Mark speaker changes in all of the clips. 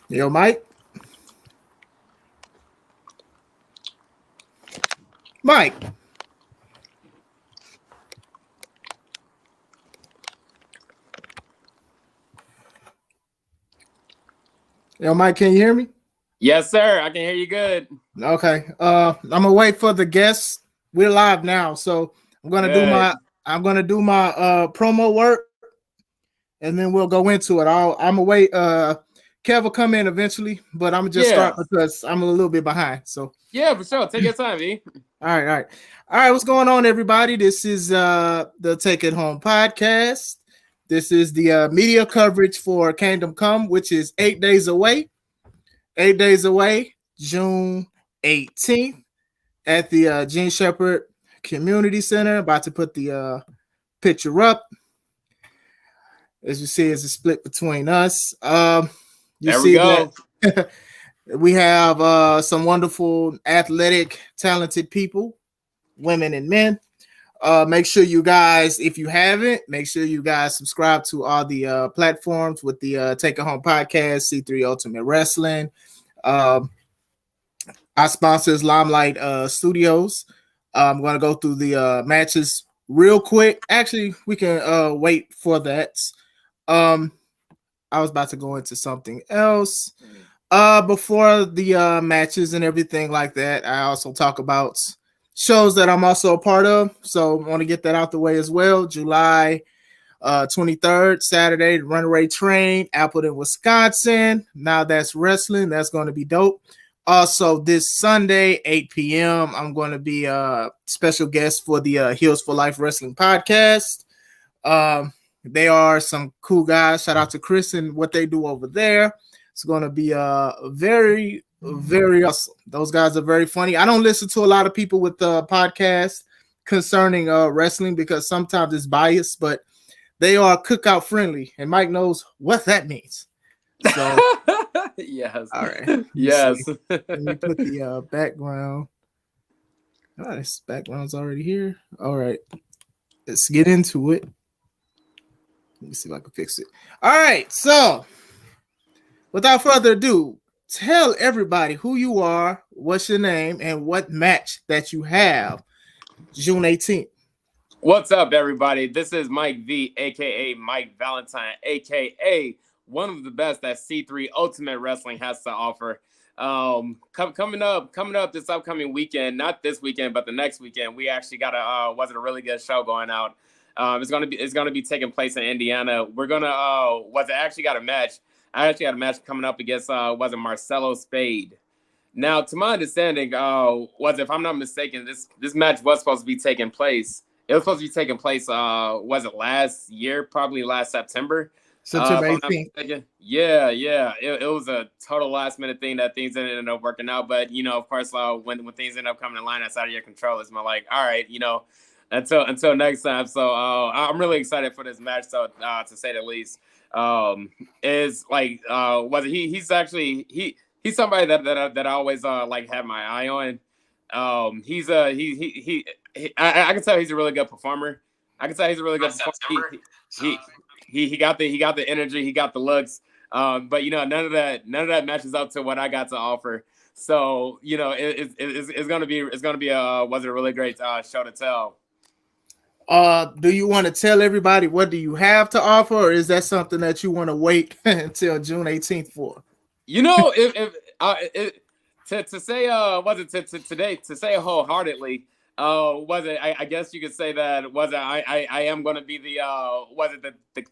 Speaker 1: Yo, Mike. Mike. Yo, Mike, can you hear me?
Speaker 2: Yes, sir. I can hear you good.
Speaker 1: Okay. I'm gonna wait for the guests. We're live now, so I'm gonna do
Speaker 2: Good.
Speaker 1: my I'm gonna do my promo work, and then we'll go into it. I'm gonna wait. Kev will come in eventually, but I'm gonna just start
Speaker 2: Yeah.
Speaker 1: because I'm a little bit behind. So,
Speaker 2: Yeah, for sure. Take your time, E.
Speaker 1: all right. What's going on, everybody? This is the Take It Home podcast. This is the media coverage for Kingdom Come, which is 8 days away. 8 days away, June 18th at the Gene Shepherd Community Center. About to put the picture up. As you see, it's a split between us. You
Speaker 2: There we
Speaker 1: see
Speaker 2: go.
Speaker 1: that we have some wonderful, athletic, talented people, women and men. Make sure you guys, if you haven't, make sure you guys subscribe to all the platforms with the Take It Home podcast, C3 Ultimate Wrestling. Um, our sponsors, Limelight Studios. I'm going to go through the matches real quick. Actually, we can wait for that. Um, I was about to go into something else. Before the matches and everything like that, I also talk about shows that I'm also a part of. So I want to get that out the way as well. July 23rd, Saturday, Runaway Train, Appleton, Wisconsin. Now that's wrestling. That's going to be dope. Also, this Sunday, 8 p.m., I'm going to be a special guest for the Heels for Life Wrestling podcast. They are some cool guys. Shout out to Chris and what they do over there. It's going to be very, very awesome. Those guys are very funny. I don't listen to a lot of people with podcasts concerning wrestling because sometimes it's biased, but they are cookout friendly, and Mike knows what that means. So,
Speaker 2: Yes.
Speaker 1: all right. Let me
Speaker 2: Yes.
Speaker 1: see. Let me put the background. Oh, this background's already here. All right. Let's get into it. Let me see if I can fix it. All right. So, without further ado, tell everybody who you are, what's your name, and what match that you have June 18th.
Speaker 2: What's up, everybody? This is Mike V, aka Mike Valentine, aka one of the best that C3 Ultimate Wrestling has to offer. Coming up this upcoming weekend, not this weekend, but the next weekend, we actually got a really good show going out. It's gonna be taking place in Indiana. We're gonna was it actually got a match. I actually got a match coming up against was it Marcelo Spade. Now, to my understanding, was if I'm not mistaken, this match was supposed to be taking place. It was supposed to be taking place. Was it last year? Probably last September.
Speaker 1: September
Speaker 2: If I'm not
Speaker 1: 18th.
Speaker 2: mistaken. Yeah, yeah. It was a total last minute thing that things ended up working out. But of course, when things end up coming in line that's out of your control, it's more like, all right, until next time. So I'm really excited for this match. So to say the least, is like was it he's somebody that I always like have my eye on. He's I can tell he's a really good performer. I can tell he's a really good performer. He got the energy, he got the looks. But none of that matches up to what I got to offer. So it's gonna be a was it a really great show to tell.
Speaker 1: Do you want to tell everybody what do you have to offer, or is that something that you want to wait until June 18th for?
Speaker 2: If to say was it to today to say wholeheartedly was it I guess you could say that was it I am going to be the was it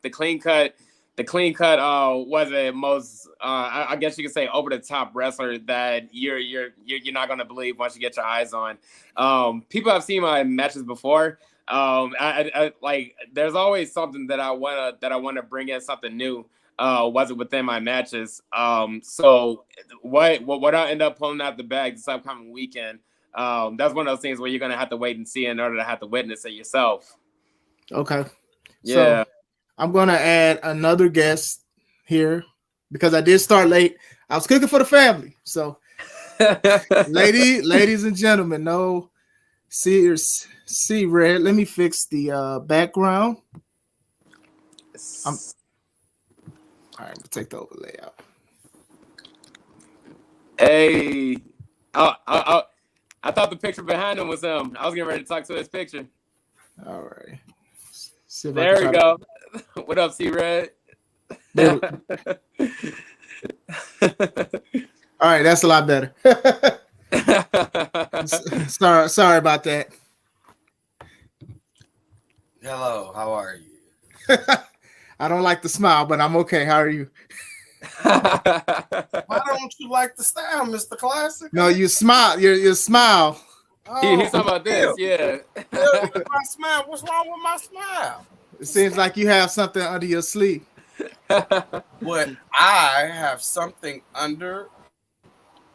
Speaker 2: the clean cut was it most I guess you could say over the top wrestler that you're not going to believe once you get your eyes on. People have seen my matches before. I like there's always something that I wanna bring in something new. Was it within my matches? So what I end up pulling out the bag this upcoming weekend? That's one of those things where you're gonna have to wait and see in order to have to witness it yourself.
Speaker 1: Okay. So
Speaker 2: Yeah.
Speaker 1: I'm going to add another guest here because I did start late. I was cooking for the family. So, ladies and gentlemen, no serious. See, Red, let me fix the background. I'm all right, I'm gonna take the overlay out.
Speaker 2: Hey, I thought the picture behind him was him. I was getting ready to talk to his picture.
Speaker 1: All right. See if I
Speaker 2: There
Speaker 1: can
Speaker 2: we
Speaker 1: try
Speaker 2: go. What up, C Red?
Speaker 1: All right, that's a lot better. Sorry about that.
Speaker 3: Hello, how are you?
Speaker 1: I don't like the smile, but I'm okay. How are you?
Speaker 3: Why don't you like the style, Mr. Classic?
Speaker 1: No, you smile. Your smile.
Speaker 2: He's talking about this, yeah.
Speaker 3: My smile. What's wrong with my smile?
Speaker 1: It seems like you have something under your sleeve.
Speaker 3: What, I have something under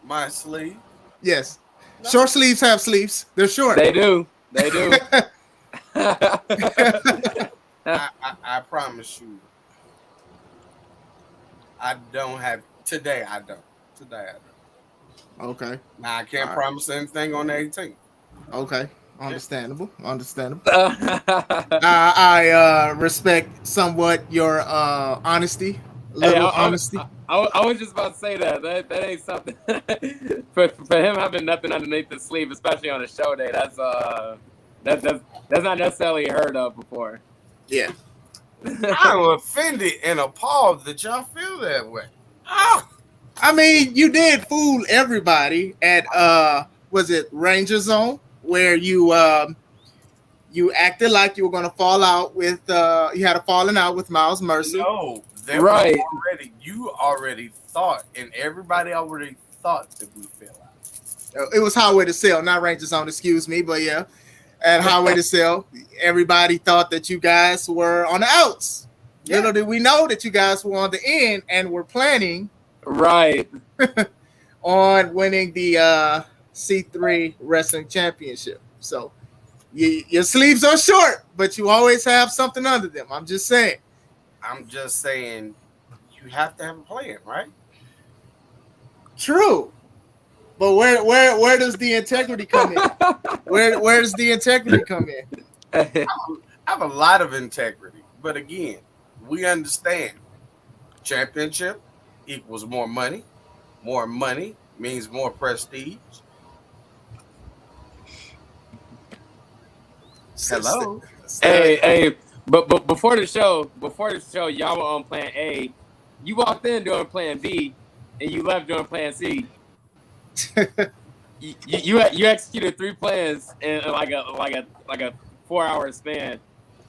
Speaker 3: my sleeve?
Speaker 1: Yes. No. Short sleeves have sleeves. They're short.
Speaker 2: They do.
Speaker 3: I promise you. I don't have today. I don't.
Speaker 1: Okay.
Speaker 3: Now I can't promise anything on the 18th.
Speaker 1: Okay. Understandable. I respect somewhat your honesty. Honesty.
Speaker 2: I was just about to say that ain't something for him having nothing underneath the sleeve, especially on a show day. That's not necessarily heard of before.
Speaker 1: Yeah.
Speaker 3: I'm offended and appalled that y'all feel that way. Oh.
Speaker 1: I mean, you did fool everybody at was it Ranger Zone, where you acted like you were gonna fall out with you had a falling out with Miles Mercer.
Speaker 3: No,
Speaker 2: right.
Speaker 3: You already thought, and everybody already thought that we fell out.
Speaker 1: It was Highway to Sell, not Ranger Zone, excuse me, but yeah. At Highway to Sell, everybody thought that you guys were on the outs. Yeah. Little did we know that you guys were on the end and were planning
Speaker 2: right
Speaker 1: on winning the C3 Wrestling Championship. So your sleeves are short, but you always have something under them. I'm just saying
Speaker 3: you have to have a plan, right?
Speaker 1: True. But where does the integrity come in? Where does the integrity come in?
Speaker 3: I have a lot of integrity, but again, we understand championship equals more money. More money means more prestige. Hello.
Speaker 2: Hey, but before the show, y'all were on plan A. You walked in doing plan B, and you left doing plan C. you executed 3 plans in like a 4-hour span.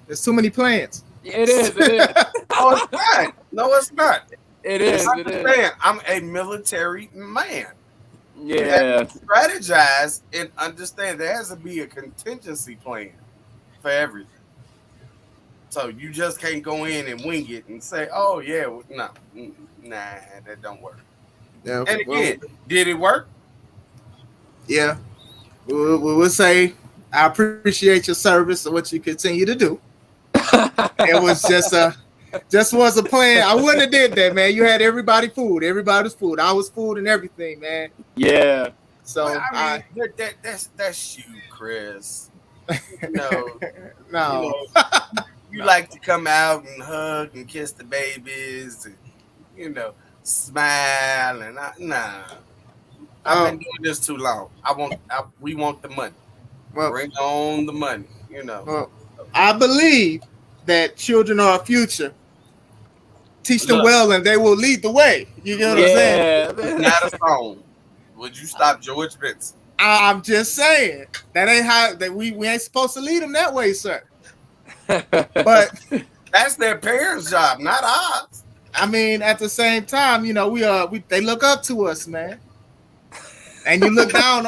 Speaker 1: There's too many plans.
Speaker 2: It is.
Speaker 3: No, it's not.
Speaker 2: It is.
Speaker 3: I'm a military man.
Speaker 2: Yeah.
Speaker 3: Strategize and understand there has to be a contingency plan for everything. So you just can't go in and wing it and say, "Oh yeah, no, that don't work."
Speaker 1: Yeah.
Speaker 3: And again, did it work?
Speaker 1: Yeah. We'll say I appreciate your service and what you continue to do. It was just was a plan. I wouldn't have did that, man. You had everybody fooled. Everybody's fooled. I was fooled and everything, man.
Speaker 2: Yeah.
Speaker 3: So I mean, that's you, Chris. No. You like to come out and hug and kiss the babies and smile and I've been doing this too long. We want the money. Well, bring on the money,
Speaker 1: Well, I believe that children are our future. Teach them well and they will lead the way. You get what I'm saying?
Speaker 3: Not a song. Would you stop George Benson?
Speaker 1: I'm just saying that ain't how that we ain't supposed to lead them that way, sir. But
Speaker 3: that's their parents' job, not ours.
Speaker 1: I mean, at the same time, they look up to us, man. And you look down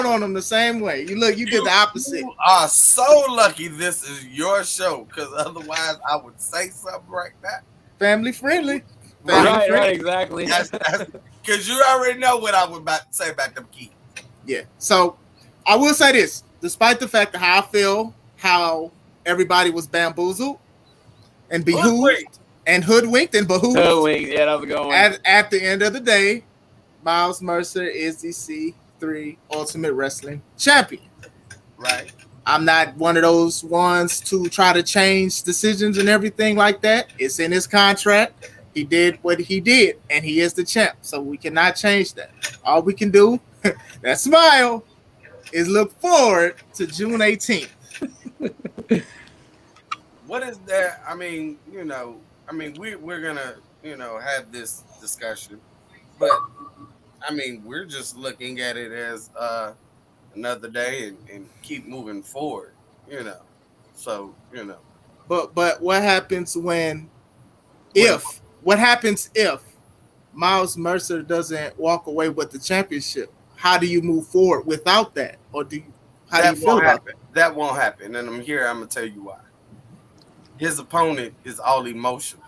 Speaker 1: on them the same way. You did the opposite.
Speaker 3: You are so lucky this is your show, because otherwise I would say something like that.
Speaker 1: Family friendly.
Speaker 2: Right, exactly.
Speaker 3: Because you already know what I was about to say about them kids.
Speaker 1: Yeah. So I will say this, despite the fact of how I feel, how everybody was bamboozled and behooved and hoodwinked and behooved.
Speaker 2: Hoodwinked, yeah, that was a good one.
Speaker 1: At the end of the day, Miles Mercer is the C3 Ultimate Wrestling Champion.
Speaker 3: Right.
Speaker 1: I'm not one of those ones to try to change decisions and everything like that. It's in his contract. He did what he did, and he is the champ. So we cannot change that. All we can do, that smile, is look forward to June 18th.
Speaker 3: What is that? I mean, we're gonna, have this discussion, but I mean, we're just looking at it as another day and keep moving forward, So,
Speaker 1: But what happens what happens if Miles Mercer doesn't walk away with the championship? How do you move forward without that? Or how do you feel about that?
Speaker 3: That won't happen. And I'm gonna tell you why. His opponent is all emotional.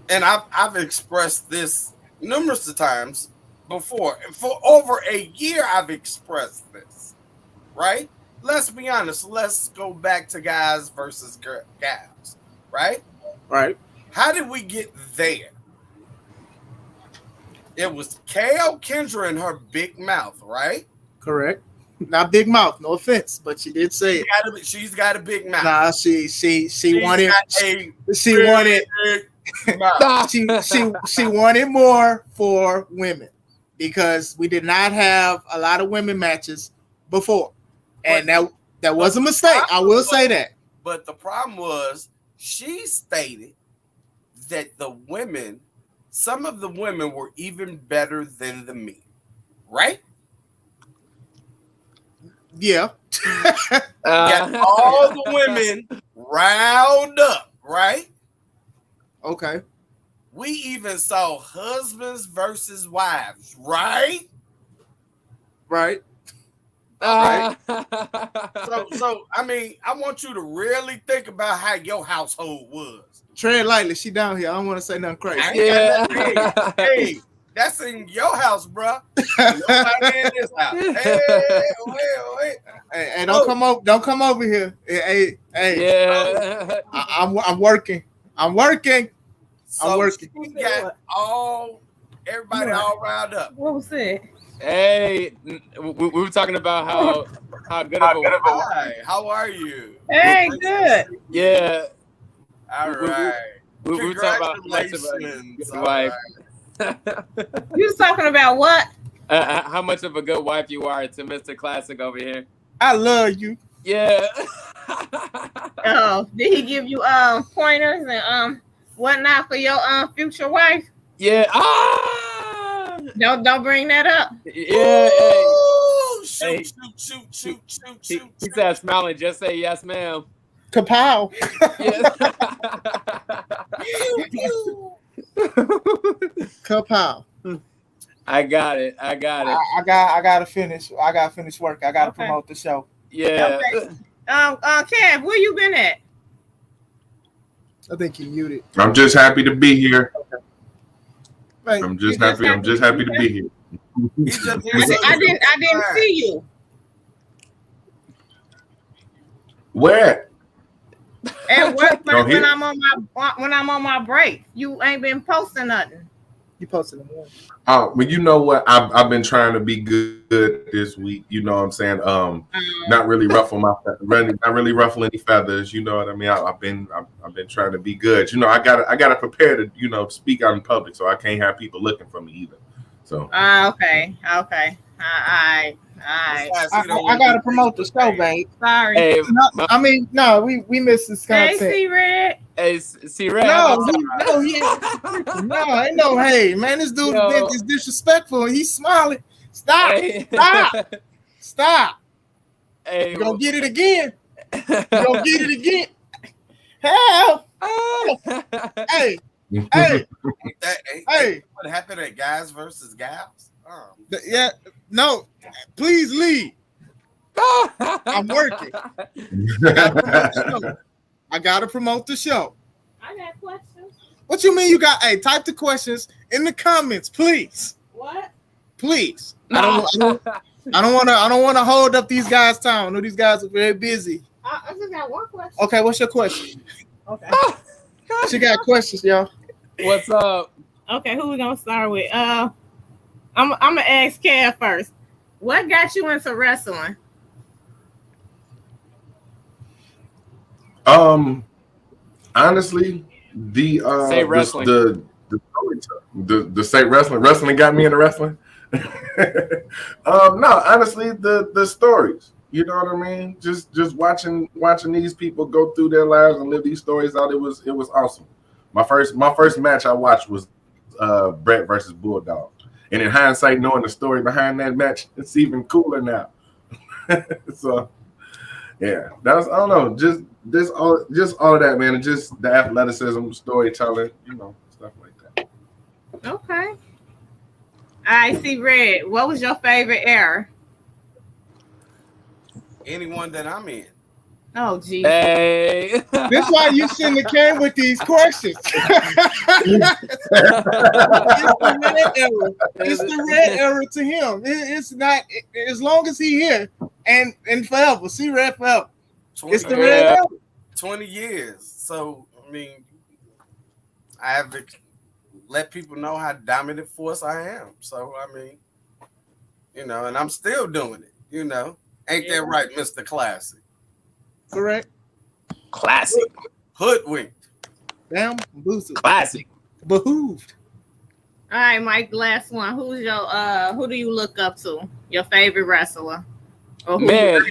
Speaker 3: And I've expressed this numerous of times before. For over a year, I've expressed this. Right? Let's be honest. Let's go back to guys versus gals. Right?
Speaker 1: Right.
Speaker 3: How did we get there? It was KO Kendra and her big mouth, right?
Speaker 1: Correct. Not big mouth, no offense, but she did say it.
Speaker 3: She's got a big mouth.
Speaker 1: Nah, she wanted she wanted more for women because we did not have a lot of women matches before. And that was a mistake. I will say that.
Speaker 3: But the problem was she stated that some of the women were even better than the men, right?
Speaker 1: Yeah.
Speaker 3: Got all the women riled up, right?
Speaker 1: Okay.
Speaker 3: We even saw husbands versus wives, right?
Speaker 1: Right.
Speaker 3: Right. So I mean, I want you to really think about how your household was.
Speaker 1: Tread lightly. She down here. I don't want to say nothing crazy.
Speaker 2: Yeah.
Speaker 3: Hey, that's in your house, bro. Nobody in this house. Hey,
Speaker 1: Hey, don't come over here. Hey.
Speaker 2: Yeah.
Speaker 1: I'm working.
Speaker 3: So
Speaker 1: I'm working.
Speaker 3: She got everybody all riled up.
Speaker 4: What was it?
Speaker 2: Hey, we were talking about how good of a
Speaker 3: Hi, how are you?
Speaker 4: Hey, good.
Speaker 2: yeah.
Speaker 3: All right.
Speaker 2: We were talking about how much of a good wife.
Speaker 4: You was talking about what?
Speaker 2: How much of a good wife you are to Mr. Classic over here.
Speaker 1: I love you.
Speaker 2: Yeah.
Speaker 4: Oh, did he give you pointers and whatnot for your
Speaker 2: Yeah.
Speaker 4: future wife? Don't bring that up.
Speaker 2: Yeah.
Speaker 3: Ooh,
Speaker 2: Hey.
Speaker 3: Shoot.
Speaker 2: He said smiling, just say yes, ma'am.
Speaker 1: Kapow.
Speaker 2: Yes.
Speaker 1: Kapow.
Speaker 2: I got it.
Speaker 1: I gotta finish. I gotta finish work. I gotta promote the show.
Speaker 2: Yeah.
Speaker 4: Okay. Kev, where you been at?
Speaker 1: I think you muted.
Speaker 5: I'm just happy to be here.
Speaker 1: Right.
Speaker 5: I'm just happy to be here.
Speaker 4: I didn't see you.
Speaker 5: Where?
Speaker 4: At work
Speaker 5: Don't
Speaker 4: when
Speaker 5: hear.
Speaker 4: I'm on my break. You ain't been posting nothing.
Speaker 1: You posted the morning.
Speaker 5: Oh, but you know what? I've been trying to be good this week. You know what I'm saying? Not really not really ruffle any feathers. You know what I mean? I've been trying to be good. You know, I gotta prepare to speak out in public, so I can't have people looking for me either. So.
Speaker 4: Okay. All right.
Speaker 1: I gotta promote the show, babe.
Speaker 4: Sorry.
Speaker 2: Hey,
Speaker 1: we missed this content.
Speaker 4: Hey, C-Red.
Speaker 2: hey, see, Red.
Speaker 1: Ain't no hey, man. This dude is disrespectful. He's smiling. Stop.
Speaker 2: Hey.
Speaker 1: Stop.
Speaker 2: Hey,
Speaker 1: You gonna get it again. Help. Hey.
Speaker 3: What happened at guys versus gals?
Speaker 1: Yeah. No. Please leave. I'm working. I gotta promote the show.
Speaker 4: I got questions.
Speaker 1: What you mean you got? Hey, type the questions in the comments, please.
Speaker 4: What?
Speaker 1: Please. I don't want to hold up these guys' time. I know these guys are very busy.
Speaker 4: I just got one question.
Speaker 1: Okay, what's your question?
Speaker 4: Okay.
Speaker 1: She got questions, y'all.
Speaker 2: What's up?
Speaker 4: Okay, who we gonna start with? I'm gonna ask Kev first. What got you into wrestling?
Speaker 5: Honestly,
Speaker 2: Say wrestling.
Speaker 5: The state wrestling got me into wrestling. No, honestly, the stories. You know what I mean? Just watching these people go through their lives and live these stories out. It was awesome. My first match I watched was Brett versus Bulldog. And in hindsight, knowing the story behind that match, it's even cooler now. So yeah, that was, I don't know, just all of that, man, and just the athleticism, storytelling, stuff like that.
Speaker 4: Okay. I see. Red, what was your favorite era?
Speaker 3: Anyone that I'm in.
Speaker 4: Oh, geez.
Speaker 2: Hey.
Speaker 1: That's why you shouldn't have came with these questions. It's the red era to him. It's not, as long as he here and forever. See, red forever. It's the red era.
Speaker 3: 20 years. So, I mean, I have to let people know how dominant force I am. So, I mean, and I'm still doing it, Ain't that right, Mr. Classic?
Speaker 1: Correct.
Speaker 2: Classic.
Speaker 3: Hoodwinked.
Speaker 1: Damn, boosted.
Speaker 2: Classic.
Speaker 1: Behooved.
Speaker 4: All right, Mike, last one. Who do you look up to? Your favorite wrestler? Or who
Speaker 2: Man,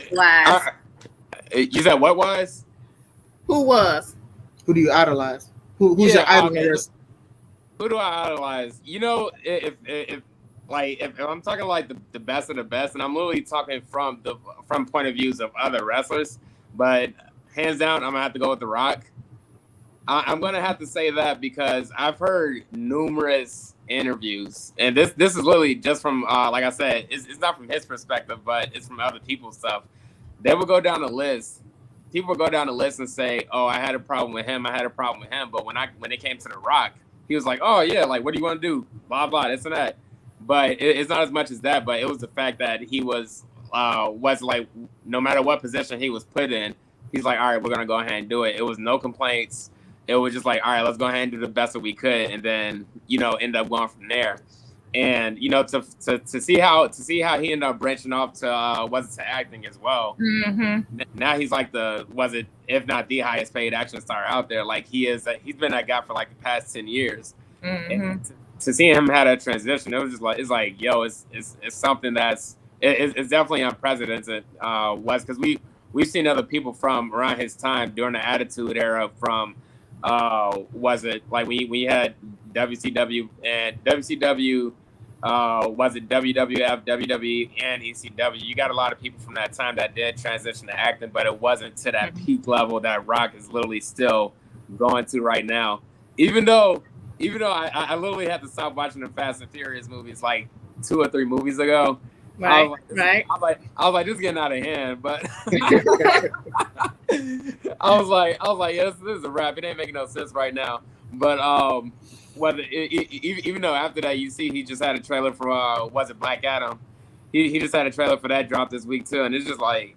Speaker 4: you
Speaker 2: said what was?
Speaker 4: Who was?
Speaker 1: Who do you idolize? Who's your idol?
Speaker 2: Who do I idolize? If I'm talking like the best of the best, and I'm literally talking from point of views of other wrestlers, but hands down, I'm gonna have to go with The Rock. I'm gonna have to say that because I've heard numerous interviews, and this is literally just from like I said, it's not from his perspective, but it's from other people's stuff. They will go down the list. People will go down the list and say, "Oh, I had a problem with him. I had a problem with him." But when it came to The Rock, he was like, "Oh yeah, like what do you want to do? Blah blah, this and that." But it's not as much as that. But it was the fact that he was like, no matter what position he was put in, he's like, all right, we're gonna go ahead and do it. It was no complaints. It was just like, all right, let's go ahead and do the best that we could, and then end up going from there. And to see how he ended up branching off to acting as well.
Speaker 4: Mm-hmm.
Speaker 2: Now he's like if not the highest paid action star out there. Like he's been that guy for like the past 10 years.
Speaker 4: Mm-hmm.
Speaker 2: And to see him have that transition, it was just like, it's like, yo, it's something that's it's definitely unprecedented. Because we've seen other people from around his time during the Attitude Era. From we had WCW and WCW. Was it WWF, WWE, and ECW? You got a lot of people from that time that did transition to acting, but it wasn't to that peak level that Rock is literally still going to right now. Even though I literally had to stop watching the Fast and Furious movies like 2 or 3 movies ago.
Speaker 4: Right.
Speaker 2: I was like, this is getting out of hand, but I was like, yeah, this is a wrap. It ain't making no sense right now. But even though after that, you see, he just had a trailer for was it Black Adam? He just had a trailer for that drop this week too, and it's just like,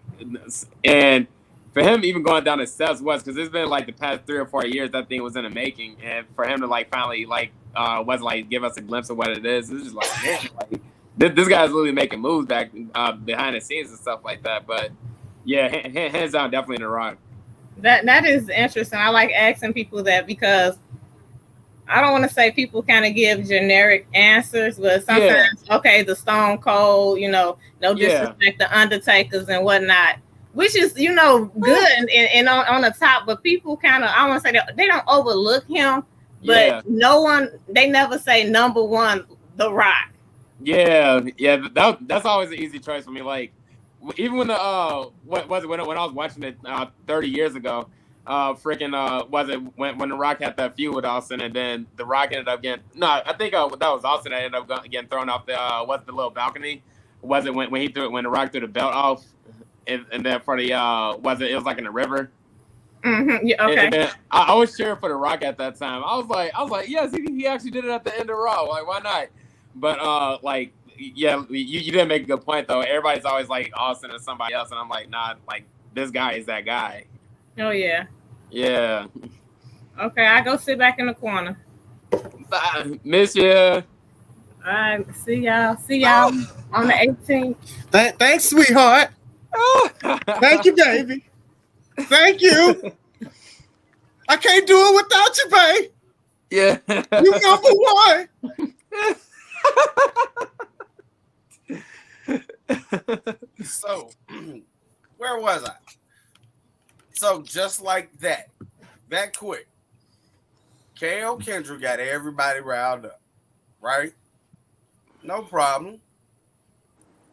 Speaker 2: and for him even going down the steps was because it's been like the past 3 or 4 years that thing was in the making, and for him to like finally give us a glimpse of what it is, it's just like, man, like this guy's literally making moves back behind the scenes and stuff like that. But yeah, hands down, definitely The Rock.
Speaker 4: That is interesting. I like asking people that because I don't want to say people kind of give generic answers, but sometimes, okay, the Stone Cold, no disrespect, the Undertakers and whatnot, which is, good and on the top, but people kind of, I want to say they don't overlook him, but they never say number one, The Rock.
Speaker 2: Yeah, that's always an easy choice for me. Like, even when when I was watching it 30 years ago, was it when The Rock had that feud with Austin, and then The Rock ended up getting I think that was Austin that ended up getting thrown off the little balcony. Was it when The Rock threw the belt off, and then for the it was like in the river.
Speaker 4: Mm-hmm. Yeah, okay.
Speaker 2: And then I was cheering for The Rock at that time. I was like, yes, he actually did it at the end of Raw. Like, why not? But you didn't make a good point though. Everybody's always like Austin or somebody else, and I'm like, nah, like this guy is that guy.
Speaker 4: Oh yeah.
Speaker 2: Yeah.
Speaker 4: Okay, I go sit back in the corner.
Speaker 2: Bye. Miss you.
Speaker 4: All right, see y'all on the 18th.
Speaker 1: Thanks, sweetheart. Thank you, baby. Thank you. I can't do it without you, babe.
Speaker 2: Yeah.
Speaker 1: You number one.
Speaker 3: So, where was I? So, just like that quick, KO Kendra got everybody riled up, right? No problem.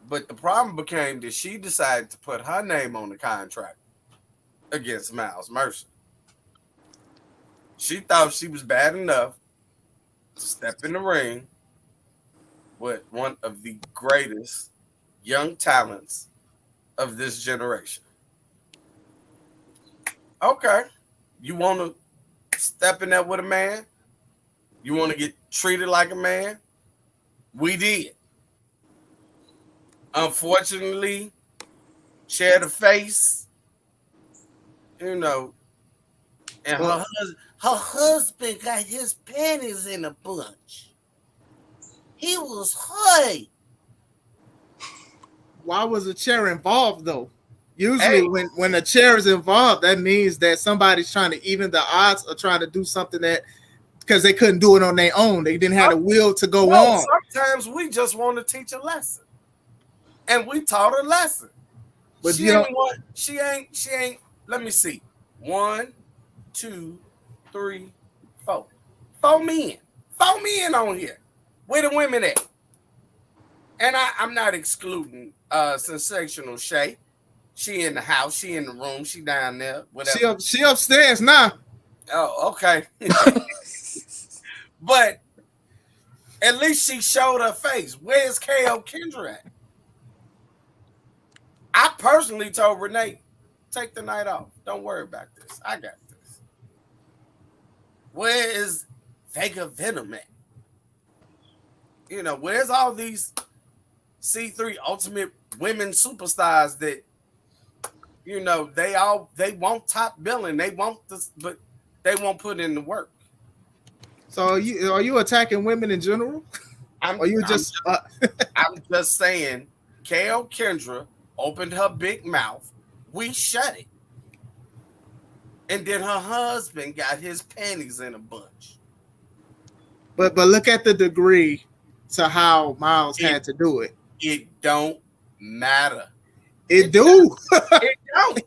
Speaker 3: But the problem became that she decided to put her name on the contract against Miles Mercer. She thought she was bad enough to step in the ring with one of the greatest young talents of this generation. Okay. You want to step in there with a man? You want to get treated like a man? We did. Unfortunately, share the face, and her husband got his panties in a bunch. He was high.
Speaker 1: Why was a chair involved though? Usually, when a chair is involved, that means that somebody's trying to even the odds or trying to do something that because they couldn't do it on their own. They didn't have the will to go on.
Speaker 3: Sometimes we just want to teach a lesson, and we taught her a lesson. But she ain't. Let me see. 1, 2, 3, 4. 4 men. 4 men on here. Where the women at? And I'm not excluding Sensational Shay. She in the house. She in the room. She down there. Whatever.
Speaker 1: She upstairs now.
Speaker 3: Oh, okay. But at least she showed her face. Where's KO Kendra at? I personally told Renee, take the night off. Don't worry about this. I got this. Where is Vega Venom at? Where's all these C3 Ultimate Women superstars that, they want top billing. They want this, but they won't put in the work.
Speaker 1: So are you attacking women in general?
Speaker 3: I'm just saying, KO Kendra opened her big mouth. We shut it. And then her husband got his panties in a bunch.
Speaker 1: But look at the degree to how Miles had to do it.
Speaker 3: It don't matter.
Speaker 1: It do.
Speaker 3: It don't.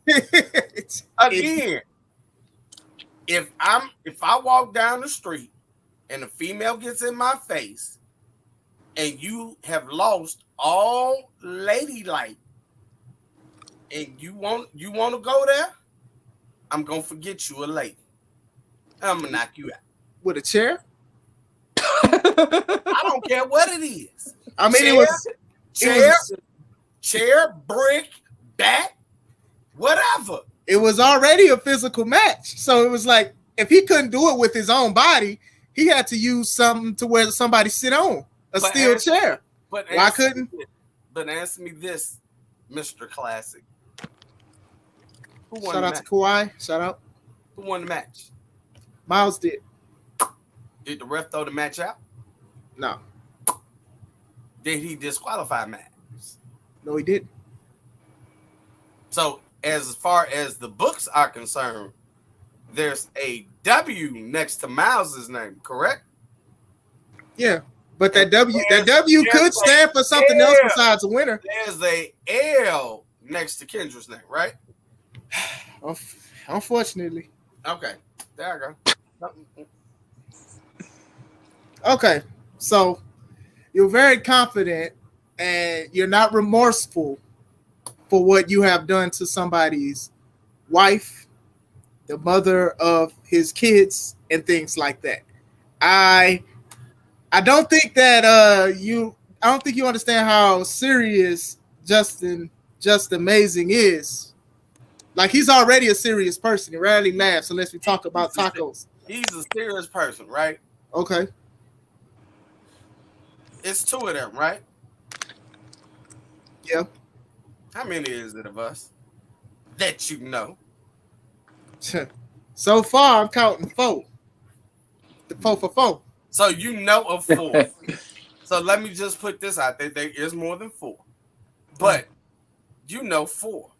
Speaker 3: Again, if I walk down the street and a female gets in my face and you have lost all ladylike and you want to go there, I'm gonna forget you a lady. I'm gonna knock you out
Speaker 1: with a chair.
Speaker 3: I don't care what it is.
Speaker 1: I mean,
Speaker 3: chair, brick, bat, whatever.
Speaker 1: It was already a physical match, so it was like if he couldn't do it with his own body, he had to use something to where somebody sit on a steel chair.
Speaker 3: But
Speaker 1: why couldn't?
Speaker 3: But answer me this, Mr. Classic.
Speaker 1: Shout out to Kawhi. Shout out.
Speaker 3: Who won the match?
Speaker 1: Miles did.
Speaker 3: Did the ref throw the match out?
Speaker 1: No.
Speaker 3: Did he disqualify Max?
Speaker 1: No, he didn't.
Speaker 3: So as far as the books are concerned, there's a W next to Miles's name, correct?
Speaker 1: Yeah, but that W could stand for something else besides a winner.
Speaker 3: There's a L next to Kendra's name, right?
Speaker 1: Unfortunately.
Speaker 3: Okay, there I go.
Speaker 1: Okay, so you're very confident and you're not remorseful for what you have done to somebody's wife, the mother of his kids, and things like that. I don't think that I don't think you understand how serious Justin Just Amazing is. Like, he's already a serious person. He rarely laughs unless we talk about tacos.
Speaker 3: He's a serious person, right?
Speaker 1: Okay.
Speaker 3: It's 2 of them, right?
Speaker 1: Yeah.
Speaker 3: How many is it of us that you know?
Speaker 1: So far, I'm counting 4. The 4 for 4.
Speaker 3: So you know of 4. So let me just put this out there. There is more than 4. But you know 4.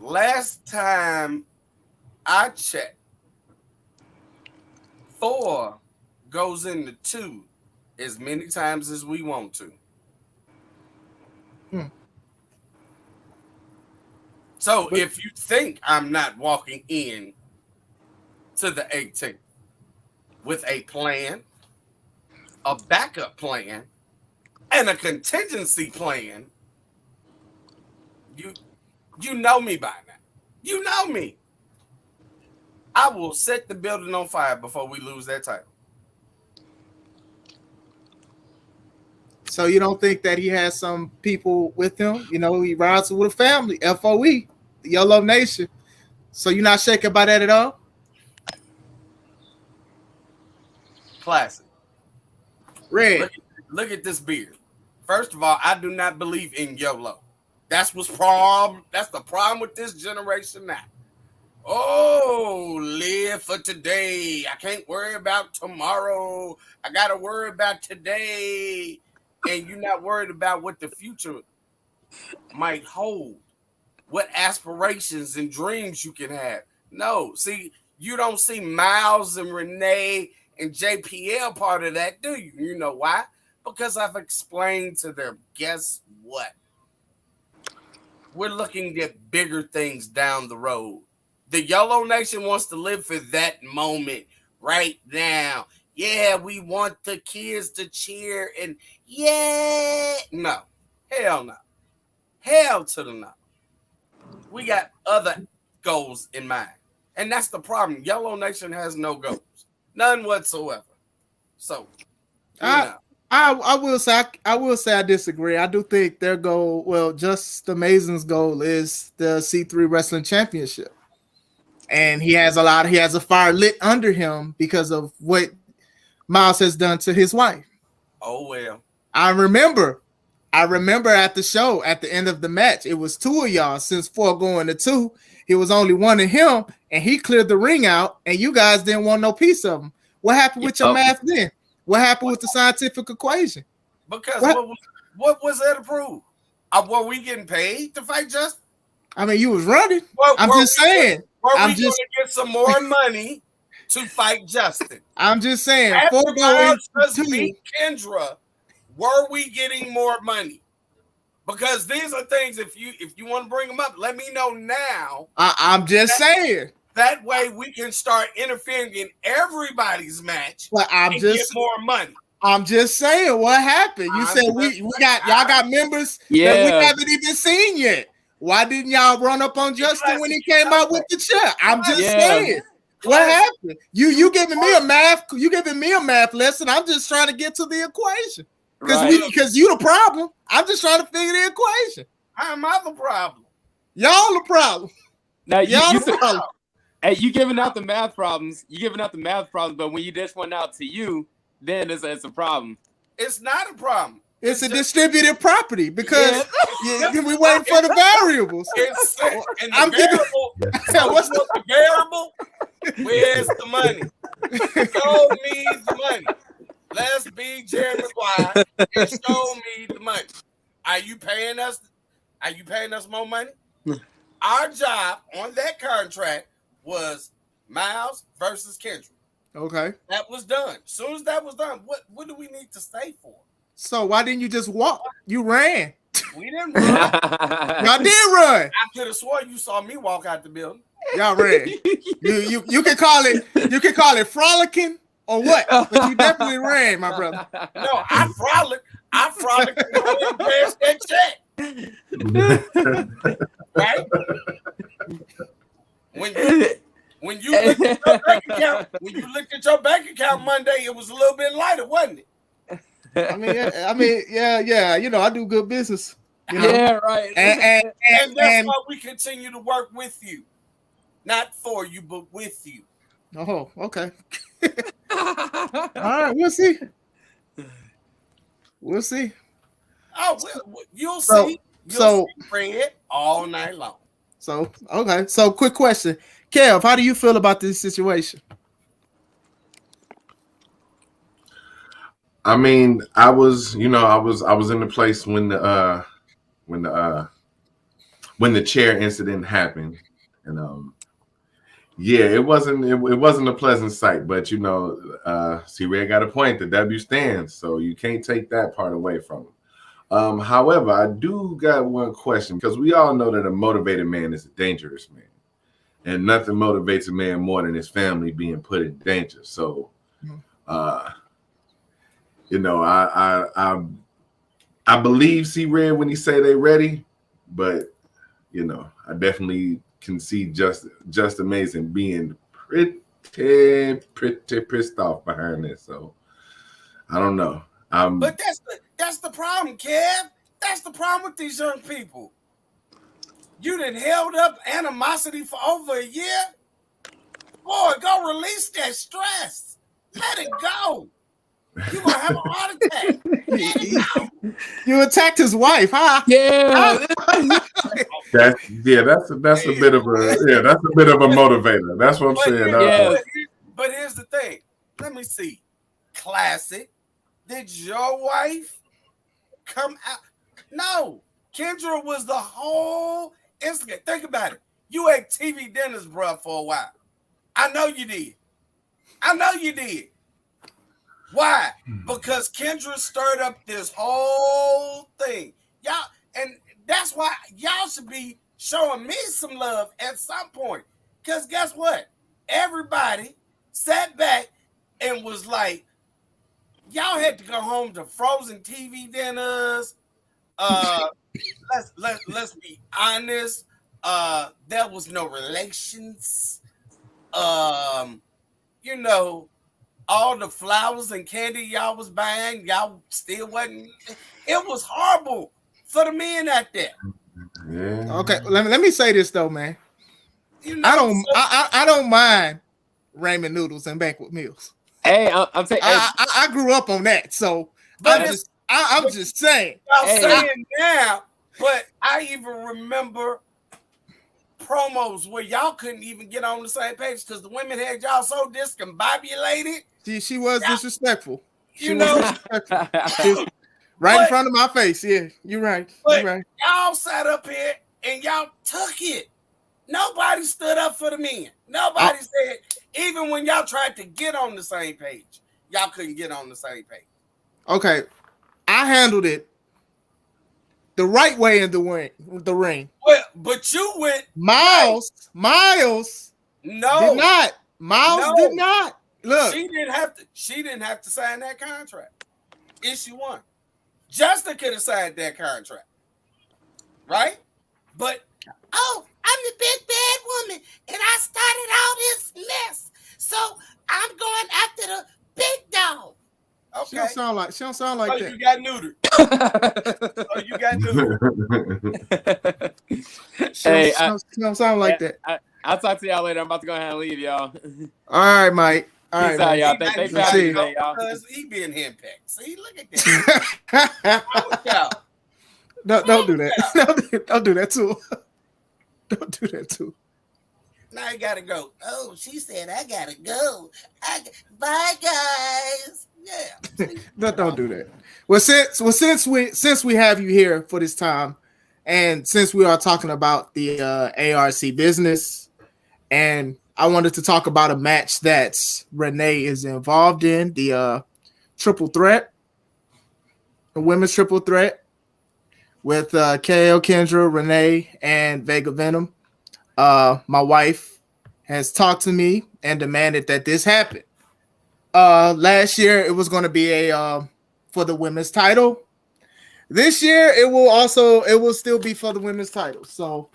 Speaker 3: Last time I checked, 4 goes into 2 as many times as we want to. So if you think I'm not walking in to the 18th with a plan, a backup plan, and a contingency plan, you know me by now. You know me. I will set the building on fire before we lose that title.
Speaker 1: So you don't think that he has some people with him? You know, he rides with a family, FOE, the Yellow Nation. So you're not shaken by that at all?
Speaker 3: Classic.
Speaker 1: Red.
Speaker 3: Look at this beard. First of all, I do not believe in YOLO. That's the problem with this generation now. Oh, live for today. I can't worry about tomorrow. I got to worry about today. And you're not worried about what the future might hold, what aspirations and dreams you can have. No, see, you don't see Miles and Renee and JPL part of that, do you? You know why? Because I've explained to them, guess what? We're looking at bigger things down the road. The Yellow Nation wants to live for that moment right now. Yeah, we want the kids to cheer and no. Hell no. Hell to the no. We got other goals in mind. And that's the problem. Yellow Nation has no goals. None whatsoever. So,
Speaker 1: I will say I disagree. I do think their goal, well, Just Amazing's goal is the C3 Wrestling Championship. And he has a fire lit under him because of what Miles has done to his wife.
Speaker 3: Oh well.
Speaker 1: I remember at the show, at the end of the match, it was 2 of y'all. Since 4 going to 2, it was only 1 of him, and he cleared the ring out, and you guys didn't want no piece of him. What happened with your math then? What happened with the scientific equation?
Speaker 3: Because what was there to prove? Were we getting paid to fight Justin?
Speaker 1: I mean, you was running. I'm just saying.
Speaker 3: Were we going to get some more money to fight Justin?
Speaker 1: I'm just saying.
Speaker 3: After Miles just beat Kendra, were we getting more money? Because these are things, if you want to bring them up, let me know now.
Speaker 1: I'm just saying.
Speaker 3: That way we can start interfering in everybody's match
Speaker 1: and
Speaker 3: get more money.
Speaker 1: I'm just saying what happened. You said y'all got members that we haven't even seen yet. Why didn't y'all run up on Justin when he came out with the chair? I'm just saying. What happened? You giving me a math lesson. I'm just trying to get to the equation. Because you the problem. I'm just trying to figure the equation.
Speaker 3: How am I the problem?
Speaker 1: Y'all the problem.
Speaker 2: Now
Speaker 1: y'all the problem.
Speaker 2: Hey, you giving out the math problems. But when you dish one out to you, then it's a problem.
Speaker 3: It's not a problem.
Speaker 1: It's a distributed property because we waiting for the variables.
Speaker 3: And the variable, what's the variable? Where's the money? Show me the money. Let's be Jerry Maguire and show me the money. Are you paying us? Are you paying us more money? Our job on that contract was Miles versus Kendra.
Speaker 1: Okay.
Speaker 3: That was done. As soon as that was done, what do we need to stay for?
Speaker 1: So why didn't you just walk? You ran.
Speaker 3: We didn't run.
Speaker 1: Y'all did run.
Speaker 3: I could have sworn you saw me walk out the building.
Speaker 1: Y'all ran. You can call it frolicking or what? But you definitely ran, my brother.
Speaker 3: No, I frolicked and passed that check. Right? When you looked at your bank account Monday, it was a little bit lighter, wasn't it?
Speaker 1: I mean, yeah. You know, I do good business. You know?
Speaker 2: Yeah, right.
Speaker 3: And that's why we continue to work with you, not for you, but with you.
Speaker 1: Oh, okay. All right, we'll see. We'll see.
Speaker 3: Oh, you'll see. You'll see Fred all night long.
Speaker 1: So, okay. So, quick question, Kev, how do you feel about this situation?
Speaker 5: I mean, I was in the place when the chair incident happened, and Yeah, it wasn't a pleasant sight, but C Red got a point. The W stands, so you can't take that part away from him. However, I do got one question because we all know that a motivated man is a dangerous man, and nothing motivates a man more than his family being put in danger. So, I believe C Red when he say they ready, but I definitely can see just amazing being pretty pissed off behind this. So I don't know.
Speaker 3: But that's the problem, Kev. That's the problem with these young people. You done held up animosity for over a year. Boy, go release that stress. Let it go. You're gonna have a heart attack. Let it go.
Speaker 1: You attacked his wife, huh?
Speaker 2: Yeah.
Speaker 5: That's a bit of a motivator. That's what I'm saying.
Speaker 3: But here's the thing. Let me see. Classic. Did your wife come out? No. Kendra was the whole instigate. Think about it. You ate TV dinners, bro, for a while. I know you did. Why? Because Kendra stirred up this whole thing. Y'all, and that's why y'all should be showing me some love at some point. Because guess what? Everybody sat back and was like, y'all had to go home to frozen TV dinners. Let's be honest. There was no relations. All the flowers and candy y'all was buying, y'all still wasn't. It was horrible for the men out there.
Speaker 5: Yeah.
Speaker 1: Okay, let me say this though, man. I don't mind ramen noodles and banquet meals.
Speaker 2: Hey, I'm saying
Speaker 1: I grew up on that, so I'm just saying.
Speaker 3: I'm saying now, but I even remember promos where y'all couldn't even get on the same page because the women had y'all so discombobulated.
Speaker 1: She was disrespectful.
Speaker 3: Was
Speaker 1: disrespectful. Right in front of my face. Yeah, you're right. You're right.
Speaker 3: Y'all sat up here and y'all took it. Nobody stood up for the men. Nobody said, even when y'all tried to get on the same page, y'all couldn't get on the same page.
Speaker 1: Okay, I handled it the right way in the ring.
Speaker 3: Well, but you went.
Speaker 1: Miles
Speaker 3: no,
Speaker 1: did not. Miles did not. Look,
Speaker 3: she didn't have to sign that contract. Issue one. Justin could have signed that contract, right? But I'm the big bad woman, and I started all this mess, so I'm going after the big dog. Okay.
Speaker 1: She don't sound like that.
Speaker 3: You got neutered.
Speaker 1: She don't sound like that.
Speaker 2: I'll talk to y'all later. I'm about to go ahead and leave, y'all.
Speaker 1: All right, Mike. All right,
Speaker 2: out, y'all. Thanks for having me, y'all.
Speaker 3: Because he being henpecked. See, look at that.
Speaker 1: Don't do that. Don't do that too. Don't do that too.
Speaker 3: Now you gotta go. Oh, she said I gotta go. Bye, guys. Yeah.
Speaker 1: Don't do that. Well, since we have you here for this time, and since we are talking about the ARC business, and I wanted to talk about a match that Renee is involved in, the triple threat, the women's triple threat with KO, Kendra, Renee, and Vega Venom. My wife has talked to me and demanded that this happen. Last year it was going to be a for the women's title. This year it will still be for the women's title. So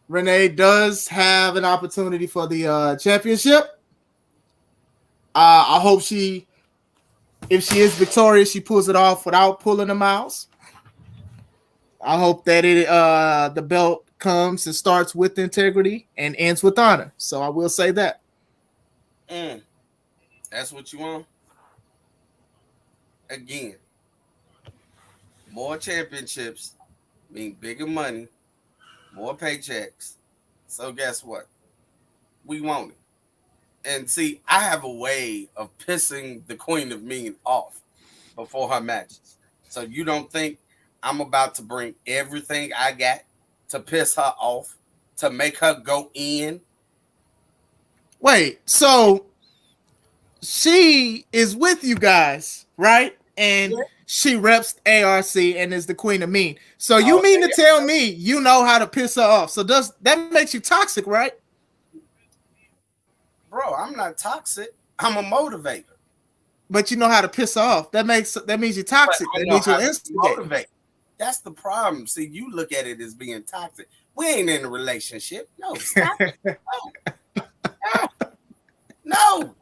Speaker 1: Renee does have an opportunity for the championship. I hope if she is victorious, she pulls it off without pulling the mouse. I hope that the belt comes and starts with integrity and ends with honor. So I will say that.
Speaker 3: That's what you want? Again, more championships mean bigger money, more paychecks. So guess what? We want it. And see, I have a way of pissing the Queen of Mean off before her matches. So you don't think I'm about to bring everything I got to piss her off to make her go in.
Speaker 1: Wait, so she is with you guys, right? And she reps ARC and is the queen of mean. So you mean to tell me you know how to piss her off? So does that makes you toxic, right?
Speaker 3: Bro, I'm not toxic. I'm a motivator.
Speaker 1: But you know how to piss her off. That means you're toxic. That means you're instigating.
Speaker 3: That's the problem. See, you look at it as being toxic. We ain't in a relationship. No, stop it. No.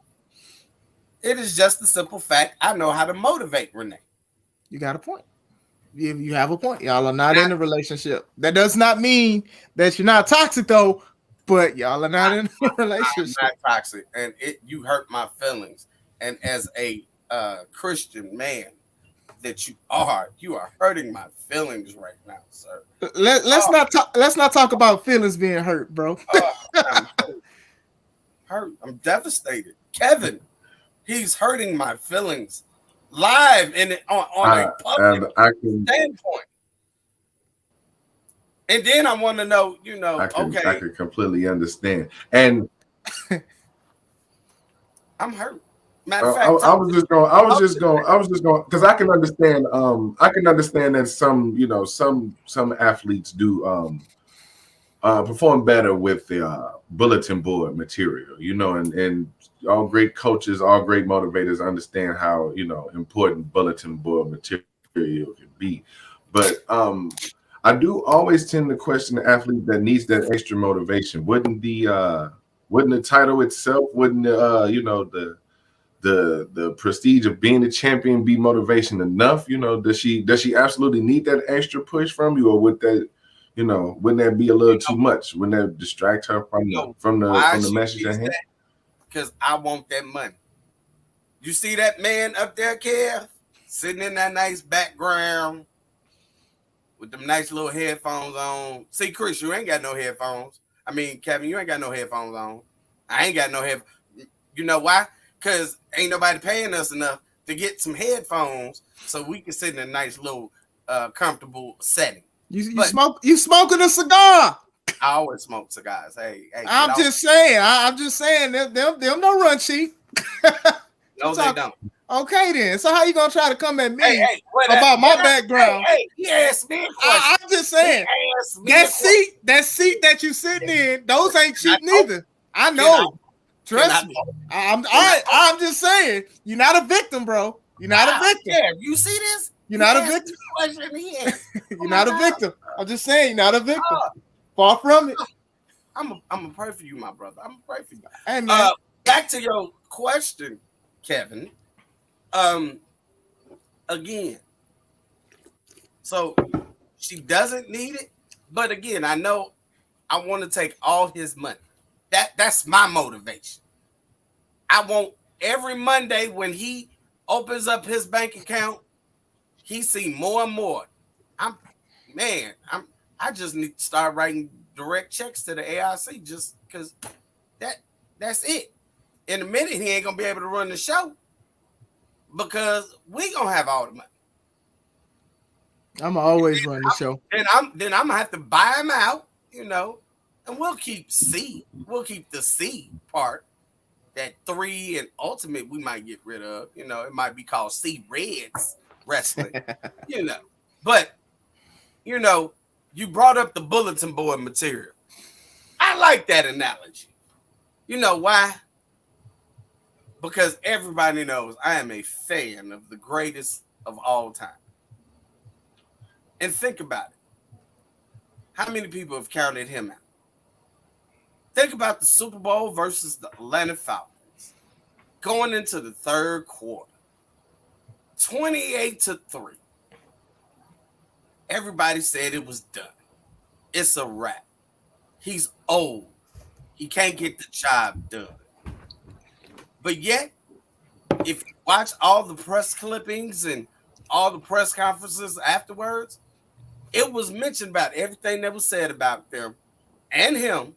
Speaker 3: It is just the simple fact I know how to motivate Renee.
Speaker 1: You got a point. You have a point. Y'all are not in a relationship. That does not mean that you're not toxic, though. But y'all are not in a relationship.
Speaker 3: I'm not toxic, and you hurt my feelings. And as a Christian man that you are hurting my feelings right now, sir.
Speaker 1: Let's not talk about feelings being hurt, bro.
Speaker 3: I'm hurt. I'm devastated. Kevin, he's hurting my feelings live and on a public standpoint. And then I want to know, I
Speaker 5: can completely understand. And
Speaker 3: I'm hurt. Matter of fact,
Speaker 5: I was just going because I can understand that some athletes do perform better with the bulletin board material, and all great coaches, all great motivators understand how important bulletin board material can be. But I do always tend to question the athlete that needs that extra motivation. Wouldn't the title itself, the prestige of being a champion be motivation enough? Does she absolutely need that extra push from you, or would that, wouldn't that be a little too much? Wouldn't that distract her from the message at hand?
Speaker 3: Because I want that money. You see that man up there, Kev, sitting in that nice background with them nice little headphones on. See, Chris, you ain't got no headphones. I mean, Kevin, you ain't got no headphones on. I ain't got no headphones. You know why? Because ain't nobody paying us enough to get some headphones so we can sit in a nice little comfortable setting. You
Speaker 1: smoking a cigar.
Speaker 3: I always smoke cigars. Hey,
Speaker 1: I'm just saying them don't run cheap.
Speaker 3: No, they don't.
Speaker 1: Okay, then. So how you gonna try to come at me about my background?
Speaker 3: Hey, yes, man.
Speaker 1: I'm just saying that seat that you sitting in, those ain't cheap neither. I know. Trust me. I'm just saying, you're not a victim, bro. You're not a victim.
Speaker 3: Yeah, you see this?
Speaker 1: You're not a victim. You're not a victim. I'm just saying, you're not a victim. Far from it.
Speaker 3: I'm gonna pray for you, my brother. I'm gonna pray for you.
Speaker 1: Hey, man.
Speaker 3: Back to your question, Kevin. Again, so she doesn't need it, but again, I know I want to take all his money. That's my motivation. I want every Monday when he opens up his bank account, he see more and more. I just need to start writing direct checks to the ARC just because that's it. In a minute, he ain't gonna be able to run the show because we gonna have all the money.
Speaker 1: I'm always run the show.
Speaker 3: Then I'm gonna have to buy him out, and we'll keep C. We'll keep the C part. That 3 and ultimate we might get rid of. It might be called C Reds Wrestling. But you brought up the bulletin board material. I like that analogy. You know why? Because everybody knows I am a fan of the greatest of all time. And think about it. How many people have counted him out? Think about the Super Bowl versus the Atlanta Falcons. Going into the third quarter. 28-3. Everybody said it was done. It's a wrap. He's old. He can't get the job done. But yet, if you watch all the press clippings and all the press conferences afterwards, it was mentioned about everything that was said about them and him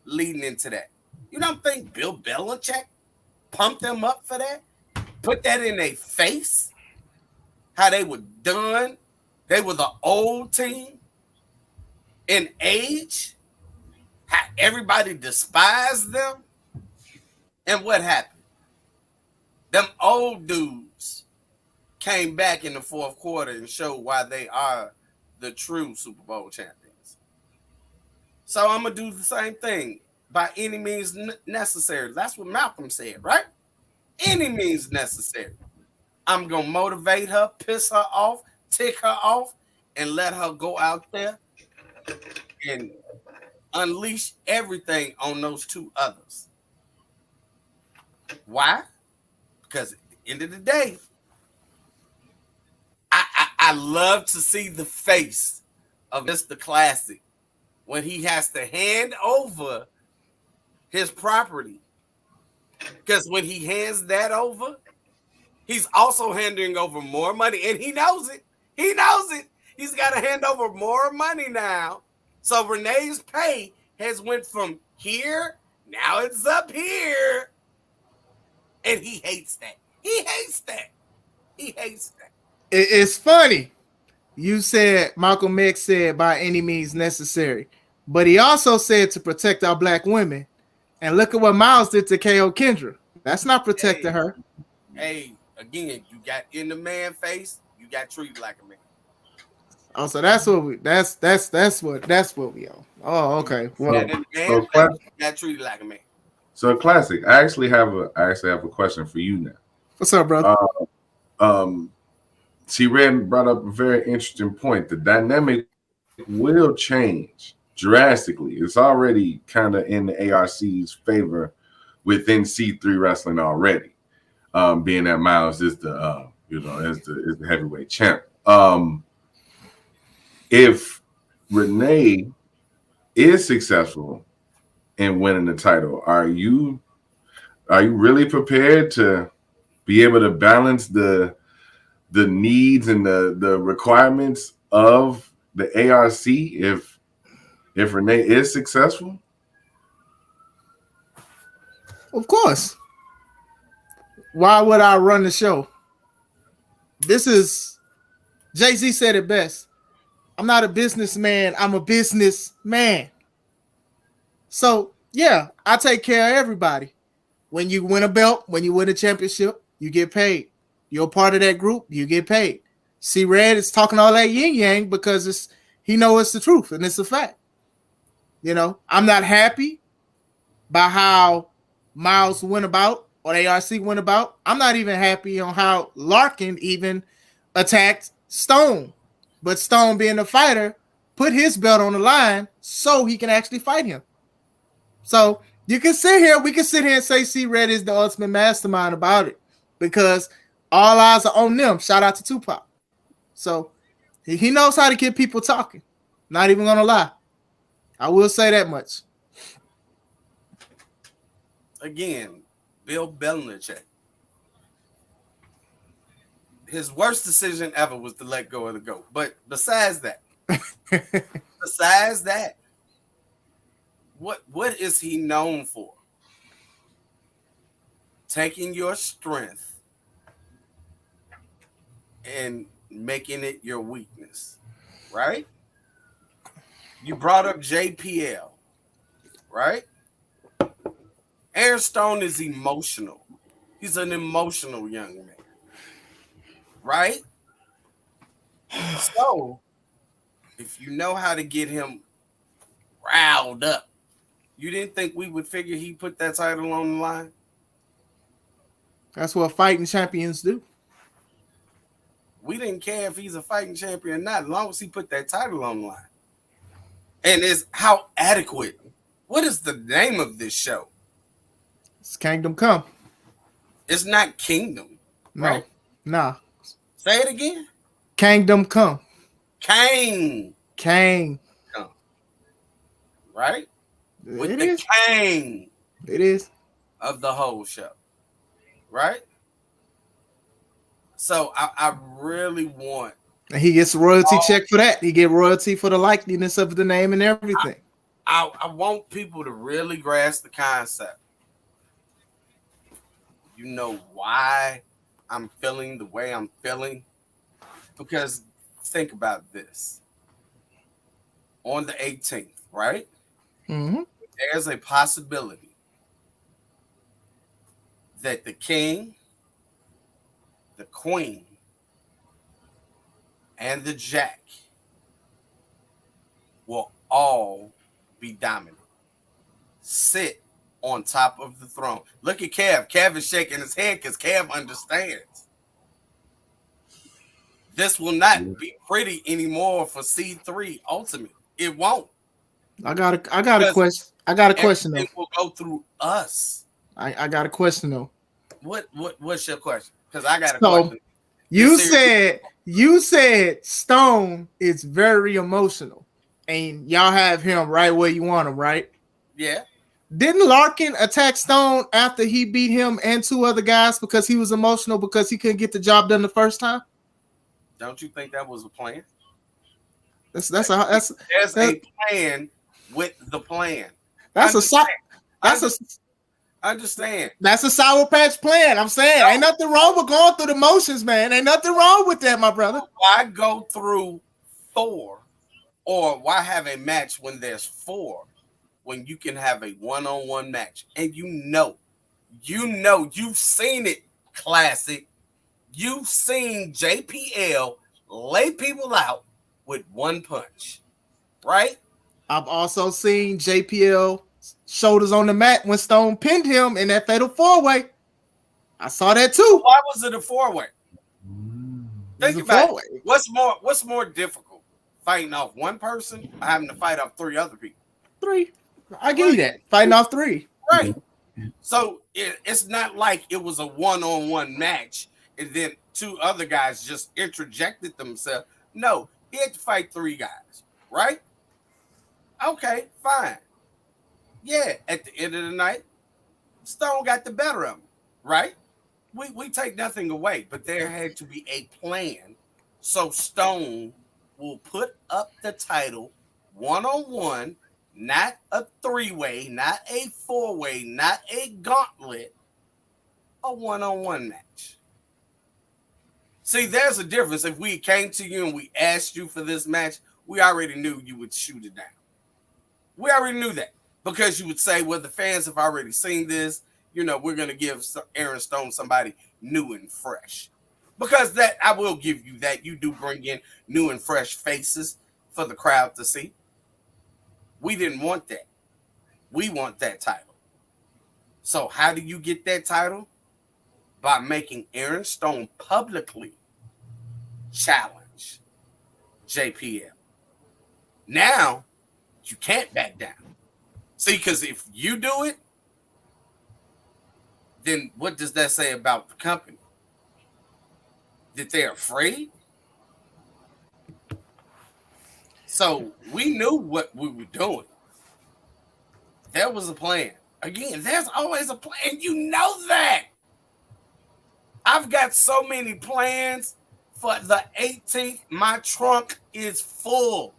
Speaker 3: leading into that. You don't think Bill Belichick pumped them up for that? Put that in their face? How they were done? They were the old team in age. everybody despised them. And what happened? Them old dudes came back in the fourth quarter and showed why they are the true Super Bowl champions. So I'm going to do the same thing by any means necessary. That's what Malcolm said, right? Any means necessary. I'm going to motivate her, piss her off, tick her off, and let her go out there and unleash everything on those two others. Why? Because at the end of the day, I love to see the face of Mr. Classic when he has to hand over his property. Because when he hands that over, he's also handing over more money. And he knows it. He knows it. He's got to hand over more money now. So Renee's pay has went from here, now it's up here. And he hates that. He hates that. He hates that.
Speaker 1: It's funny. You said, Malcolm X said, by any means necessary. But he also said to protect our black women. And look at what Miles did to KO Kendra. That's not protecting her.
Speaker 3: Hey, again, you got in the man face, you got treated like a man.
Speaker 1: Oh, so that's what we that's what we owe. Oh, okay. Well,
Speaker 3: you got treated like a man.
Speaker 5: So Classic, I actually have a question for you now.
Speaker 1: What's up, brother?
Speaker 5: Red brought up a very interesting point. The dynamic will change drastically. It's already kind of in the ARC's favor within C3 wrestling already. Being that Miles is the is the heavyweight champ. If Renee is successful in winning the title, are you really prepared to be able to balance the needs and the requirements of the ARC if Renee is successful?
Speaker 1: Of course. Why would I run the show? This is Jay-Z said it best. I'm not a businessman, I'm a businessman. So yeah, I take care of everybody. When you win a belt, when you win a championship, you get paid. You're a part of that group, you get paid. See, Red is talking all that yin yang because he knows it's the truth and it's a fact. You know, I'm not happy by how Miles went about or ARC went about. I'm not even happy on how Larkin even attacked Stone. But Stone, being a fighter, put his belt on the line so he can actually fight him. So we can sit here and say C-Red is the ultimate mastermind about it because all eyes are on them. Shout out to Tupac. So he knows how to get people talking. Not even going to lie. I will say that much.
Speaker 3: Again, Bill Belichick. His worst decision ever was to let go of the GOAT. But besides that, what is he known for? Taking your strength and making it your weakness, right? You brought up JPL, right? Aaron Stone is emotional. He's an emotional young man. Right? So, if you know how to get him riled up, you didn't think we would figure he put that title on the line?
Speaker 1: That's what fighting champions do.
Speaker 3: We didn't care if he's a fighting champion or not, as long as he put that title on the line. And it's how adequate. What is the name of this show?
Speaker 1: It's Kangdom Come.
Speaker 3: It's not Kingdom.
Speaker 1: No.
Speaker 3: Right?
Speaker 1: Nah.
Speaker 3: Say it again.
Speaker 1: Kangdom Come.
Speaker 3: Kang.
Speaker 1: Come.
Speaker 3: Right? With
Speaker 1: It
Speaker 3: the
Speaker 1: is.
Speaker 3: Kang.
Speaker 1: It is.
Speaker 3: Of the whole show. Right? So I really want.
Speaker 1: And he gets a royalty check for that. He get royalty for the likeliness of the name and everything.
Speaker 3: I want people to really grasp the concept. You know why I'm feeling the way I'm feeling? Because think about this. On the 18th, right?
Speaker 1: Mm-hmm.
Speaker 3: There's a possibility that the king, the queen, and the jack will all be dominant. Sit on top of the throne. Look at Kev. Kev is shaking his head because Kev understands. This will not be pretty anymore for C3 Ultimate. It won't.
Speaker 1: I got a question. I got a question though.
Speaker 3: It will go through us.
Speaker 1: I got a question though.
Speaker 3: What's your question? Because I got a
Speaker 1: So,
Speaker 3: question.
Speaker 1: You said Stone is very emotional, and y'all have him right where you want him, right?
Speaker 3: Yeah.
Speaker 1: Didn't Larkin attack Stone after he beat him and two other guys because he was emotional because he couldn't get the job done the first time?
Speaker 3: Don't you think that was a plan?
Speaker 1: There's
Speaker 3: a plan with the plan. Understand.
Speaker 1: That's a Sour Patch plan. I'm saying ain't nothing wrong with going through the motions, man. Ain't nothing wrong with that, my brother.
Speaker 3: Why go through 4, or why have a match when there's 4, when you can have a one-on-one match? And you've seen it, Classic. You've seen JPL lay people out with one punch, right?
Speaker 1: I've also seen JPL shoulders on the mat when Stone pinned him in that fatal 4-way. I saw that too.
Speaker 3: Why was it a 4-way? Think about it. What's more difficult? Fighting off one person or having to fight off 3 other people?
Speaker 1: 3. I give you that. Fighting off 3.
Speaker 3: Right. So it's not like it was a one-on-one match and then 2 other guys just interjected themselves. No, he had to fight 3 guys, right? Okay, fine. Yeah, at the end of the night, Stone got the better of him, right? We take nothing away, but there had to be a plan so Stone will put up the title one-on-one, not a 3-way, not a 4-way, not a gauntlet, a one-on-one match. See, there's a difference. If we came to you and we asked you for this match, we already knew you would shoot it down. We already knew that because you would say, well, the fans have already seen this. We're going to give Aaron Stone somebody new and fresh. Because that, I will give you that. You do bring in new and fresh faces for the crowd to see. We didn't want that. We want that title. So how do you get that title? By making Aaron Stone publicly challenge JPL. Now, you can't back down. See, because if you do it, then what does that say about the company? That they're afraid? So we knew what we were doing. There was a plan. Again, there's always a plan. You know that. I've got so many plans for the 18th. My trunk is full.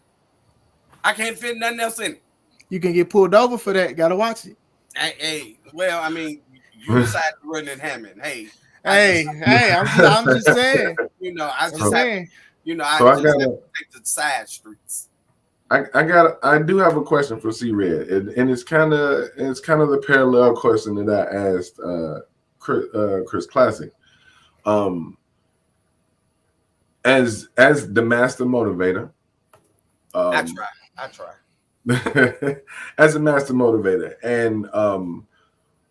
Speaker 3: I can't fit nothing else in it.
Speaker 1: You can get pulled over for that. Gotta watch it.
Speaker 3: Hey, well, I mean, you decided to run in Hammond. Hey,
Speaker 1: I'm just saying.
Speaker 3: I just have to take the side streets.
Speaker 5: I do have a question for C-Red, and it's kind of the parallel question that I asked Chris Classic. As the master motivator,
Speaker 3: I try.
Speaker 5: As a master motivator, and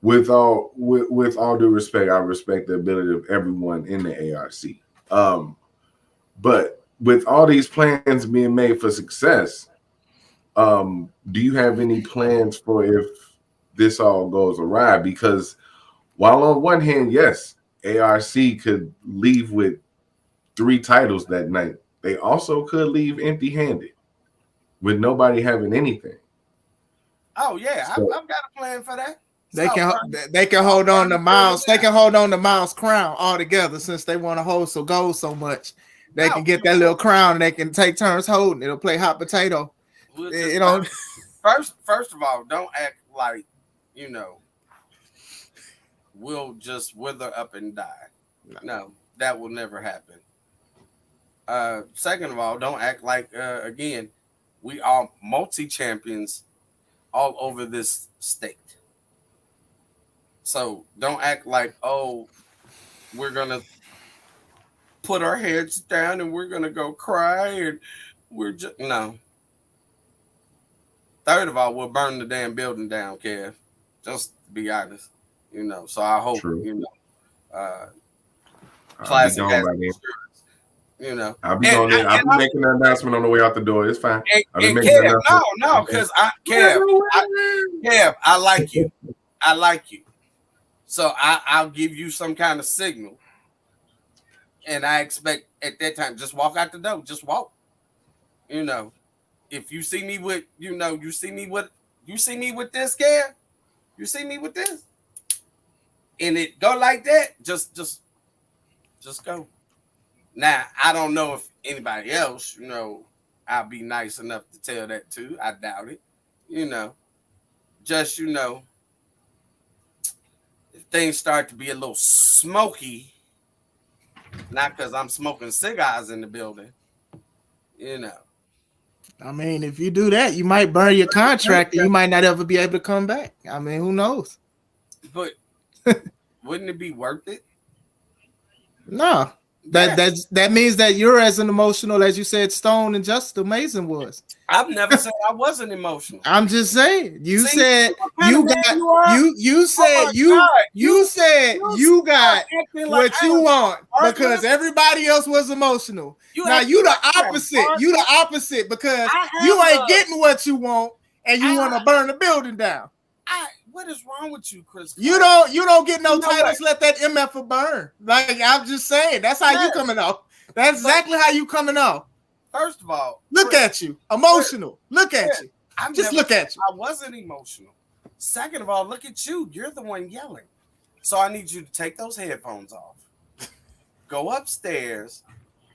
Speaker 5: with all due respect, I respect the ability of everyone in the ARC. But with all these plans being made for success, do you have any plans for if this all goes awry? Because while on one hand, yes, ARC could leave with 3 titles that night, they also could leave empty-handed with nobody having anything.
Speaker 3: Oh yeah, so, I've got a plan for that.
Speaker 1: They can hold on to Miles. They can hold on to Miles' crown altogether since they want to hold gold so much. They can get that little crown and they can take turns holding. It'll play hot potato.
Speaker 3: First of all, don't act like we'll just wither up and die. No, that will never happen. Second of all, don't act like again we are multi-champions all over this state. So don't act like, oh, we're gonna put our heads down and we're gonna go cry and we're just no. Third of all, we'll burn the damn building down, Kev. Just to be honest, So I hope
Speaker 5: True.
Speaker 3: Classic
Speaker 5: I'll be
Speaker 3: has
Speaker 5: gone by then.
Speaker 3: insurance.
Speaker 5: I'll be going there. I'll be making an announcement on the way out the door. It's fine. I'll be making
Speaker 3: Kev, no, because Kev, I like you. I like you. So I'll give you some kind of signal. And I expect at that time, just walk out the door. Just walk. If you see me with, you see me with this, Kev. You see me with this. And it go like that, just go. Now, I don't know if anybody else, I'll be nice enough to tell that too. I doubt it. Just, if things start to be a little smoky, not because I'm smoking cigars in the building,
Speaker 1: I mean, if you do that, you might burn your contract and you might not ever be able to come back. I mean, who knows?
Speaker 3: But wouldn't it be worth it?
Speaker 1: No. That means that you're as an emotional as you said Stone and Just Amazing was.
Speaker 3: I've never said I wasn't emotional.
Speaker 1: I'm just saying. You said you got what you want because everybody else was emotional. Now you the opposite. You the opposite because you ain't getting what you want and you want to burn the building down.
Speaker 3: What is wrong with you, Chris?
Speaker 1: You don't get no titles. Let that MF burn. Like I'm just saying, that's how you coming off. That's exactly how you coming off.
Speaker 3: First of all,
Speaker 1: look at you, emotional. Look at you. Look at you.
Speaker 3: I wasn't emotional. Second of all, look at you. You're the one yelling. So I need you to take those headphones off. Go upstairs,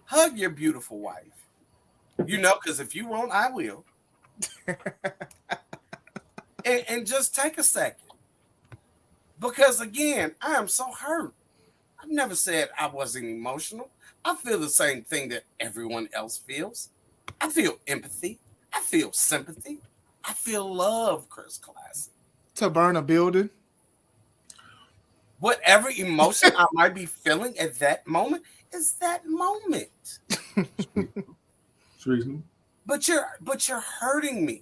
Speaker 3: hug your beautiful wife. Because if you won't, I will. And just take a second. Because again, I am so hurt. I've never said I wasn't emotional. I feel the same thing that everyone else feels. I feel empathy. I feel sympathy. I feel love, Chris Classic.
Speaker 1: To burn a building?
Speaker 3: Whatever emotion I might be feeling at that moment is that moment. But you're hurting me.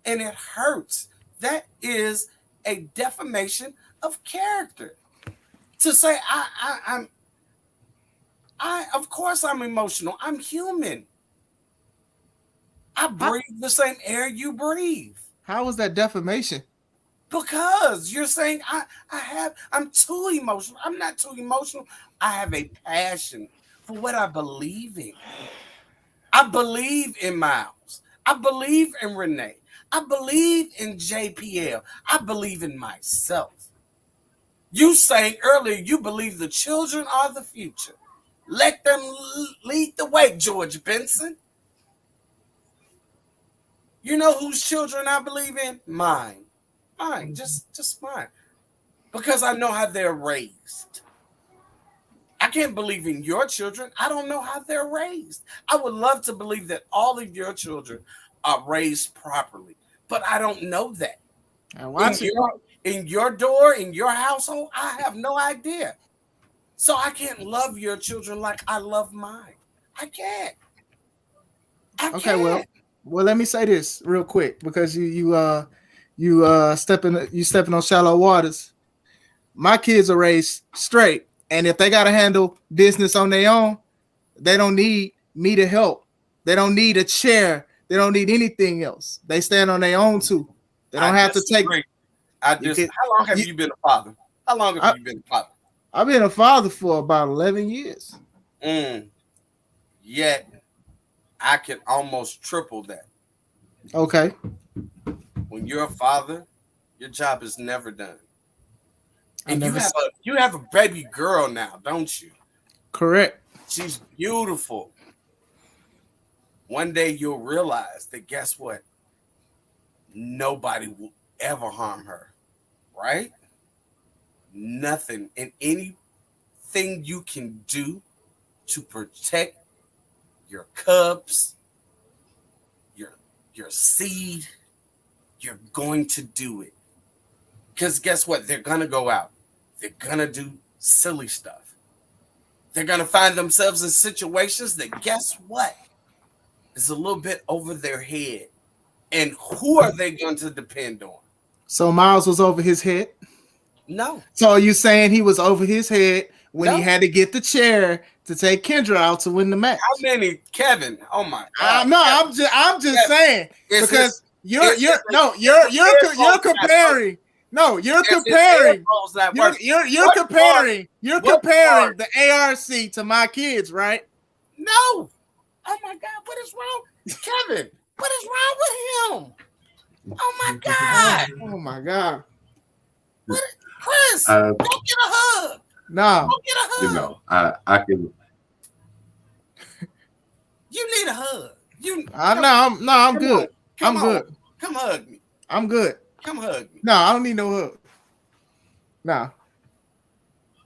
Speaker 3: And it hurts. That is a defamation of character. To say of course I'm emotional. I'm human. I breathe the same air you breathe.
Speaker 1: How is that defamation?
Speaker 3: Because you're saying I'm too emotional. I'm not too emotional. I have a passion for what I believe in. I believe in Miles. I believe in Renee. I believe in JPL. I believe in myself. You saying earlier you believe the children are the future. Let them lead the way, George Benson. You know whose children I believe in? Mine. Mine. Just mine. Because I know how they're raised. I can't believe in your children. I don't know how they're raised. I would love to believe that all of your children are raised properly. But I don't know that. In your door, in your household, I have no idea. So I can't love your children like I love mine. I can't.
Speaker 1: Okay, well, let me say this real quick because you stepping on shallow waters. My kids are raised straight, and if they gotta handle business on their own, they don't need me to help. They don't need a chair. They don't need anything else. They stand on their own too. They don't have to take.
Speaker 3: How long have you been a father? How long have you been a father?
Speaker 1: I've been a father for about 11 years.
Speaker 3: Yet, I can almost triple that.
Speaker 1: Okay.
Speaker 3: When you're a father, your job is never done. And you have a baby girl now, don't you?
Speaker 1: Correct.
Speaker 3: She's beautiful. One day you'll realize that guess what? Nobody will ever harm her, right? Nothing and anything you can do to protect your cubs, your seed, you're going to do it. Because guess what? They're going to go out. They're going to do silly stuff. They're going to find themselves in situations that, guess what, is a little bit over their head. And who are they going to depend on?
Speaker 1: So Miles was over his head?
Speaker 3: No.
Speaker 1: So are you saying he was over his head when he had to get the chair to take Kendra out to win the match?
Speaker 3: How many, Kevin? Oh my God!
Speaker 1: No, I'm just saying because you're comparing. No, you're comparing. You're comparing the ARC to my kids, right?
Speaker 3: No. Oh my God! What is wrong, Kevin? What is wrong with him? Oh my God!
Speaker 1: Oh my God!
Speaker 3: Chris, go get a hug.
Speaker 1: No,
Speaker 3: go get a hug.
Speaker 5: You know, I can.
Speaker 3: You need a hug.
Speaker 1: I'm good. I'm good.
Speaker 3: Come hug me.
Speaker 1: I'm good.
Speaker 3: Come hug me.
Speaker 1: No, I don't need no hug. No.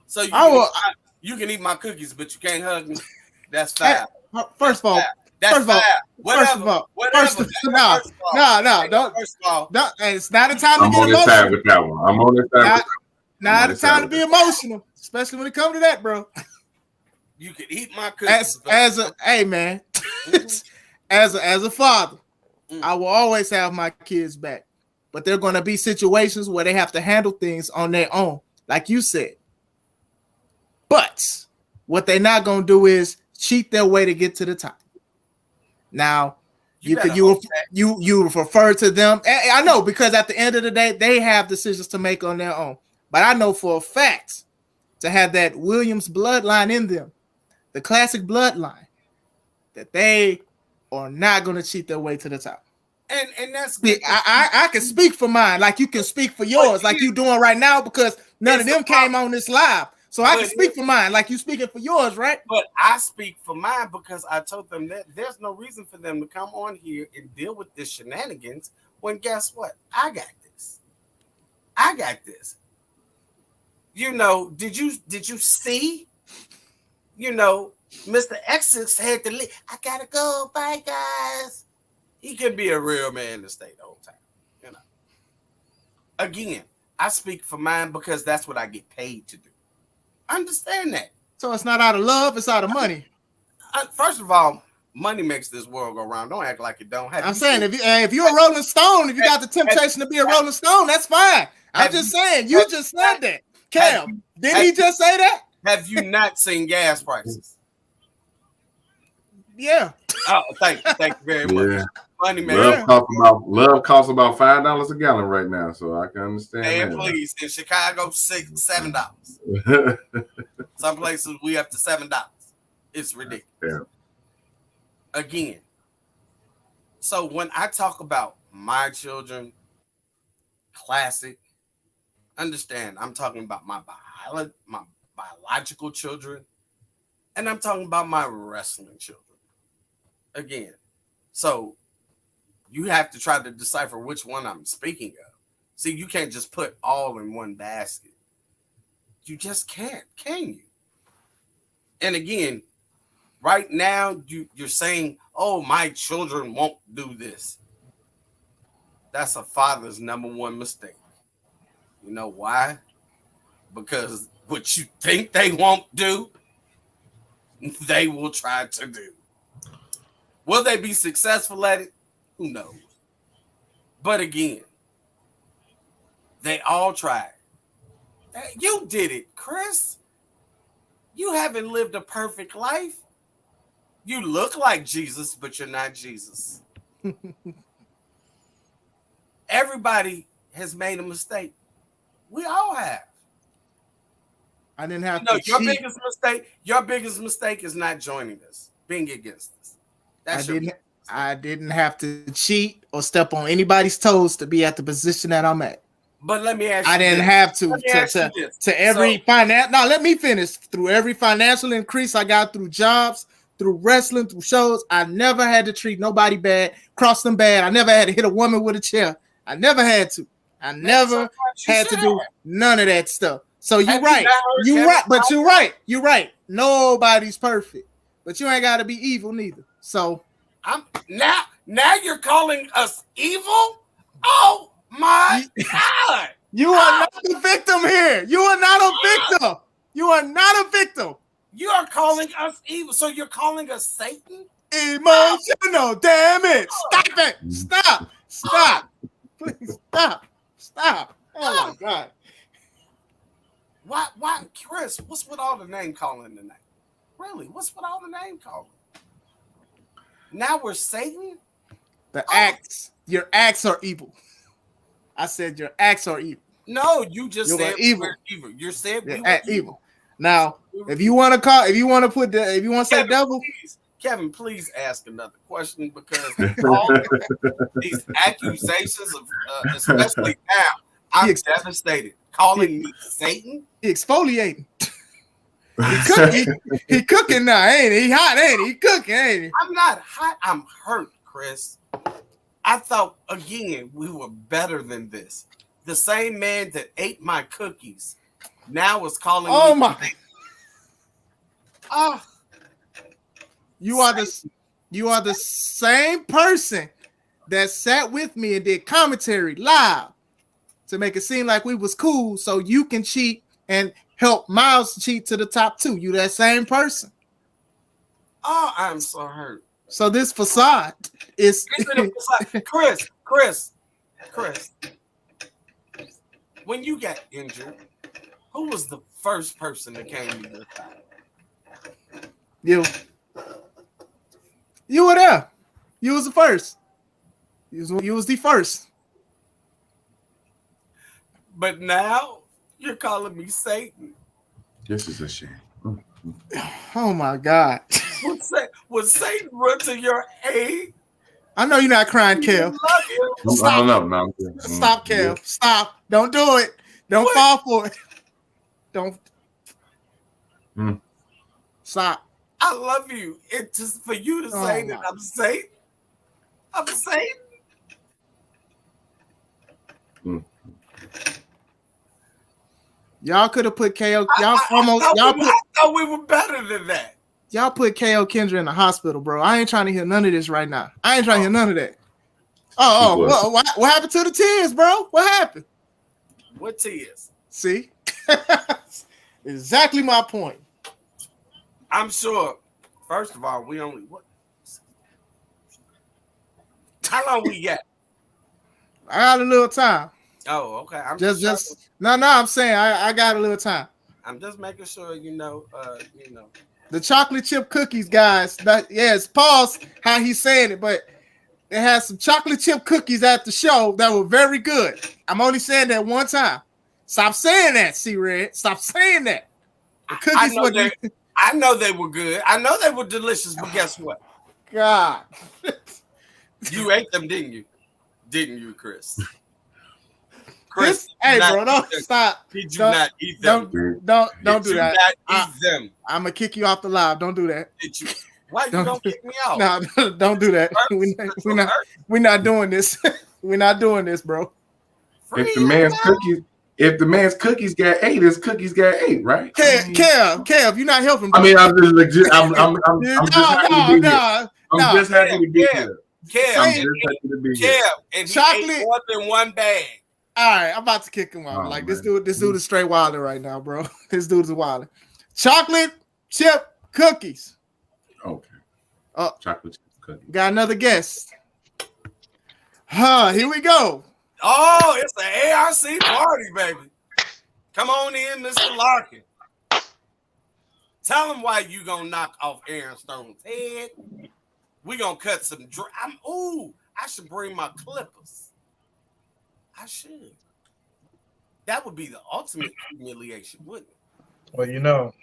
Speaker 3: So you can eat my cookies, but you can't hug me. That's foul.
Speaker 1: First of all,
Speaker 3: That's foul.
Speaker 1: First of all, don't. It's not a time to get emotional.
Speaker 5: I'm on this side with that one. I'm on this side.
Speaker 1: Not a time to be emotional, especially when it comes to that, bro.
Speaker 3: You can eat my cookies.
Speaker 1: Hey man, as a father, I will always have my kids back. But there are going to be situations where they have to handle things on their own, like you said. But what they're not going to do is cheat their way to get to the top. Now, you refer to them. I know, because at the end of the day, they have decisions to make on their own. But I know for a fact to have that Williams bloodline in them, the classic bloodline, that they are not going to cheat their way to the top.
Speaker 3: And that's
Speaker 1: I can speak for mine, like you can speak for yours, like you doing right now, because none of them came on this live. So I can speak for mine, like you speaking for yours, right?
Speaker 3: But I speak for mine because I told them that there's no reason for them to come on here and deal with this shenanigans when guess what? I got this. I got this. You know, did you see? You know, Mr. Exes had to leave. I gotta go. Bye, guys. He could be a real man to stay the whole time. You know. Again, I speak for mine because that's what I get paid to do. Understand that.
Speaker 1: So it's not out of love, it's out of money.
Speaker 3: First of all, money makes this world go round. Don't act like it don't.
Speaker 1: I'm saying if you're a Rolling Stone, if you got the temptation to be a Rolling Stone, that's fine. I'm just saying, you just said that. Cam, didn't he just say that?
Speaker 3: Have you not seen gas prices?
Speaker 1: Yeah.
Speaker 3: Oh, thank you very much.
Speaker 5: Yeah.
Speaker 3: Money, man.
Speaker 5: Love costs about $5 a gallon right now, so I can understand.
Speaker 3: And
Speaker 5: that.
Speaker 3: please, in Chicago, $7. Some places we up to $7. It's ridiculous.
Speaker 5: Yeah.
Speaker 3: Again, so when I talk about my children, classic, understand I'm talking about my biological children, and I'm talking about my wrestling children. Again, so you have to try to decipher which one I'm speaking of. See, you can't just put all in one basket. You just can't, can you? And again, right now, you're saying, oh, my children won't do this. That's a father's number one mistake. You know why? Because what you think they won't do, they will try to do. Will they be successful at it? Who knows? But again, they all tried. You did it, Chris. You haven't lived a perfect life. You look like Jesus, but you're not Jesus. Everybody has made a mistake. We all have.
Speaker 1: I didn't have to
Speaker 3: your
Speaker 1: cheat.
Speaker 3: Your biggest mistake is not joining us, being against us.
Speaker 1: I didn't have to cheat or step on anybody's toes to be at the position that I'm at.
Speaker 3: But let me ask you,
Speaker 1: I didn't have to every finance. No, let me finish. Through every financial increase I got through jobs, through wrestling, through shows, I never had to treat nobody bad, cross them bad. I never had to hit a woman with a chair. I never had to. I never had to do none of that stuff. So you're right. You're right. But you're right. You're right. Nobody's perfect. But you ain't got to be evil neither. So
Speaker 3: I'm now you're calling us evil? Oh my God!
Speaker 1: You are not the victim here. You are not a victim. You are not a victim.
Speaker 3: You are calling us evil. So you're calling us Satan?
Speaker 1: Emotional, damn it. Stop it. Stop. Stop. Please stop. Stop. Oh my God.
Speaker 3: Why, Chris, what's with all the name calling tonight? Really? What's with all the name calling? Now we're Satan?
Speaker 1: Acts, your acts are evil. I said your acts are evil.
Speaker 3: No, you just said
Speaker 1: evil.
Speaker 3: we're evil. You said we
Speaker 1: were
Speaker 3: were
Speaker 1: evil. Now, if you want to say devil,
Speaker 3: Kevin, please ask another question because all these accusations of, especially now, I'm devastated. Calling me Satan?
Speaker 1: He exfoliating. He cooking now, ain't he? He hot, ain't he? He cooking, ain't he?
Speaker 3: I'm not hot. I'm hurt, Chris. I thought, again, we were better than this. The same man that ate my cookies now is calling me.
Speaker 1: Oh, my.
Speaker 3: Oh.
Speaker 1: You are the same person that sat with me and did commentary live to make it seem like we was cool so you can cheat and help Miles cheat to the top 2. You that same person.
Speaker 3: Oh, I'm so hurt.
Speaker 1: So this facade is
Speaker 3: Chris. When you got injured, who was the first person that came to your side?
Speaker 1: You were there. You was the first. You was the first.
Speaker 3: But now you're calling me Satan.
Speaker 5: This is a shame.
Speaker 1: Oh my God.
Speaker 3: Would Satan run to your aid?
Speaker 1: I know you're not crying, Kev.
Speaker 5: Stop. No.
Speaker 1: Stop, Kev. Stop. Don't do it. Don't fall for it. Don't. Stop.
Speaker 3: I love you. It's just for you to say that I'm Satan. I'm Satan.
Speaker 1: Y'all could have put KO.
Speaker 3: I thought we were better than that.
Speaker 1: Y'all put KO Kendra in the hospital, bro. I ain't trying to hear none of this right now. I ain't trying to hear none of that. What happened to the tears, bro? What happened?
Speaker 3: What tears?
Speaker 1: See? Exactly my point.
Speaker 3: I'm sure. First of all, we only what? How long we got?
Speaker 1: I got a little time.
Speaker 3: Oh, okay. I'm
Speaker 1: saying I got a little time.
Speaker 3: I'm just making sure you know.
Speaker 1: The chocolate chip cookies, guys. Pause how he's saying it, but they had some chocolate chip cookies at the show that were very good. I'm only saying that one time. Stop saying that, C-Red. Stop saying that. The cookies
Speaker 3: I know they were good. I know they were delicious, but guess what?
Speaker 1: God.
Speaker 3: You ate them, didn't you? Didn't you, Chris?
Speaker 1: Hey, bro, don't stop.
Speaker 3: Did you not eat them?
Speaker 1: Don't do that.
Speaker 3: Eat them.
Speaker 1: I'm gonna kick you off the live. Don't do that.
Speaker 3: Did you? Why you don't kick me out?
Speaker 1: No, don't do that. We're not doing this. We're not doing this, bro.
Speaker 5: If the man's cookies got 8, his cookies got 8, right?
Speaker 1: Kev, you're not helping. Bro.
Speaker 5: I mean, I'm just legit. I'm just happy to be here.
Speaker 3: Kev, and
Speaker 1: chocolate
Speaker 3: ate more than one bag.
Speaker 1: All right, I'm about to kick him out. This dude is straight wilding right now, bro. This dude is wilding. Chocolate chip cookies.
Speaker 5: Okay. Chocolate chip cookies.
Speaker 1: Got another guest. Here we go.
Speaker 3: Oh, it's the ARC party, baby. Come on in, Mr. Larkin. Tell him why you gonna knock off Aaron Stone's head. We gonna cut some. I should bring my clippers. I should. That would be the ultimate humiliation, wouldn't it?
Speaker 6: Well, you know,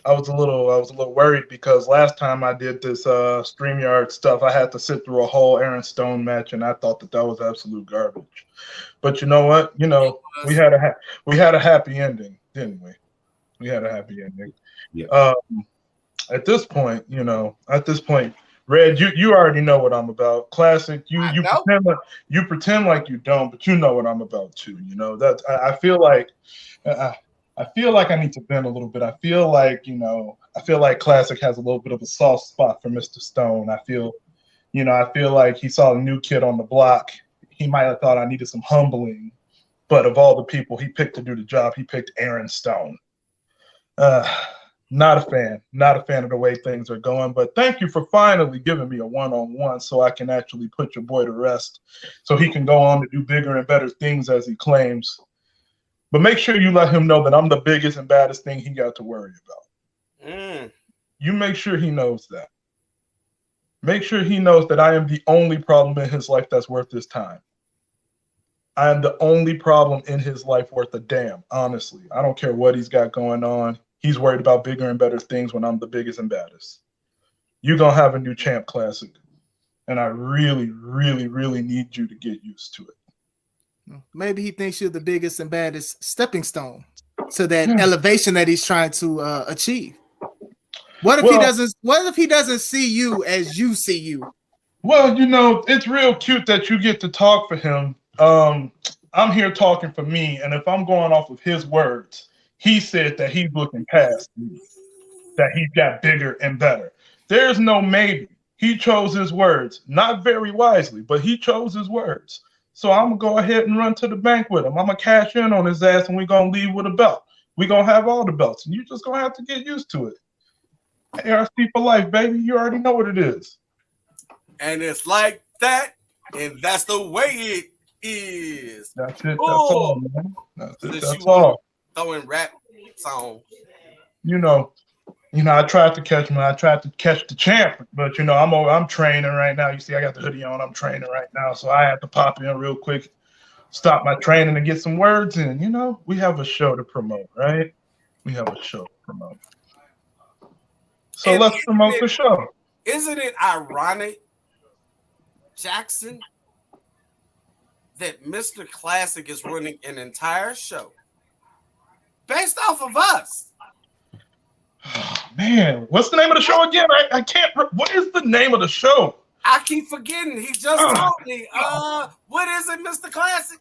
Speaker 6: I was a little worried because last time I did this StreamYard stuff, I had to sit through a whole Aaron Stone match, and I thought that was absolute garbage. But you know what? You know, we had a happy ending, didn't we? We had a happy ending.
Speaker 5: Yeah.
Speaker 6: At this point, Red, you already know what I'm about. Classic. You pretend like you don't, but you know what I'm about too. You know that I feel like I need to vent a little bit. I feel like Classic has a little bit of a soft spot for Mr. Stone. I feel like he saw a new kid on the block. he might have thought I needed some humbling. But of all the people he picked to do the job, he picked Aaron Stone. Not a fan of the way things are going. But thank you for finally giving me a one-on-one so I can actually put your boy to rest so he can go on to do bigger and better things as he claims. But make sure you let him know that I'm the biggest and baddest thing he got to worry about. You make sure he knows that. Make sure he knows that I am the only problem in his life that's worth his time. I am the only problem in his life worth a damn, honestly. I don't care what he's got going on. He's worried about bigger and better things when I'm the biggest and baddest. You're going to have a new champ classic. And I really, really, really need you to get used to it.
Speaker 1: Maybe he thinks you're the biggest and baddest stepping stone to that elevation that he's trying to achieve. What if he doesn't see you as you see you?
Speaker 6: Well, you know, it's real cute that you get to talk for him. I'm here talking for me, and if I'm going off of his words, he said that he's looking past me, that he's got bigger and better. There's no maybe. He chose his words, not very wisely, but he chose his words. So I'm going to go ahead and run to the bank with him. I'm going to cash in on his ass, and we're going to leave with a belt. We're going to have all the belts, and you're just going to have to get used to it. ARC for life, baby. You already know what it is.
Speaker 3: And it's like that, and that's the way it is.
Speaker 6: That's it. That's all, man. That's it. That's
Speaker 3: all. Throwing rap songs.
Speaker 6: You know, I tried to catch him. I tried to catch the champ, but you know, I'm training right now. You see, I got the hoodie on. I'm training right now, so I had to pop in real quick, stop my training, and get some words in. You know, we have a show to promote, right? We have a show to promote. So let's promote the show.
Speaker 3: Isn't it ironic, Jackson, that Mr. Classic is running an entire show based off of us?
Speaker 6: Oh, man, what's the name of the show again? I can't. What is the name of the show?
Speaker 3: I keep forgetting. He just told me. What is it, Mr. Classic?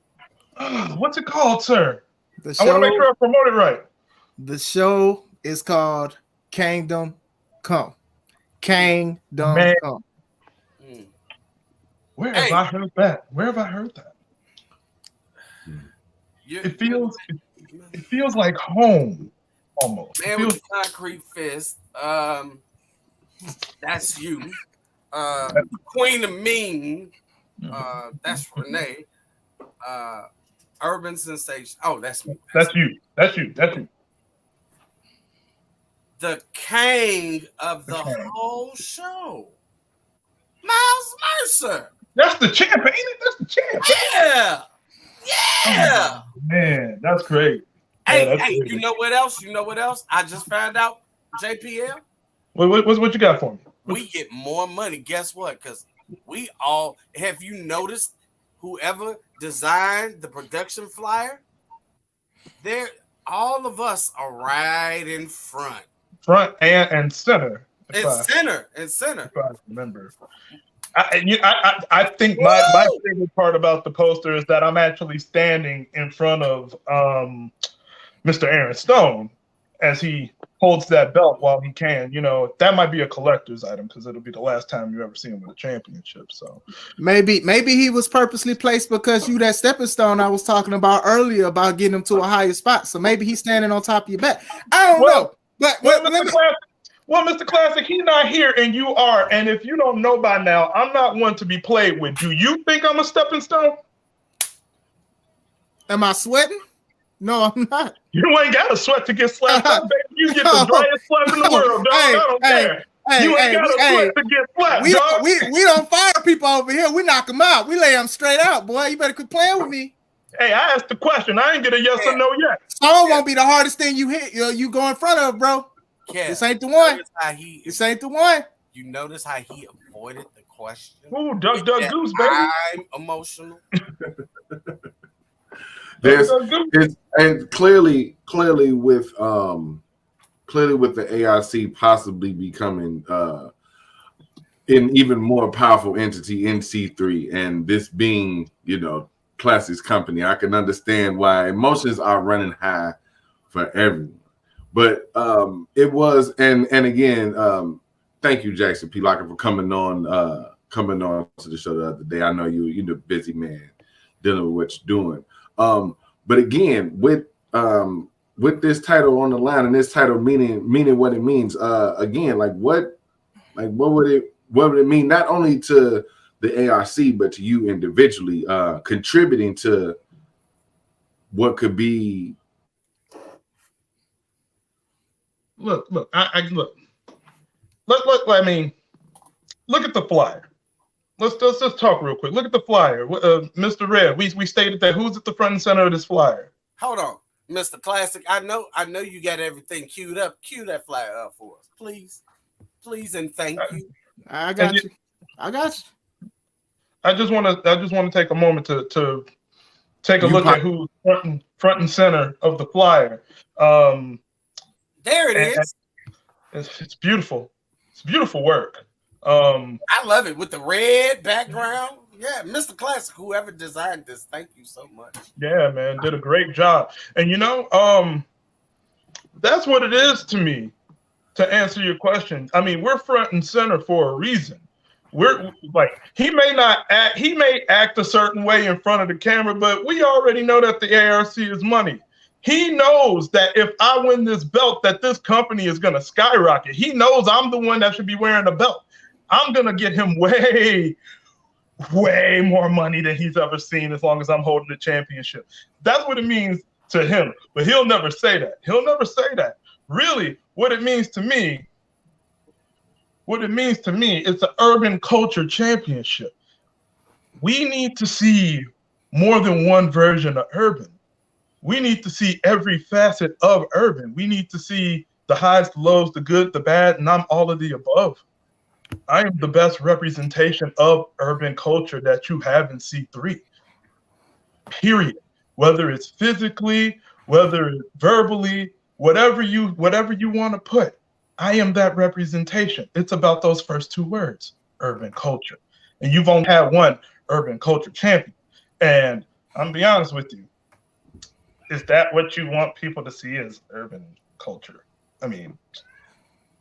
Speaker 6: What's it called, sir?
Speaker 1: I
Speaker 6: want to make sure I promote it right.
Speaker 1: The show is called Kangdom Come. Kangdom Come.
Speaker 6: Where have I heard that? Where have I heard that? It feels like home almost.
Speaker 3: Man with the concrete fist. That's you. Queen of Mean. That's Renee. Urban Sensation. Oh, that's me.
Speaker 6: That's you.
Speaker 3: The king of the whole show. Miles Mercer.
Speaker 6: That's the champ, ain't it? That's the champ.
Speaker 3: Yeah.
Speaker 6: Oh, man, that's great.
Speaker 3: Hey, great. You know what else? I just found out, JPL.
Speaker 6: What you got for me?
Speaker 3: We get more money. Guess what? Because we all, have you noticed whoever designed the production flyer? All of us are right in front.
Speaker 6: Front and center.
Speaker 3: Center. If
Speaker 6: I remember. I think my favorite part about the poster is that I'm actually standing in front of Mr. Aaron Stone as he holds that belt while he can. You know, that might be a collector's item because it'll be the last time you ever see him with a championship. So
Speaker 1: maybe he was purposely placed because you that stepping stone I was talking about earlier about getting him to a higher spot. So maybe he's standing on top of your back. I don't know. But
Speaker 6: Mr. Classic, he's not here and you are. And if you don't know by now, I'm not one to be played with. Do you think I'm a stepping stone?
Speaker 1: Am I sweating? No, I'm not.
Speaker 6: You ain't got to sweat to get slapped up, baby. You get the driest slap in the world, dog. I don't care. You ain't got to sweat to get slapped, dog.
Speaker 1: We don't fire people over here. We knock them out. We lay them straight out, boy. You better quit playing with me.
Speaker 6: Hey, I asked the question. I ain't get a yes or no yet.
Speaker 1: Stone won't be the hardest thing you hit. You go in front of, bro. This ain't the one. This ain't the one.
Speaker 3: You notice how he avoided the question?
Speaker 6: Ooh, duck, goose, baby.
Speaker 3: I'm emotional.
Speaker 5: And clearly with the ARC possibly becoming an even more powerful entity in C3, and this being, Classic's company, I can understand why emotions are running high for everyone. But it was, and again, thank you, Jackson P. Locker, for coming on to the show the other day. I know you're a busy man. dealing with what you're doing. But again, with this title on the line and this title meaning what it means, again, what would it mean not only to the ARC but to you individually, contributing to what could be?
Speaker 6: Look, I mean, look at the flyer. Let's just talk real quick. Look at the flyer, Mr. Red. We stated that who's at the front and center of this flyer.
Speaker 3: Hold on, Mr. Classic. I know you got everything queued up. Cue that flyer up for us, please, and thank you.
Speaker 1: I got you. I just want to take a moment to take a look at who's front and center of the flyer.
Speaker 3: There it is.
Speaker 6: It's beautiful. It's beautiful work.
Speaker 3: I love it with the red background. Yeah, Mr. Classic, whoever designed this, thank you so much.
Speaker 6: Yeah, man, did a great job. And that's what it is to me. To answer your question, I mean, we're front and center for a reason. We're like, he may act a certain way in front of the camera, but we already know that the ARC is money. He knows that if I win this belt, that this company is going to skyrocket. He knows I'm the one that should be wearing the belt. I'm going to get him way more money than he's ever seen as long as I'm holding the championship. That's what it means to him. But he'll never say that. Really, what it means to me is the Urban Culture Championship. We need to see more than one version of Urban. We need to see every facet of Urban. We need to see the highs, the lows, the good, the bad, and I'm all of the above. I am the best representation of urban culture that you have in C3. Period. Whether it's physically, whether it's verbally, whatever you want to put, I am that representation. It's about those first two words, urban culture. And you've only had one urban culture champion. And I'm gonna be honest with you. Is that what you want people to see as urban culture? I mean,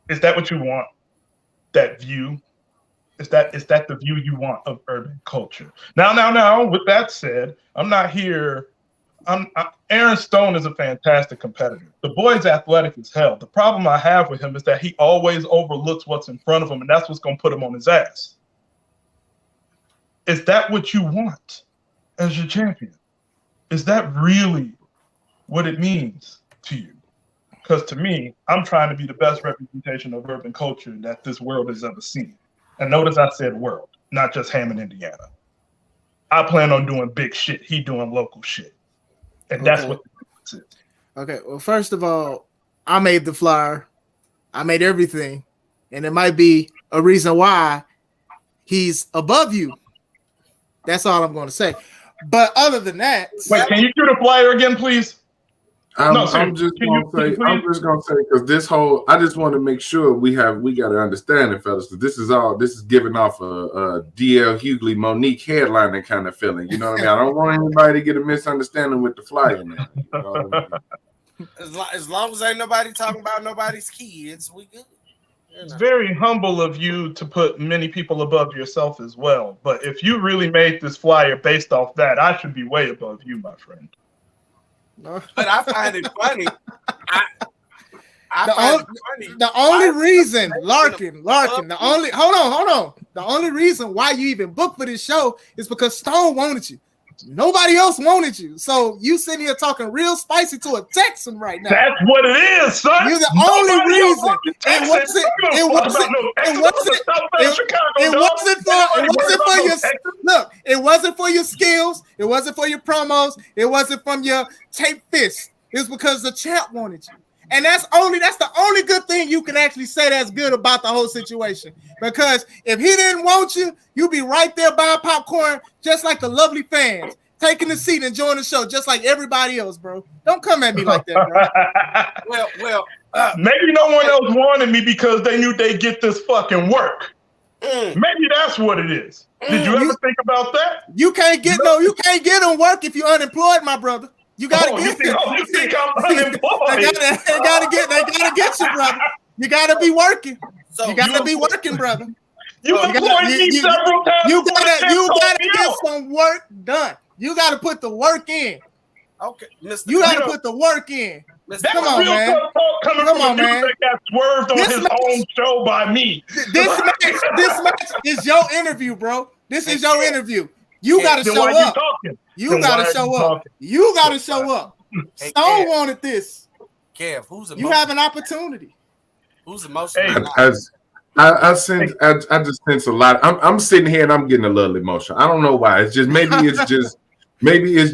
Speaker 6: is that what you want? That view? Is that the view you want of urban culture? Now, with that said, I'm not here. Aaron Stone is a fantastic competitor. The boy's athletic as hell. The problem I have with him is that he always overlooks what's in front of him, and that's what's going to put him on his ass. Is that what you want as your champion? Is that really what it means to you? Because to me, I'm trying to be the best representation of urban culture that this world has ever seen. And notice I said world, not just Hammond, Indiana. I plan on doing big shit. He doing local shit. And that's what the difference is.
Speaker 1: Okay, well, first of all, I made the flyer. I made everything. And it might be a reason why he's above you. That's all I'm going to say. But other than that...
Speaker 6: Wait, can you do the flyer again, please?
Speaker 5: I'm just gonna say because this whole, I just want to make sure we got to understand it, fellas. This is giving off a DL Hughley Monique headlining kind of feeling. You know what I mean? I don't want anybody to get a misunderstanding with the flyer now. You know what I
Speaker 3: mean? As long as ain't nobody talking about nobody's kids, we good.
Speaker 6: It's very humble of you to put many people above yourself as well. But if you really made this flyer based off that, I should be way above you, my friend.
Speaker 3: But I find it funny.
Speaker 1: The only reason, Larkin, hold on. The only reason why you even booked for this show is because Stone wanted you. Nobody else wanted you. So you sitting here talking real spicy to a Texan right now.
Speaker 6: That's what it is, son.
Speaker 1: You're the only reason. It wasn't for your skills. It wasn't for your promos. It wasn't from your tape fist. It was because the champ wanted you. And that's the only good thing you can actually say that's good about the whole situation. Because if he didn't want you, you'd be right there buying popcorn, just like the lovely fans, taking the seat, enjoying the show, just like everybody else, bro. Don't come at me like that, bro.
Speaker 3: well,
Speaker 6: maybe no one else wanted me because they knew they'd get this fucking work. Maybe that's what it is. Did you ever think about that?
Speaker 1: You can't get them work if you're unemployed, my brother. You gotta get.
Speaker 6: You think I'm unemployed?
Speaker 1: They gotta get you, brother. You gotta be working. You gotta be working, brother.
Speaker 6: You employed me several times.
Speaker 1: You gotta get some work done. You got to put the work in.
Speaker 3: Okay, Mr.
Speaker 1: You got to put the work in.
Speaker 6: Come on, man. Coming from a dude that got swerved on his own show by me.
Speaker 1: This match is your interview, bro. This is your interview. You got to show up. You got to show up. You got to show up. Stone wanted this.
Speaker 3: Kev, who's
Speaker 1: you have an opportunity.
Speaker 3: Who's emotional?
Speaker 5: I just sense a lot. I'm sitting here and I'm getting a little emotional. I don't know why. It's just maybe it's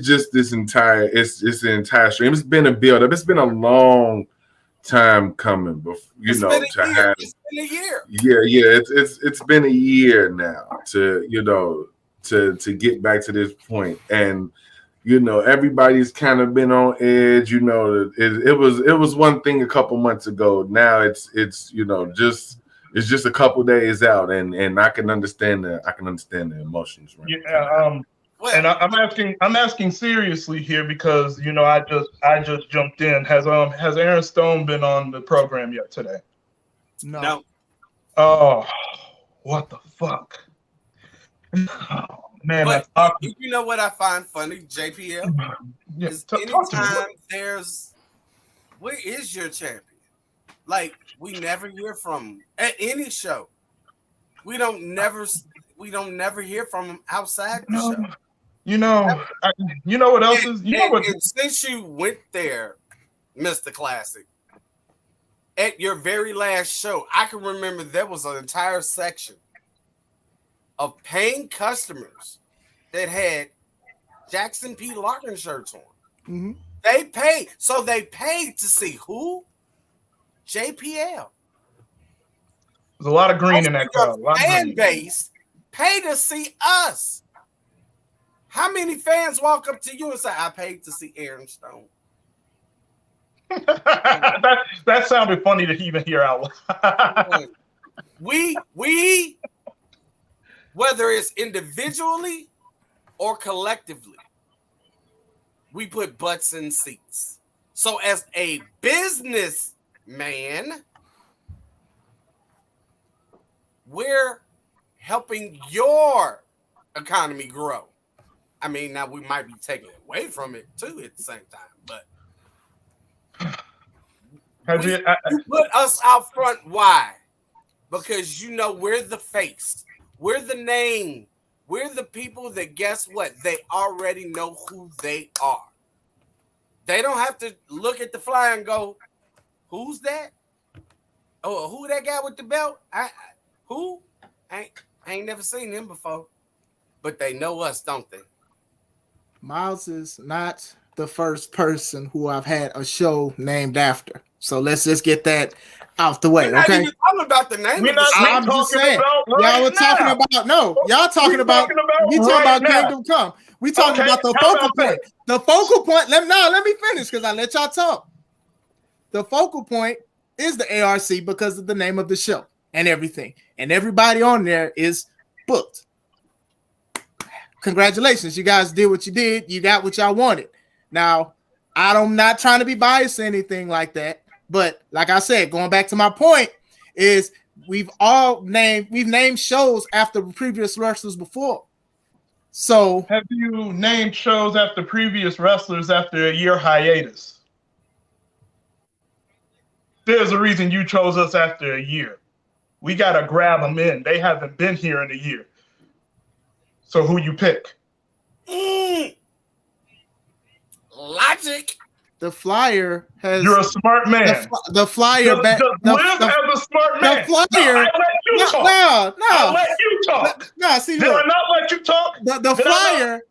Speaker 5: just this entire it's the entire stream. It's been a build up. It's been a long time coming. It's been a year. Yeah. It's been a year now to get back to this point. And everybody's kind of been on edge. It was one thing a couple months ago. Now it's just a couple days out, and I can understand the emotions. Right?
Speaker 6: Yeah. And I'm asking seriously here because I just jumped in. Has Aaron Stone been on the program yet today?
Speaker 3: No.
Speaker 6: Oh, what the fuck? Oh, man,
Speaker 3: you know what I find funny, JPL?
Speaker 6: Yeah,
Speaker 3: anytime where is your champion? Like, we never hear from him at any show. We don't never hear from him outside the show.
Speaker 6: You know what else is?
Speaker 3: And since you went there, Mr. Classic, at your very last show, I can remember there was an entire section of paying customers that had Jackson P. Larkin shirts on.
Speaker 1: Mm-hmm.
Speaker 3: They paid to see who? JPL.
Speaker 6: There's a lot of green in that crowd.
Speaker 3: Fan base pay to see us. How many fans walk up to you and say, "I paid to see Aaron Stone"?
Speaker 6: that sounded funny to even hear out loud.
Speaker 3: we whether it's individually or collectively, we put butts in seats. So as a businessman, we're helping your economy grow. I mean, now we might be taking away from it too at the same time, but you put us out front. Why? Because we're the face, we're the name, we're the people that, guess what? They already know who they are. They don't have to look at the flyer and go, "Who's that? Oh, who that guy with the belt? Who? I ain't never seen him before." But they know us, don't they?
Speaker 1: Miles is not the first person who I've had a show named after. So let's just get that out the way,
Speaker 3: We're not
Speaker 1: okay?
Speaker 3: even talking about the name.
Speaker 1: I'm just saying. Y'all were talking about Y'all talking about we talking about Kingdom Come. We talking about the focal point. The focal point. Let me finish because I let y'all talk. The focal point is the ARC because of the name of the show and everything, and everybody on there is booked. Congratulations, you guys did what you did. You got what y'all wanted. Now, I'm not trying to be biased or anything like that, but like I said, going back to my point is we've named shows after previous wrestlers before. So
Speaker 6: have you named shows after previous wrestlers after a year hiatus? There's a reason you chose us after a year. We got to grab them in. They haven't been here in a year. So who you pick?
Speaker 3: Logic.
Speaker 1: The flyer has.
Speaker 6: You're a smart man.
Speaker 1: The flyer.
Speaker 6: Live as a smart man.
Speaker 1: The flyer.
Speaker 6: I'll let you talk.
Speaker 1: No, see,
Speaker 6: did I not let you talk?
Speaker 1: The flyer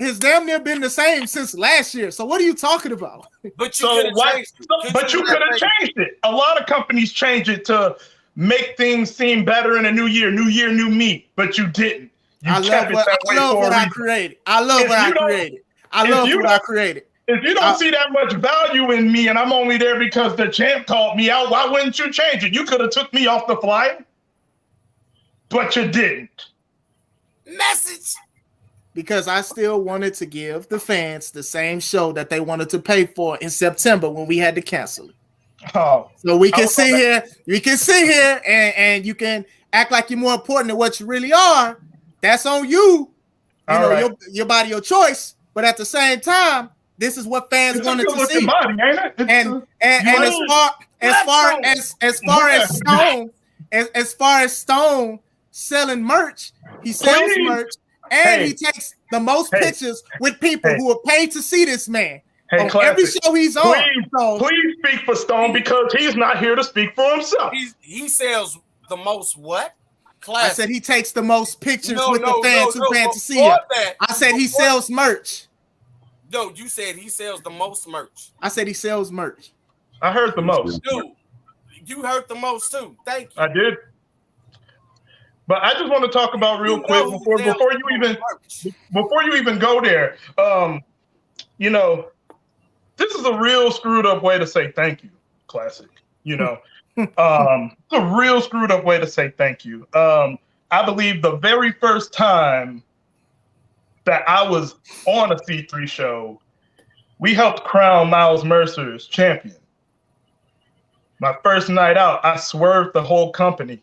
Speaker 1: has damn near been the same since last year. So what are you talking about?
Speaker 3: But you could have
Speaker 6: changed it. A lot of companies change it to make things seem better in a new year. New year, new me. But you didn't.
Speaker 1: I love what I created. I love what I created.
Speaker 6: If you don't see that much value in me and I'm only there because the champ called me out, why wouldn't you change it? You could have took me off the flyer, but you didn't.
Speaker 3: Message.
Speaker 1: Because I still wanted to give the fans the same show that they wanted to pay for in September when we had to cancel it.
Speaker 6: Oh,
Speaker 1: so we can sit here and you can act like you're more important than what you really are. That's on you. your body, your choice. But at the same time, this is what fans wanted to see.
Speaker 6: Body, ain't it?
Speaker 1: And as far as Stone selling merch, he sells merch and he takes the most pictures with people who are paid to see this man. On every show he's on.
Speaker 6: Please speak for Stone because he's not here to speak for himself.
Speaker 3: He sells the most what?
Speaker 1: Classic. I said he takes the most pictures with the fans who plan to see him. I said he sells merch.
Speaker 3: No, you said he sells the most merch.
Speaker 1: I said he sells merch.
Speaker 6: I heard the most.
Speaker 3: Dude, you heard the most too. Thank you.
Speaker 6: I did. But I just want to talk about real quick before you even go there. This is a real screwed up way to say thank you. Classic. It's a real screwed up way to say thank you. I believe the very first time that I was on a C3 show, we helped crown Miles Mercer's champion. My first night out, I swerved the whole company.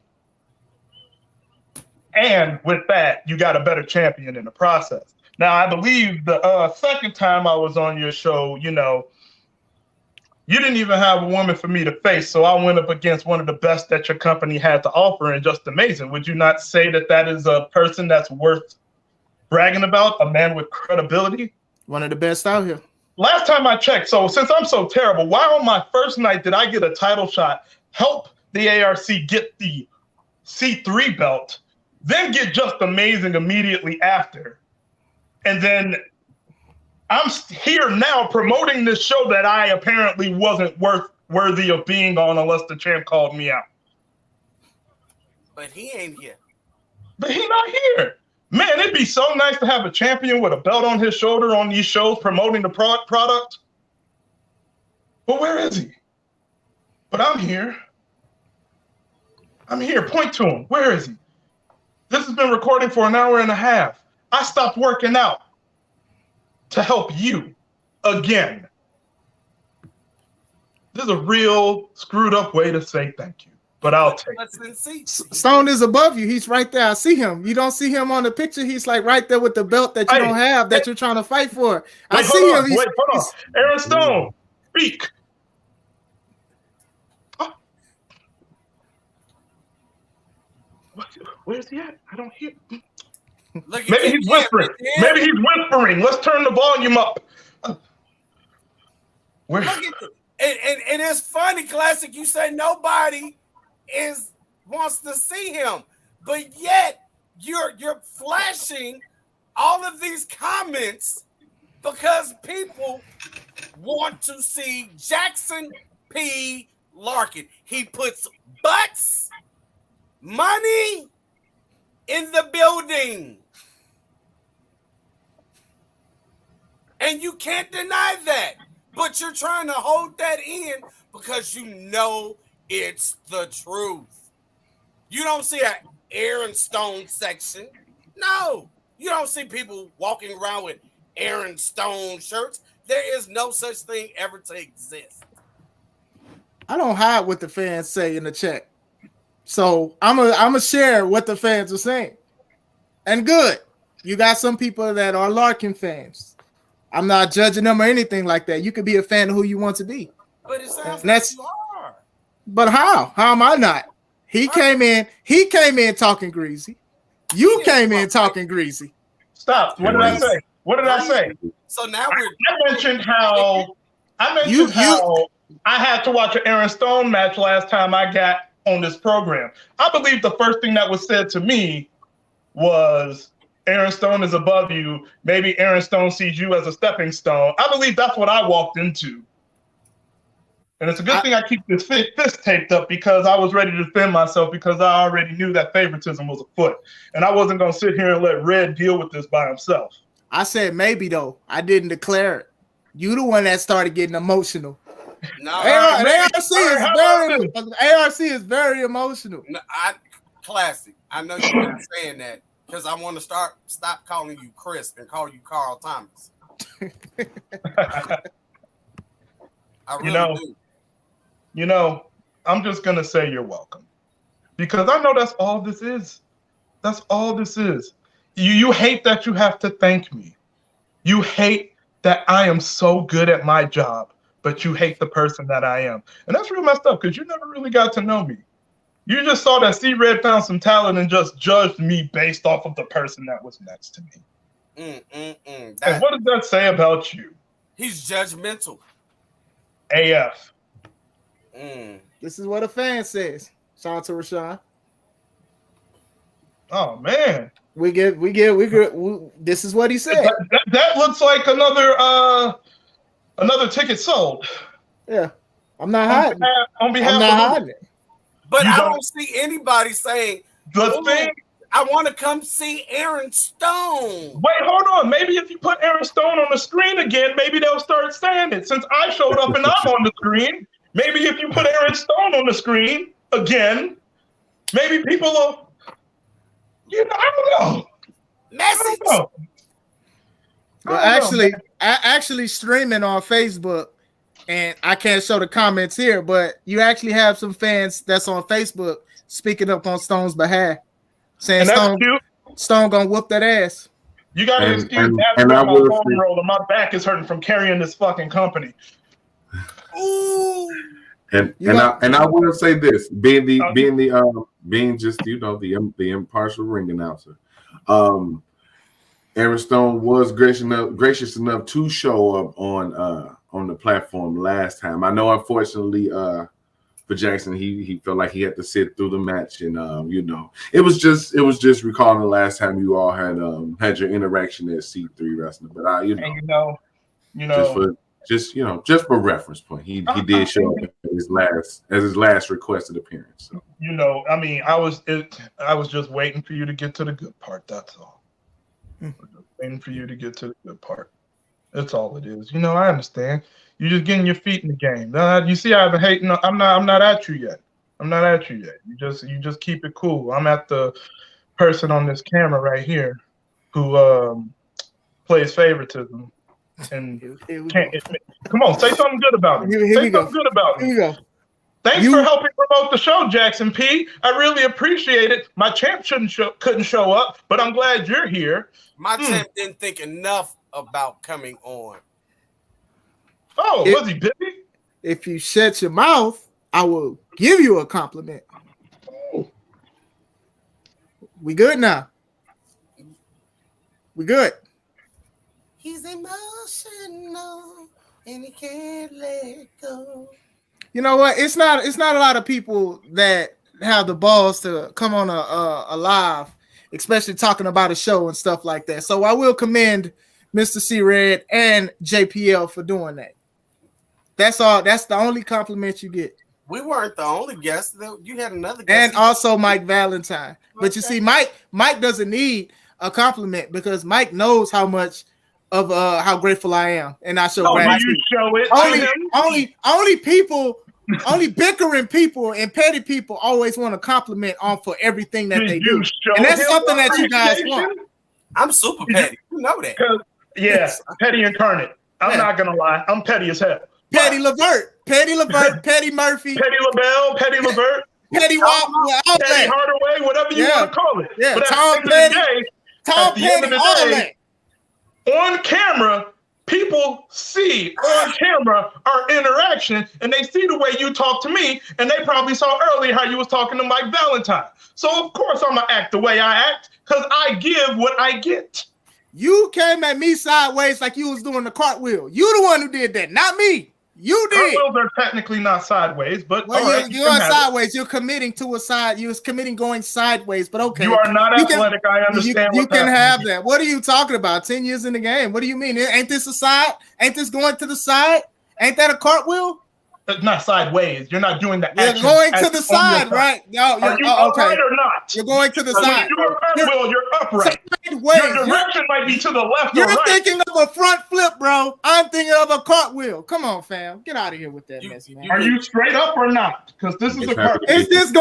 Speaker 6: And with that, you got a better champion in the process. Now, I believe the second time I was on your show, you didn't even have a woman for me to face, so I went up against one of the best that your company had to offer and just amazing. Would you not say that is a person that's worth bragging about, a man with credibility?
Speaker 1: One of the best out here.
Speaker 6: Last time I checked, so since I'm so terrible, why on my first night did I get a title shot, help the ARC get the C3 belt, then get just amazing immediately after? And then I'm here now promoting this show that I apparently wasn't worthy of being on unless the champ called me out.
Speaker 3: But he ain't here.
Speaker 6: But he not here. Man, it'd be so nice to have a champion with a belt on his shoulder on these shows promoting the product. But where is he? But I'm here. I'm here. Point to him. Where is he? This has been recording for an hour and a half. I stopped working out to help you again. This is a real screwed up way to say thank you, but I'll take it.
Speaker 1: Stone is above you. He's right there. I see him. You don't see him on the picture. He's like right there with the belt that you don't have that you're trying to fight for. I see him.
Speaker 6: Hold on. Aaron Stone, speak. Oh. Where's he at? I don't hear. Maybe he's whispering. Let's turn the volume up.
Speaker 3: Look at it. And it's funny, Classic. You say nobody wants to see him, but yet you're flashing all of these comments because people want to see Jackson P. Larkin. He puts butts, money in the building. And you can't deny that. But you're trying to hold that in because you know it's the truth. You don't see an Aaron Stone section. No. You don't see people walking around with Aaron Stone shirts. There is no such thing ever to exist.
Speaker 1: I don't hide what the fans say in the chat. So I'm a share what the fans are saying. And good. You got some people that are Larkin fans. I'm not judging them or anything like that. You could be a fan of who you want to be.
Speaker 3: But it sounds like you are.
Speaker 1: But how? How am I not? He came in talking greasy. You came in talking greasy.
Speaker 6: Stop. What did I say?
Speaker 3: So now
Speaker 6: I mentioned how I had to watch an Aaron Stone match last time I got on this program. I believe the first thing that was said to me was Aaron Stone is above you. Maybe Aaron Stone sees you as a stepping stone. I believe that's what I walked into. And it's a good thing I keep this fist taped up because I was ready to defend myself because I already knew that favoritism was afoot. And I wasn't going to sit here and let Red deal with this by himself.
Speaker 1: I said maybe, though. I didn't declare it. You the one that started getting emotional.
Speaker 3: No,
Speaker 1: ARC is very emotional.
Speaker 3: No, Classic. I know you've been saying that. Because I want to stop calling you Chris and call you Carl Thomas. I really do.
Speaker 6: I'm just going to say you're welcome. Because I know that's all this is. That's all this is. You hate that you have to thank me. You hate that I am so good at my job, but you hate the person that I am. And that's real messed up because you never really got to know me. You just saw that C-Red found some talent and just judged me based off of the person that was next to me. And what does that say about you?
Speaker 3: He's judgmental.
Speaker 6: AF.
Speaker 1: This is what a fan says. Shout out to Rashawn.
Speaker 6: Oh man.
Speaker 1: We get. This is what he said.
Speaker 6: That looks like another ticket sold.
Speaker 1: Yeah, I'm not hiding.
Speaker 6: On behalf
Speaker 1: I'm not hiding it.
Speaker 3: But I don't see anybody saying,
Speaker 6: the thing.
Speaker 3: I want to come see Aaron Stone.
Speaker 6: Wait, hold on. Maybe if you put Aaron Stone on the screen again, maybe they'll start saying it. Since I showed up and I'm on the screen, maybe if you put Aaron Stone on the screen again, maybe people will. I don't know.
Speaker 3: Message.
Speaker 6: I don't know.
Speaker 1: Well, actually streaming on Facebook, and I can't show the comments here, but you actually have some fans that's on Facebook speaking up on Stone's behalf, saying Stone gonna whoop that ass.
Speaker 6: You got to excuse me. My back is hurting from carrying this fucking company.
Speaker 3: Ooh.
Speaker 5: And I will say this, being just the impartial ring announcer, Aaron Stone was gracious enough to show up on the platform last time. I know, unfortunately, for Jackson, he felt like he had to sit through the match, and it was just recalling the last time you all had your interaction at C3 Wrestling. But just for reference point, he did show up as his last requested appearance. So.
Speaker 6: I was just waiting for you to get to the good part. That's all. Waiting for you to get to the good part. That's all it is. I understand. You're just getting your feet in the game. You see, I've been hating. I'm not at you yet. You just keep it cool. I'm at the person on this camera right here who plays favoritism. And come on, say something good about me. Say something good about me.
Speaker 1: Here you go.
Speaker 6: Thanks for helping promote the show, Jackson P. I really appreciate it. My champ couldn't show up, but I'm glad you're here.
Speaker 3: My champ didn't think enough about coming on.
Speaker 6: Oh, was he busy?
Speaker 1: If you shut your mouth, I will give you a compliment.
Speaker 6: Oh.
Speaker 1: We good now. We good.
Speaker 3: He's emotional and he can't let go.
Speaker 1: You know what? It's not a lot of people that have the balls to come on a live, especially talking about a show and stuff like that. So I will commend Mr. C-Red and JPL for doing that. That's all. That's the only compliment you get.
Speaker 3: We weren't the only guest, though. You had another guest.
Speaker 1: And also Mike Valentine. But you see, Mike doesn't need a compliment because Mike knows how much of how grateful I am, and I show gratitude.
Speaker 6: You show it.
Speaker 1: Only bickering people and petty people always want to compliment on for everything that they do, and that's something that you guys want.
Speaker 3: I'm super petty. You know that.
Speaker 6: Yeah, petty incarnate. I'm not gonna lie. I'm petty as hell.
Speaker 1: Petty Levert, Petty Murphy,
Speaker 6: Petty LaBelle, Petty Levert,
Speaker 1: Petty
Speaker 6: Hardaway, whatever you want to call it.
Speaker 1: Yeah,
Speaker 6: but
Speaker 1: Tom Petty, all that.
Speaker 6: On camera, people see on camera our interaction, and they see the way you talk to me, and they probably saw earlier how you was talking to Mike Valentine. So of course I'm gonna act the way I act because I give what I get.
Speaker 1: You came at me sideways like you was doing the cartwheel. You the one who did that, not me. You did.
Speaker 6: Cartwheels are technically not sideways, but
Speaker 1: you're sideways. You're committing to a side. You're committing going sideways, but okay.
Speaker 6: You are not athletic. I understand.
Speaker 1: You can have that. What are you talking about? 10 years in the game. What do you mean? Ain't this a side? Ain't this going to the side? Ain't that a cartwheel?
Speaker 6: It's not sideways. You're not doing that.
Speaker 1: You're going to the side, right? No,
Speaker 6: are you upright or not?
Speaker 1: You're going to the side.
Speaker 6: You're cartwheel. You're upright. Your direction might be to the left or right.
Speaker 1: You're thinking of a front flip, bro. I'm thinking of a cartwheel. Come on, fam. Get out of here with that mess, man.
Speaker 6: Are you straight up or not? Because this is a cartwheel.
Speaker 1: Is this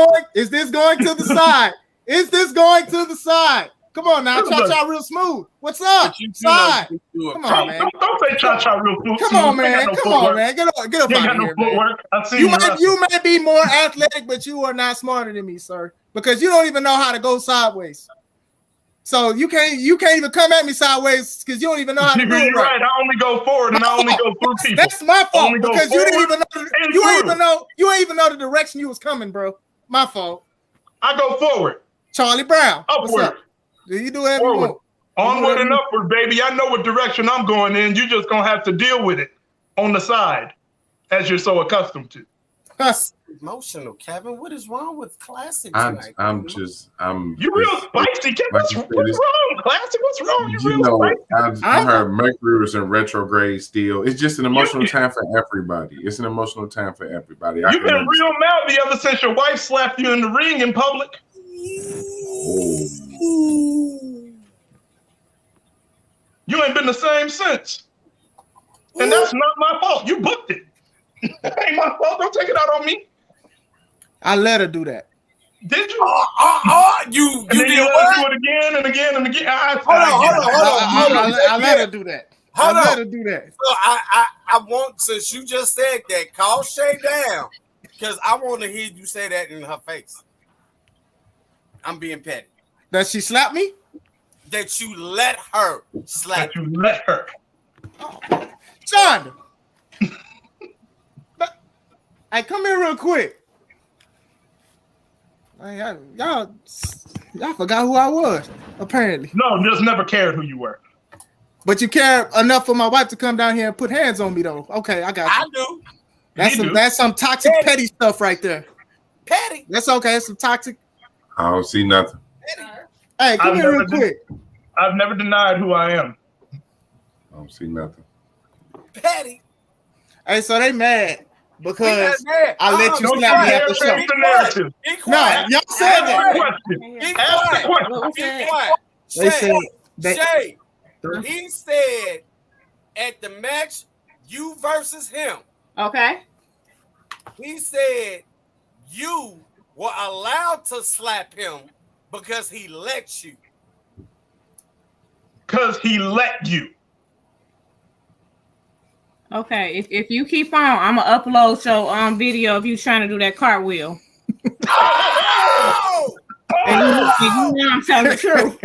Speaker 1: going to the side? Is this going to the side? Come on now, cha-cha real smooth. What's up? Side. Come on, man.
Speaker 6: Don't say cha-cha real smooth.
Speaker 1: Come on, man. Come on, man. Get up out of here, man. You may be more athletic, but you are not smarter than me, sir. Because you don't even know how to go sideways. So you can't even come at me sideways because you don't even know how to do it.
Speaker 6: You're right. I only go forward and I only go through people.
Speaker 1: That's my fault because you didn't even know you ain't even know the direction you was coming, bro. My fault.
Speaker 6: I go forward.
Speaker 1: Charlie Brown.
Speaker 6: Upward.
Speaker 1: What's up? Do you do whatever you want?
Speaker 6: Onward and upward, baby. I know what direction I'm going in. You're just gonna have to deal with it on the side, as you're so accustomed to.
Speaker 3: Emotional, Kevin. What is wrong with Classic
Speaker 5: tonight?
Speaker 6: You real spicy, Kevin. What's wrong, Classic? What's wrong? You real spicy.
Speaker 5: I heard Mercury was in retrograde still. It's just an emotional time for everybody. It's an emotional time for everybody.
Speaker 6: You've been real mouthy ever since your wife slapped you in the ring in public.
Speaker 5: Oh.
Speaker 6: You ain't been the same since. And that's not my fault. You booked it. That ain't my fault. Don't take it out on me.
Speaker 1: I let her do that.
Speaker 6: Did you?
Speaker 3: You
Speaker 6: and then you let her do it again and again and again.
Speaker 3: Hold on.
Speaker 1: I let her do that. Let her do that.
Speaker 3: So I want, since you just said that, call Shay down because I want to hear you say that in her face. I'm being petty.
Speaker 1: That she slapped me?
Speaker 3: That you let her slap.
Speaker 6: That you let her.
Speaker 1: John. Hey, come here real quick. Y'all forgot who I was, apparently.
Speaker 6: No, just never cared who you were.
Speaker 1: But you care enough for my wife to come down here and put hands on me, though. Okay, I got you.
Speaker 3: I do.
Speaker 1: That's some toxic, petty stuff right there.
Speaker 3: Petty.
Speaker 1: That's okay. It's some toxic.
Speaker 5: I don't see nothing.
Speaker 1: Hey, come here real quick.
Speaker 6: I've never denied who I am.
Speaker 5: I don't see nothing.
Speaker 3: Petty.
Speaker 1: Hey, so they mad because I let you slap me at the show. No, y'all said that.
Speaker 6: Ask the
Speaker 3: question. Shay, he said at the match, you versus him.
Speaker 4: Okay.
Speaker 3: He said you were allowed to slap him because he let you.
Speaker 6: Because he let you.
Speaker 4: Okay, if you keep on, I'm gonna upload your video of you trying to do that cartwheel. And you know I'm telling the truth.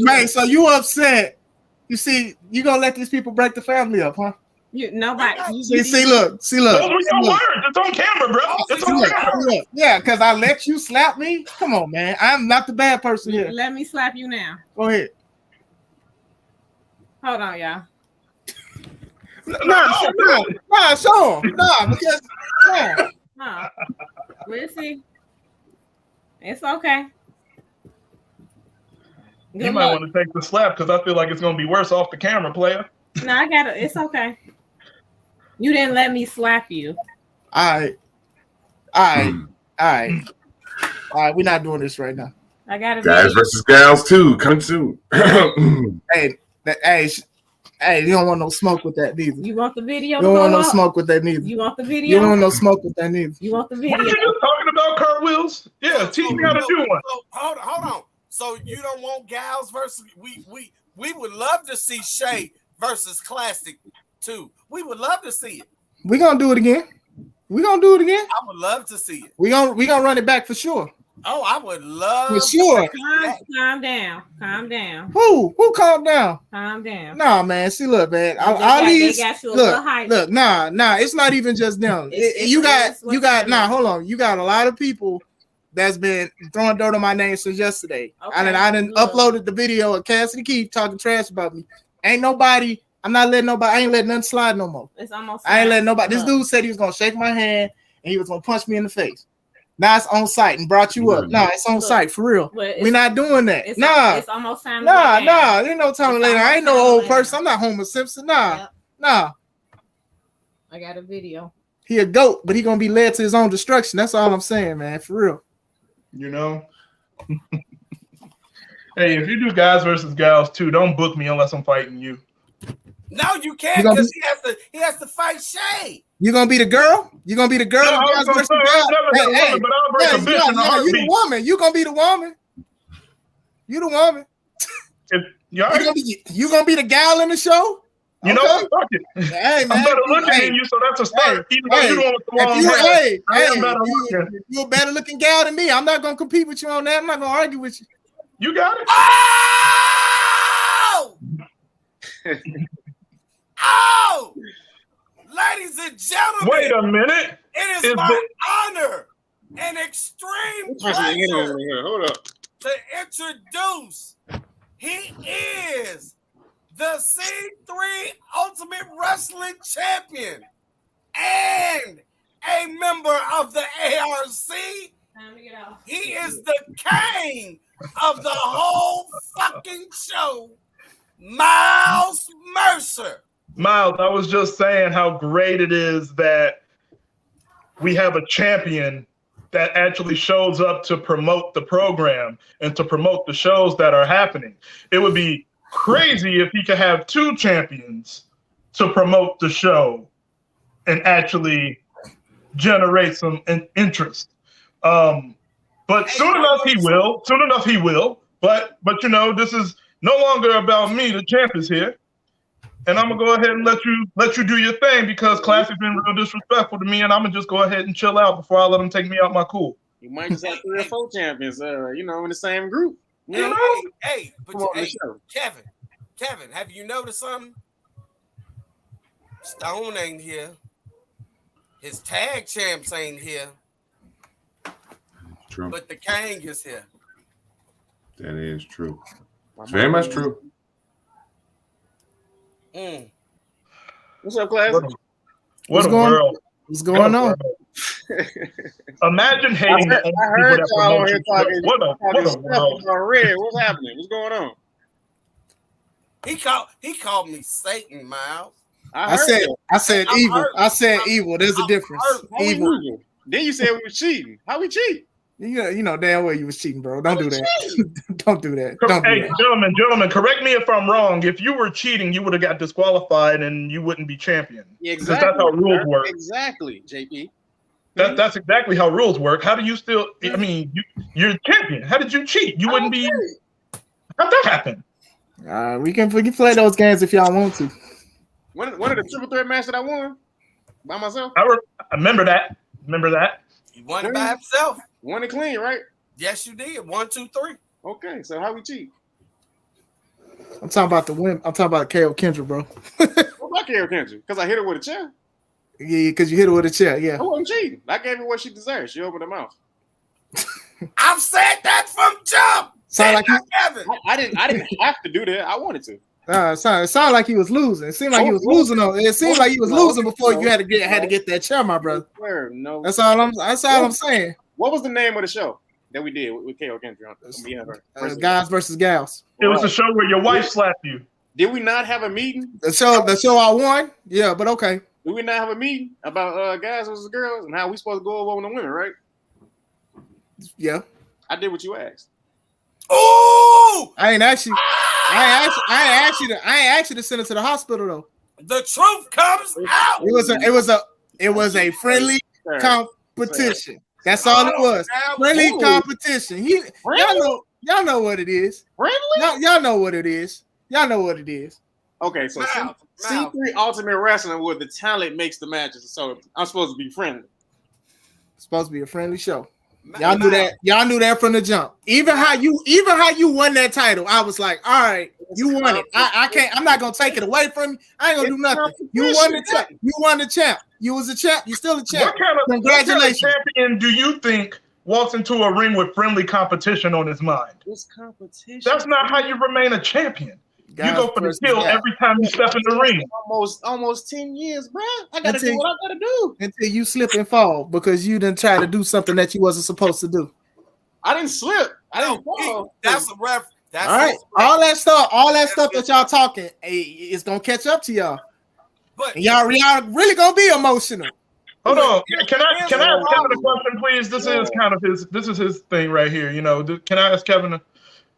Speaker 1: Man, so you upset? You see, you gonna let these people break the family up, huh?
Speaker 4: Nobody.
Speaker 1: See, look.
Speaker 6: Those were your words. It's on camera, bro. It's on camera.
Speaker 1: Yeah, because I let you slap me. Come on, man. I'm not the bad person here.
Speaker 4: Let me slap you now.
Speaker 1: Go ahead.
Speaker 4: Hold on, y'all.
Speaker 1: Nah, show him. Nah, because
Speaker 4: no. We'll see. It's okay.
Speaker 6: You might want to take the slap because I feel like it's gonna be worse off the camera, player.
Speaker 4: No, I got it. It's okay. You didn't let me slap you.
Speaker 1: All right. We're not doing this right now.
Speaker 4: I got it.
Speaker 5: Guys versus gals too. Come soon.
Speaker 1: Hey, you don't want no smoke with that neither.
Speaker 4: You want the video?
Speaker 1: You don't want no smoke with that neither.
Speaker 4: You want the video?
Speaker 1: You don't want no smoke with that neither.
Speaker 4: You want the video?
Speaker 6: What are you talking about, cartwheels? Yeah, teach me how to do one.
Speaker 3: Hold on. So you don't want gals versus we would love to see Shay versus Classic too. We would love to see it.
Speaker 1: We're gonna do it again.
Speaker 3: I would love to see it.
Speaker 1: We gonna run it back for sure.
Speaker 3: Oh, I would love
Speaker 1: for sure.
Speaker 4: Calm down.
Speaker 1: Who calm down?
Speaker 4: Calm down.
Speaker 1: Nah, man. See, look, man. Look. Nah. It's not even just them. You got. Nah, hold on. You got a lot of people that's been throwing dirt on my name since yesterday. Okay, I didn't uploaded the video of Cassidy Keith talking trash about me. Ain't nobody. I'm not letting nobody. I ain't letting nothing slide no more.
Speaker 4: It's almost.
Speaker 1: I ain't letting nobody. This dude said he was gonna shake my hand and he was gonna punch me in the face. Now it's on site and brought you up. Nah, it's on site for real. We're not doing that. It's
Speaker 4: almost time.
Speaker 1: Nah. There's no time later. I ain't no old person. I'm not Homer Simpson. Nah.
Speaker 4: I got a video.
Speaker 1: He a goat, but he gonna be led to his own destruction. That's all I'm saying, man. For real.
Speaker 6: You know. Hey, if you do guys versus gals too, don't book me unless I'm fighting you.
Speaker 3: No, you can't because he has to fight Shay.
Speaker 1: You gonna be the girl? You gonna be the girl?
Speaker 6: No,
Speaker 1: you the woman. You gonna be the woman. You the woman. You gonna be the gal in the show?
Speaker 6: You know what? Fuck it.
Speaker 1: Hey, man.
Speaker 6: I'm better looking than you, so that's a start. Even though you don't with the long hair,
Speaker 1: you're a better looking gal than me. I'm not gonna compete with you on that. I'm not gonna argue with you.
Speaker 6: You got it.
Speaker 3: Oh! Oh! Ladies and gentlemen.
Speaker 6: Wait a minute.
Speaker 3: It is my honor and extreme pleasure
Speaker 2: Hold up.
Speaker 3: to introduce. He is the C3 Ultimate Wrestling Champion and a member of the ARC. He is the king of the whole fucking show, Miles Mercer.
Speaker 6: Miles, I was just saying how great it is that we have a champion that actually shows up to promote the program and to promote the shows that are happening. It would be crazy if he could have two champions to promote the show and actually generate some interest. But soon enough he will. But you know, this is no longer about me. The champ is here. And I'm gonna go ahead and let you do your thing because Classic's been real disrespectful to me, and I'm gonna just go ahead and chill out before I let him take me out my cool.
Speaker 2: You might just have 3 or 4 champions, in the same group.
Speaker 3: But Kevin, have you noticed something? Stone ain't here. His tag champs ain't here.
Speaker 5: True.
Speaker 3: But the King is here.
Speaker 5: That is true. It's very much true.
Speaker 2: What's up, class?
Speaker 6: What a world.
Speaker 1: What's going on?
Speaker 6: Imagine hating.
Speaker 2: I heard y'all on here talking.
Speaker 6: What a world.
Speaker 2: Red. What's happening? What's going on?
Speaker 3: He called me Satan, Miles.
Speaker 1: I said evil. I said evil. There's a difference. Evil.
Speaker 2: Then you said we were cheating. How we cheat?
Speaker 1: You know damn well you was cheating, bro. Don't do that. Don't do that.
Speaker 6: Hey, gentlemen, correct me if I'm wrong. If you were cheating, you would have got disqualified and you wouldn't be champion.
Speaker 2: Exactly.
Speaker 6: That's how rules work.
Speaker 2: Exactly, JP.
Speaker 6: That's exactly how rules work. How do you still? I mean, you're champion. How did you cheat? You wouldn't be. How'd that happen?
Speaker 1: We can play those games if y'all want to.
Speaker 2: One of the triple threat match that I won by myself.
Speaker 6: I remember that.
Speaker 3: You won it by himself.
Speaker 2: Won it clean, right?
Speaker 3: Yes, you did. 1, 2, 3.
Speaker 2: Okay, so how we cheat?
Speaker 1: I'm talking about the win. I'm talking about KO Kendra, bro.
Speaker 2: What about KO Kendra? Because I hit her with a chair.
Speaker 1: Yeah, because you hit her with a chair. Yeah.
Speaker 2: I wasn't cheating. I gave her what she deserved. She opened her mouth.
Speaker 3: I've said that from jump.
Speaker 1: Sound like
Speaker 3: Kevin.
Speaker 2: I didn't have to do that. I wanted to.
Speaker 1: It sounded like he was losing. It seemed like he was losing. It seemed like he was losing before you had to get that chair, my brother.
Speaker 2: No.
Speaker 1: That's all I'm saying.
Speaker 2: What was the name of the show that we did with KO Kendra?
Speaker 1: Guys versus Gals.
Speaker 6: It was a show where your wife slapped you.
Speaker 2: Did we not have a meeting?
Speaker 1: The show I won? Yeah, but okay.
Speaker 2: Did we not have a meeting about guys versus girls and how we supposed to go over on the women, right?
Speaker 1: Yeah.
Speaker 2: I did what you asked.
Speaker 3: Ooh!
Speaker 1: I ain't asked you to send it to the hospital though.
Speaker 3: The truth comes out.
Speaker 1: It was a friendly competition. That's all it was. Friendly competition. Y'all know what it is.
Speaker 2: Friendly?
Speaker 1: Y'all know what it is.
Speaker 2: Okay, so C3 Ultimate Wrestling where the talent makes the matches. So I'm supposed to be friendly.
Speaker 1: It's supposed to be a friendly show. Y'all knew that. Y'all knew that from the jump. Even how you won that title, I was like, all right, you won it. I can't. I'm not gonna take it away from you. I ain't gonna do nothing. You won the champ. You won the champ. You was a champ. You still a champ. Congratulations.
Speaker 6: What kind of champion do you think walks into a ring with friendly competition on his mind?
Speaker 2: What's competition?
Speaker 6: That's not how you remain a champion. You go for the kill every time you step in the ring.
Speaker 2: Almost 10 years, bro. I gotta do what I gotta do
Speaker 1: until you slip and fall because you didn't try to do something that you wasn't supposed to do.
Speaker 2: I didn't slip. I didn't fall.
Speaker 3: That's a ref. That's
Speaker 1: all right. All that stuff that y'all talking, it's gonna catch up to y'all. But y'all really gonna be emotional.
Speaker 6: Hold on. Can I ask Kevin a question, please? This is his thing right here. You know, can I ask Kevin to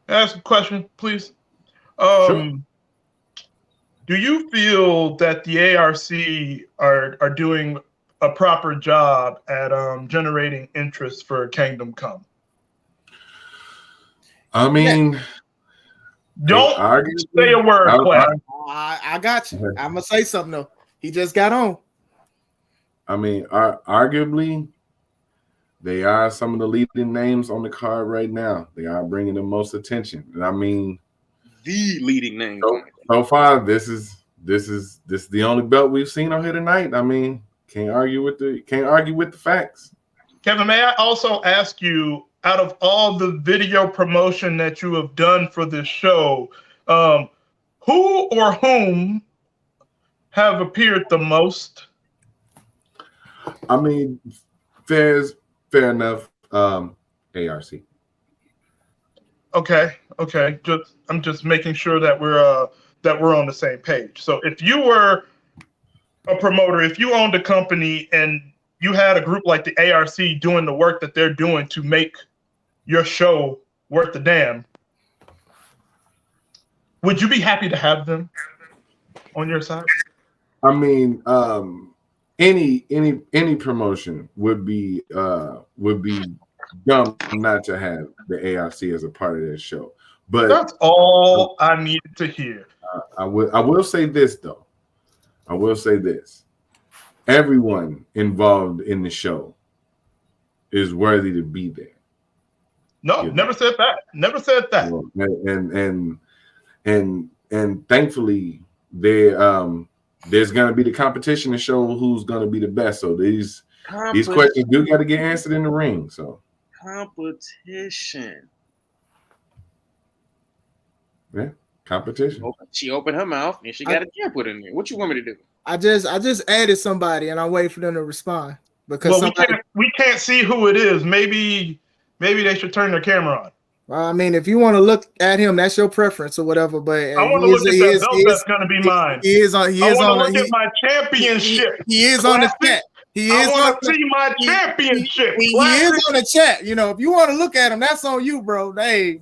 Speaker 6: ask a question, please?
Speaker 5: Sure.
Speaker 6: Do you feel that the ARC are doing a proper job at generating interest for Kangdom Come?
Speaker 5: I mean,
Speaker 6: don't say a word.
Speaker 1: I got you. I'm gonna say something though. He just got on.
Speaker 5: I mean, arguably, they are some of the leading names on the card right now. They are bringing the most attention, and I mean,
Speaker 7: the leading names.
Speaker 5: So far, this is the only belt we've seen on here tonight. I mean, can't argue with the facts.
Speaker 6: Kevin, may I also ask you, out of all the video promotion that you have done for this show, who or whom have appeared the most?
Speaker 5: I mean, fair enough. ARC.
Speaker 6: Okay. I'm just making sure that we're on the same page. So if you were a promoter, if you owned a company and you had a group like the ARC doing the work that they're doing to make your show worth the damn, would you be happy to have them on your side?
Speaker 5: I mean, any promotion would be dumb not to have the ARC as a part of this show. But
Speaker 6: that's all I needed to hear.
Speaker 5: I will say this though. I will say this. Everyone involved in the show is worthy to be there.
Speaker 6: No, never said that. Never said that.
Speaker 5: And thankfully there's going to be the competition to show who's going to be the best. So these questions do got to get answered in the ring. So
Speaker 7: competition.
Speaker 5: Yeah, competition.
Speaker 7: She opened her mouth and she got a camp put in there. What you want me to do?
Speaker 1: I just added somebody and I'm waiting for them to respond because
Speaker 6: we can't see who it is. Maybe they should turn their camera on.
Speaker 1: Well, I mean, if you want to look at him, that's your preference or whatever. But
Speaker 6: I want to look at that belt that's going to be mine.
Speaker 1: He is on.
Speaker 6: I want to look at my championship.
Speaker 1: He is on the chat.
Speaker 6: I want to see my championship.
Speaker 1: He is on the chat. You know, if you want to look at him, that's on you, bro. Hey,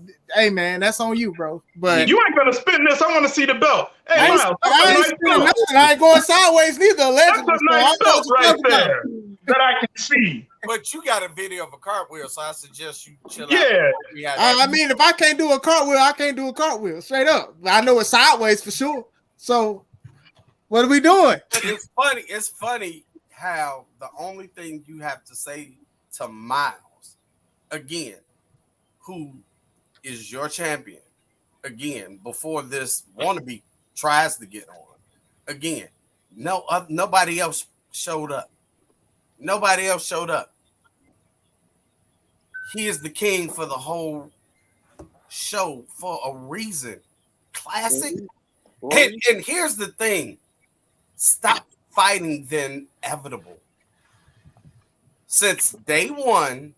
Speaker 1: man, that's on you, bro. But
Speaker 6: you ain't gonna spin this. I want to see the belt. Hey, Miles,
Speaker 1: I ain't going sideways neither. Allegedly,
Speaker 6: that's a nice belt right there that I can see.
Speaker 3: But you got a video of a cartwheel, so I suggest you chill out.
Speaker 6: Yeah.
Speaker 1: I mean, if I can't do a cartwheel, I can't do a cartwheel. Straight up. I know it's sideways for sure. So, what are we doing?
Speaker 3: It's funny. It's funny how the only thing you have to say to Miles, again, who is your champion, again, before this wannabe tries to get on, again, nobody else showed up. Nobody else showed up. He is the king for the whole show for a reason. Classic. And here's the thing. Stop fighting the inevitable. Since day one,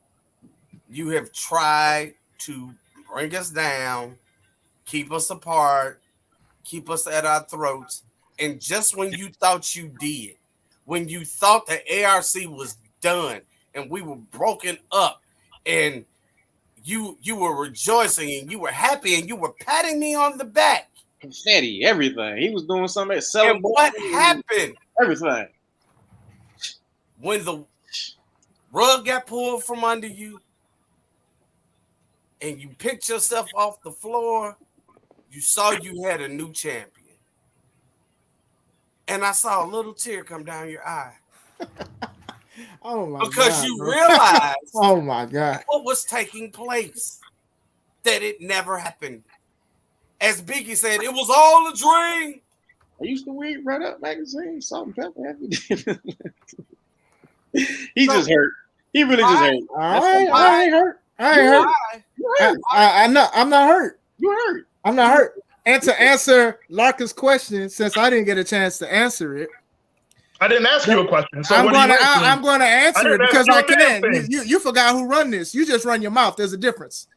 Speaker 3: you have tried to bring us down, keep us apart, keep us at our throats. And just when you thought you did, when you thought the ARC was done and we were broken up and you were rejoicing and you were happy and you were patting me on the back.
Speaker 7: Confetti, everything. He was doing something.
Speaker 3: And what happened?
Speaker 7: Everything.
Speaker 3: When the rug got pulled from under you and you picked yourself off the floor, you saw you had a new champion. And I saw a little tear come down your eye.
Speaker 1: Oh my
Speaker 3: because
Speaker 1: God,
Speaker 3: you
Speaker 1: bro.
Speaker 3: realized
Speaker 1: oh my God,
Speaker 3: what was taking place, that it never happened. As Biggie said, it was all a dream.
Speaker 7: I used to read Red Up magazine, Salt and Pepper. He just hurt. He really just hurt.
Speaker 1: I ain't hurt. I'm not hurt.
Speaker 7: You hurt.
Speaker 1: I'm not hurt. And to answer Larkin's question, since I didn't get a chance to answer it,
Speaker 6: I didn't ask you a question. So
Speaker 1: I'm going to answer it because I can. You forgot who run this. You just run your mouth. There's a difference.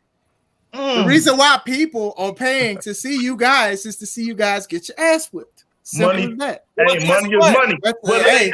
Speaker 1: The reason why people are paying to see you guys is to see you guys get your ass whipped. Simple as that.
Speaker 6: Hey, money is money. Whether they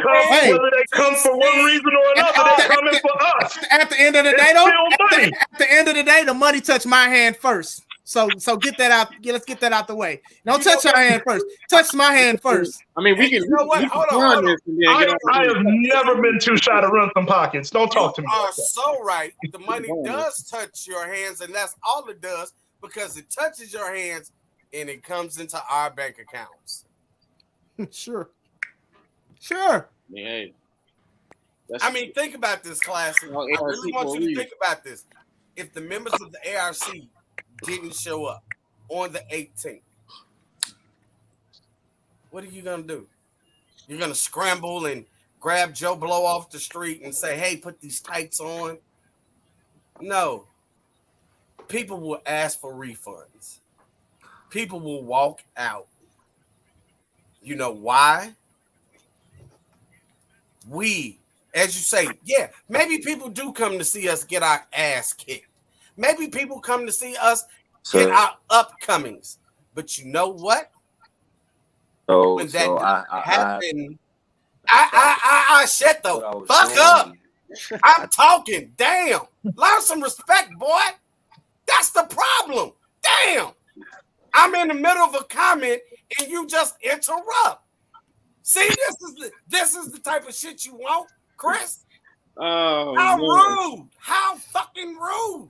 Speaker 6: come for one reason or another, they're coming for us.
Speaker 1: At the end of the day, though, at the end of the day, the money touched my hand first. So get that out. Let's get that out the way. Don't touch your hand first. Touch my hand first.
Speaker 7: I mean, we can.
Speaker 3: You know what? Hold on.
Speaker 6: I have never been too shy to run some pockets. Don't talk to me.
Speaker 3: You are so right. The money does touch your hands, and that's all it does, because it touches your hands and it comes into our bank accounts.
Speaker 1: Sure.
Speaker 7: Yeah.
Speaker 3: I mean, think about this, class. I really want you to think about this. If the members of the ARC didn't show up on the 18th, what are you gonna do? You're gonna scramble and grab Joe Blow off the street and say, "Hey, put these tights on." No. People will ask for refunds. People will walk out. You know why? We, as you say, yeah, maybe people do come to see us get our ass kicked. Maybe people come to see us get our upcomings. But you know what? When that happened, I shut the fuck up. I'm talking. Damn. Learn some respect, boy. That's the problem. Damn. I'm in the middle of a comment and you just interrupt. See, this is the type of shit you want, Chris.
Speaker 7: Oh,
Speaker 3: how
Speaker 7: man.
Speaker 3: rude. How fucking rude.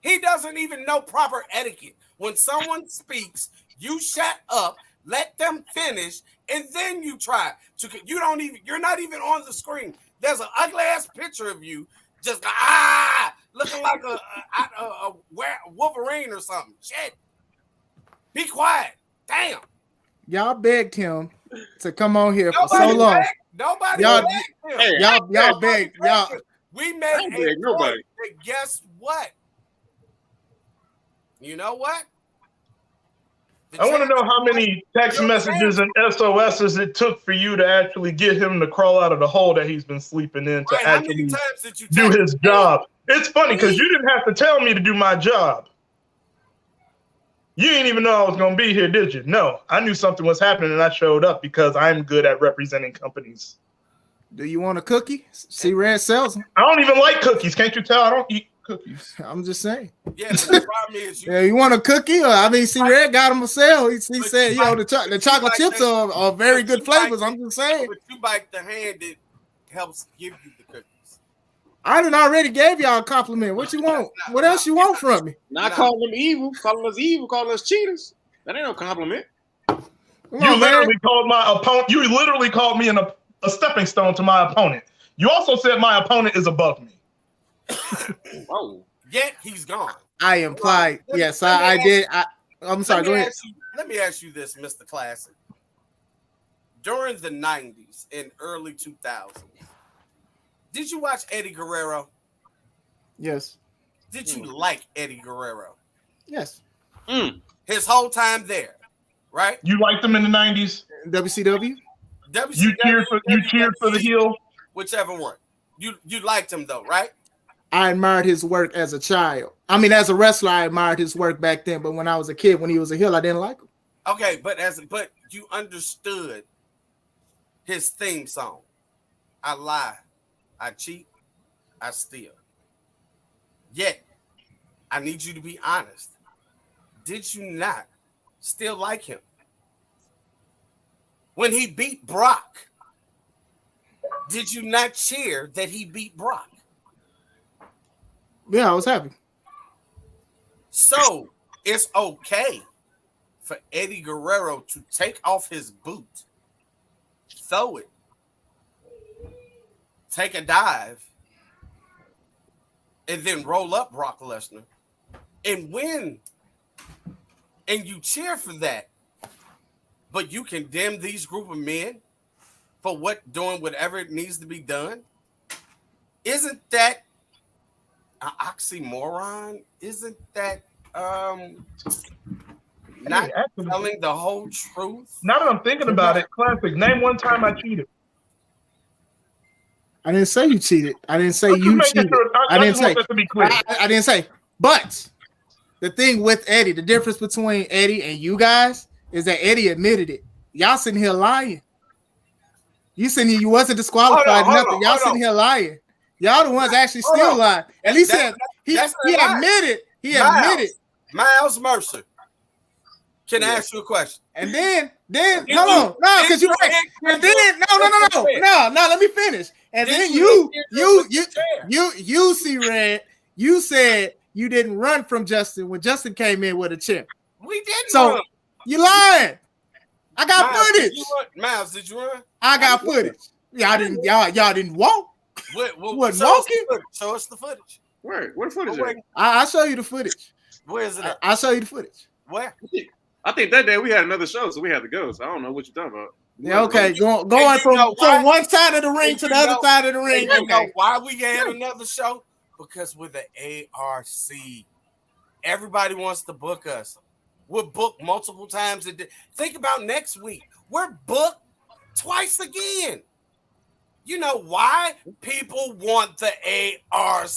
Speaker 3: He doesn't even know proper etiquette. When someone speaks, you shut up, let them finish, and then you try to. You're not even on the screen. There's an ugly ass picture of you, just looking like a Wolverine or something. Shit. Be quiet. Damn.
Speaker 1: Y'all begged him to come on here for so long.
Speaker 3: Nobody
Speaker 1: y'all
Speaker 3: begged him.
Speaker 1: Y'all begged. Y'all.
Speaker 3: We made a point. Guess what? You know what?
Speaker 6: I want to know how many text messages and SOSs it took for you to actually get him to crawl out of the hole that he's been sleeping in to actually do his job. It's funny because you didn't have to tell me to do my job. You didn't even know I was going to be here, did you? No, I knew something was happening and I showed up because I'm good at representing companies.
Speaker 1: Do you want a cookie? See, Red sells them.
Speaker 6: I don't even like cookies. Can't you tell I don't eat cookies?
Speaker 1: I'm just saying.
Speaker 3: Yeah, but the problem is
Speaker 1: you want a cookie? See, Red got him a sale. He said, the chocolate chips are very good flavors. I'm just saying.
Speaker 3: But you bite the hand that helps give you the cookies.
Speaker 1: I done already gave y'all a compliment. What you want? What else you want from me?
Speaker 7: Not calling them evil, calling us evil, calling us cheaters. That ain't no compliment.
Speaker 6: You literally called my opponent. You literally called me a stepping stone to my opponent. You also said my opponent is above me.
Speaker 3: Oh, yet he's gone.
Speaker 1: I implied. Yes, I did. I'm sorry. Go ahead.
Speaker 3: Let me ask you this, Mr. Classic. During the 90s and early 2000s, did you watch Eddie Guerrero?
Speaker 1: Yes.
Speaker 3: Did you like Eddie Guerrero?
Speaker 1: Yes.
Speaker 3: His whole time there, right?
Speaker 6: You liked him in the 90s?
Speaker 1: WCW?
Speaker 6: You cheered for the heel?
Speaker 3: Whichever one. You liked him though, right?
Speaker 1: I admired his work as a child. I mean, as a wrestler, I admired his work back then. But when I was a kid, when he was a heel, I didn't like him.
Speaker 3: Okay, but you understood his theme song. I lie, I cheat, I steal. Yet, I need you to be honest. Did you not still like him? When he beat Brock, did you not cheer that he beat Brock?
Speaker 1: Yeah, I was happy.
Speaker 3: So it's okay for Eddie Guerrero to take off his boot, throw it, take a dive, and then roll up Brock Lesnar and win. And you cheer for that. But you condemn these group of men for doing whatever it needs to be done. Isn't that an oxymoron? Isn't that not telling the whole truth?
Speaker 6: Now that I'm thinking about it, Classic, name one time I cheated.
Speaker 1: I didn't say you cheated. I didn't say you cheated. I didn't say. To be clear. I didn't say. But the thing with Eddie, the difference between Eddie and you guys is that Eddie admitted it. Y'all sitting here lying. You sitting here, you wasn't disqualified, nothing. Y'all sitting here lying. Y'all the ones actually still lying. At least he admitted. He admitted.
Speaker 3: Miles Mercer. Can I ask you a question?
Speaker 1: And then hold on. No, because you right. And then no, let me finish. And then you see Red, you said you didn't run from Justin when Justin came in with a chip.
Speaker 3: We didn't
Speaker 1: run. You lying. I got footage.
Speaker 3: Miles, did you run?
Speaker 1: I got footage. Y'all didn't walk. What
Speaker 3: Show us the footage.
Speaker 7: Where the footage?
Speaker 1: I'll show you the footage.
Speaker 3: Where is it at?
Speaker 1: I'll show you the footage.
Speaker 3: Where?
Speaker 7: I think that day we had another show, so we had to go. So I don't know what you're talking about.
Speaker 1: Yeah, okay. Going from one side of the ring to the other side of the ring.
Speaker 3: You know why we had another show? Because with the ARC, everybody wants to book us. We're booked multiple times a day. Think about next week. We're booked twice again. You know why? People want the ARC.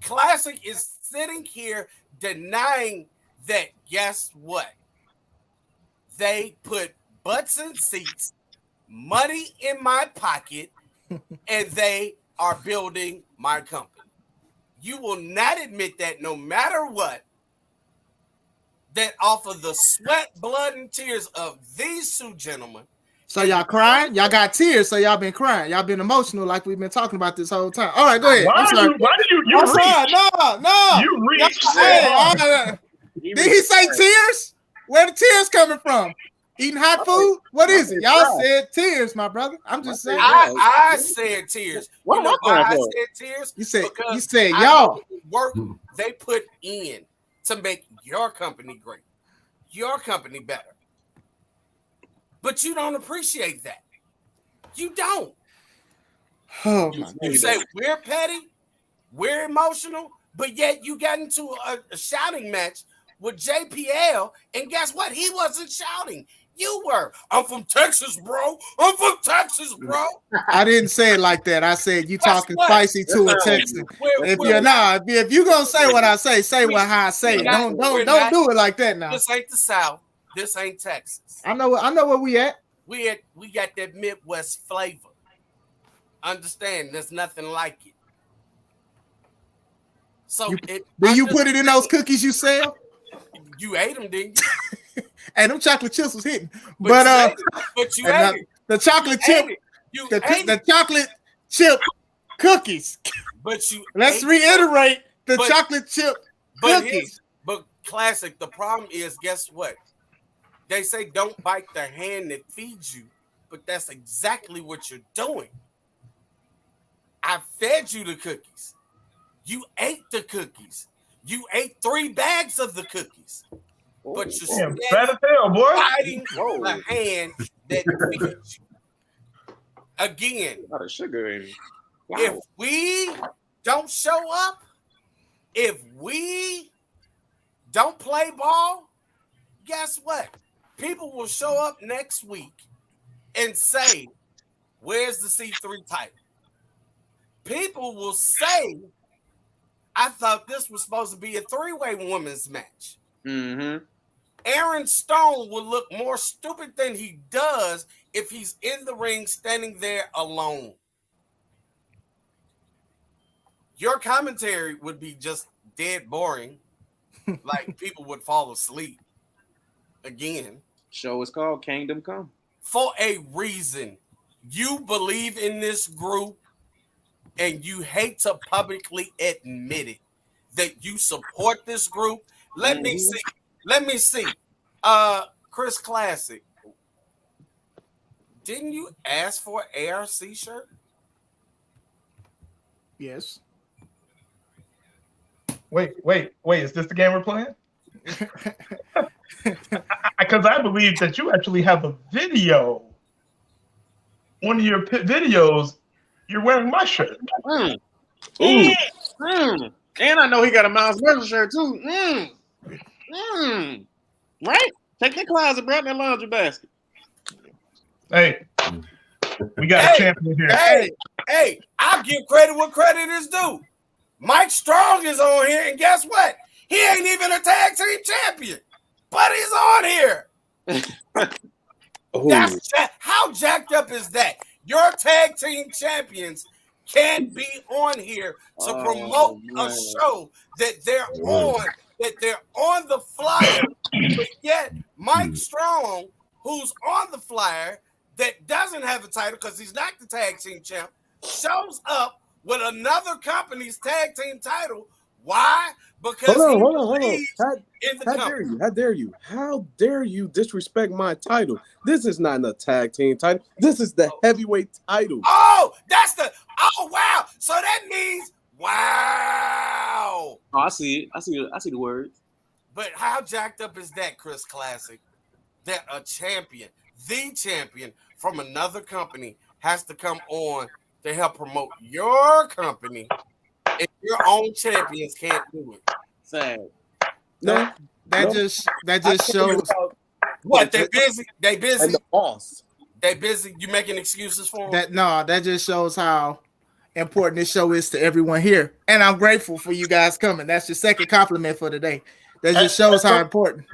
Speaker 3: Classic is sitting here denying that. Guess what? They put butts in seats, money in my pocket, and they are building my company. You will not admit that no matter what, that off of the sweat, blood, and tears of these two gentlemen.
Speaker 1: So y'all crying? Y'all got tears, so y'all been crying. Y'all been emotional like we've been talking about this whole time. All right, go ahead.
Speaker 6: Why did you reach?
Speaker 1: No.
Speaker 6: You reached.
Speaker 1: Did he say tears? Where the tears coming from? Eating hot food? What is it? Y'all said tears, my brother. I'm just saying.
Speaker 3: I said tears.
Speaker 7: What am I crying for?
Speaker 3: I said tears?
Speaker 1: You said y'all.
Speaker 3: Work they put in to make your company great, your company better. But you don't appreciate that. You don't.
Speaker 1: Oh my
Speaker 3: You say we're petty, we're emotional, but yet you got into a shouting match with JPL, and guess what? He wasn't shouting. You were. I'm from Texas, bro. I'm from Texas, bro.
Speaker 1: I didn't say it like that. I said you talking spicy to a Texan. If you gonna say what I say how I say it. Don't do it like that now.
Speaker 3: This ain't the South. This ain't Texas.
Speaker 1: I know where we at.
Speaker 3: We got that Midwest flavor. Understand? There's nothing like it. So
Speaker 1: do you put it in those cookies you sell?
Speaker 3: You ate them, didn't you?
Speaker 1: And them chocolate chips was hitting.
Speaker 3: But you ate it.
Speaker 1: The chocolate chip. The chocolate chip cookies.
Speaker 3: But you
Speaker 1: let's reiterate the chocolate chip cookies.
Speaker 3: But Classic, the problem is, guess what? They say don't bite the hand that feeds you, but that's exactly what you're doing. I fed you the cookies. You ate the cookies. You ate 3 bags of the cookies. But you're biting the hand that feeds you. Again,
Speaker 7: a lot of sugar in it. Wow.
Speaker 3: If we don't show up, if we don't play ball, guess what? People will show up next week and say, where's the C3 title? People will say, I thought this was supposed to be a 3-way women's match.
Speaker 7: Mm-hmm.
Speaker 3: Aaron Stone will look more stupid than he does if he's in the ring standing there alone. Your commentary would be just dead boring. Like people would fall asleep. Again.
Speaker 7: Show is called Kangdom Come.
Speaker 3: For a reason. You believe in this group and you hate to publicly admit it. That you support this group. Let me see. Chris Classic. Didn't you ask for an ARC shirt?
Speaker 1: Yes.
Speaker 6: Wait. Is this the game we're playing? Because I believe that you actually have a video. One of your videos, you're wearing my shirt.
Speaker 7: Ooh. And I know he got a Miles Murphy shirt too. Right? Take that closet, bro, in that laundry basket.
Speaker 6: Hey, we got a champion here.
Speaker 3: Hey, I'll give credit what credit is due. Mike Strong is on here, and guess what? He ain't even a tag team champion, but he's on here. How jacked up is that? Your tag team champions can't be on here to promote a show that they're on the flyer, but yet Mike Strong, who's on the flyer that doesn't have a title because he's not the tag team champ, shows up with another company's tag team title Why? Because
Speaker 8: hold on.
Speaker 3: in the
Speaker 8: How dare you? How dare you? How dare you disrespect my title? This is not a tag team title. This is the heavyweight title.
Speaker 3: Oh, that's the. Oh, wow. So that means wow.
Speaker 7: Oh, I see it. I see the words.
Speaker 3: But how jacked up is that, Chris Classic? That a champion, the champion from another company, has to come on to help promote your company, and your own champions can't do it.
Speaker 7: Sad.
Speaker 8: No,
Speaker 1: that just shows
Speaker 3: what they busy. They busy.
Speaker 8: And the boss.
Speaker 3: They busy. You making excuses for them?
Speaker 1: That just shows how important this show is to everyone here, and I'm grateful for you guys coming. That's your second compliment for today. That just shows how important.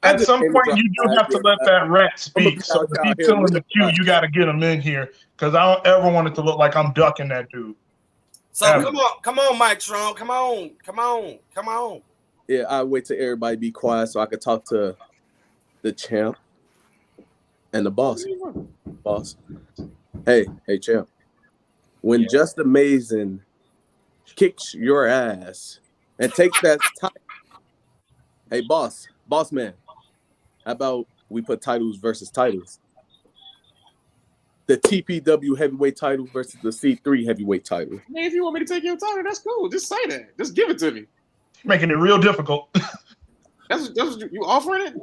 Speaker 6: At some point, you do have to let that rat speak. So if he's still in the queue, you got to get him in here because I don't ever want it to look like I'm ducking that dude.
Speaker 3: So come on, Mike Strong, come on.
Speaker 8: Yeah, I wait till everybody be quiet so I could talk to the champ and the boss. Boss, hey, champ. When Just Amazing kicks your ass and takes that title, hey, boss man. How about we put titles versus titles? The TPW heavyweight title versus the C3 heavyweight title.
Speaker 7: Man, if you want me to take your title, that's cool. Just say that. Just give it to me.
Speaker 6: Making it real difficult.
Speaker 7: That's you offering it?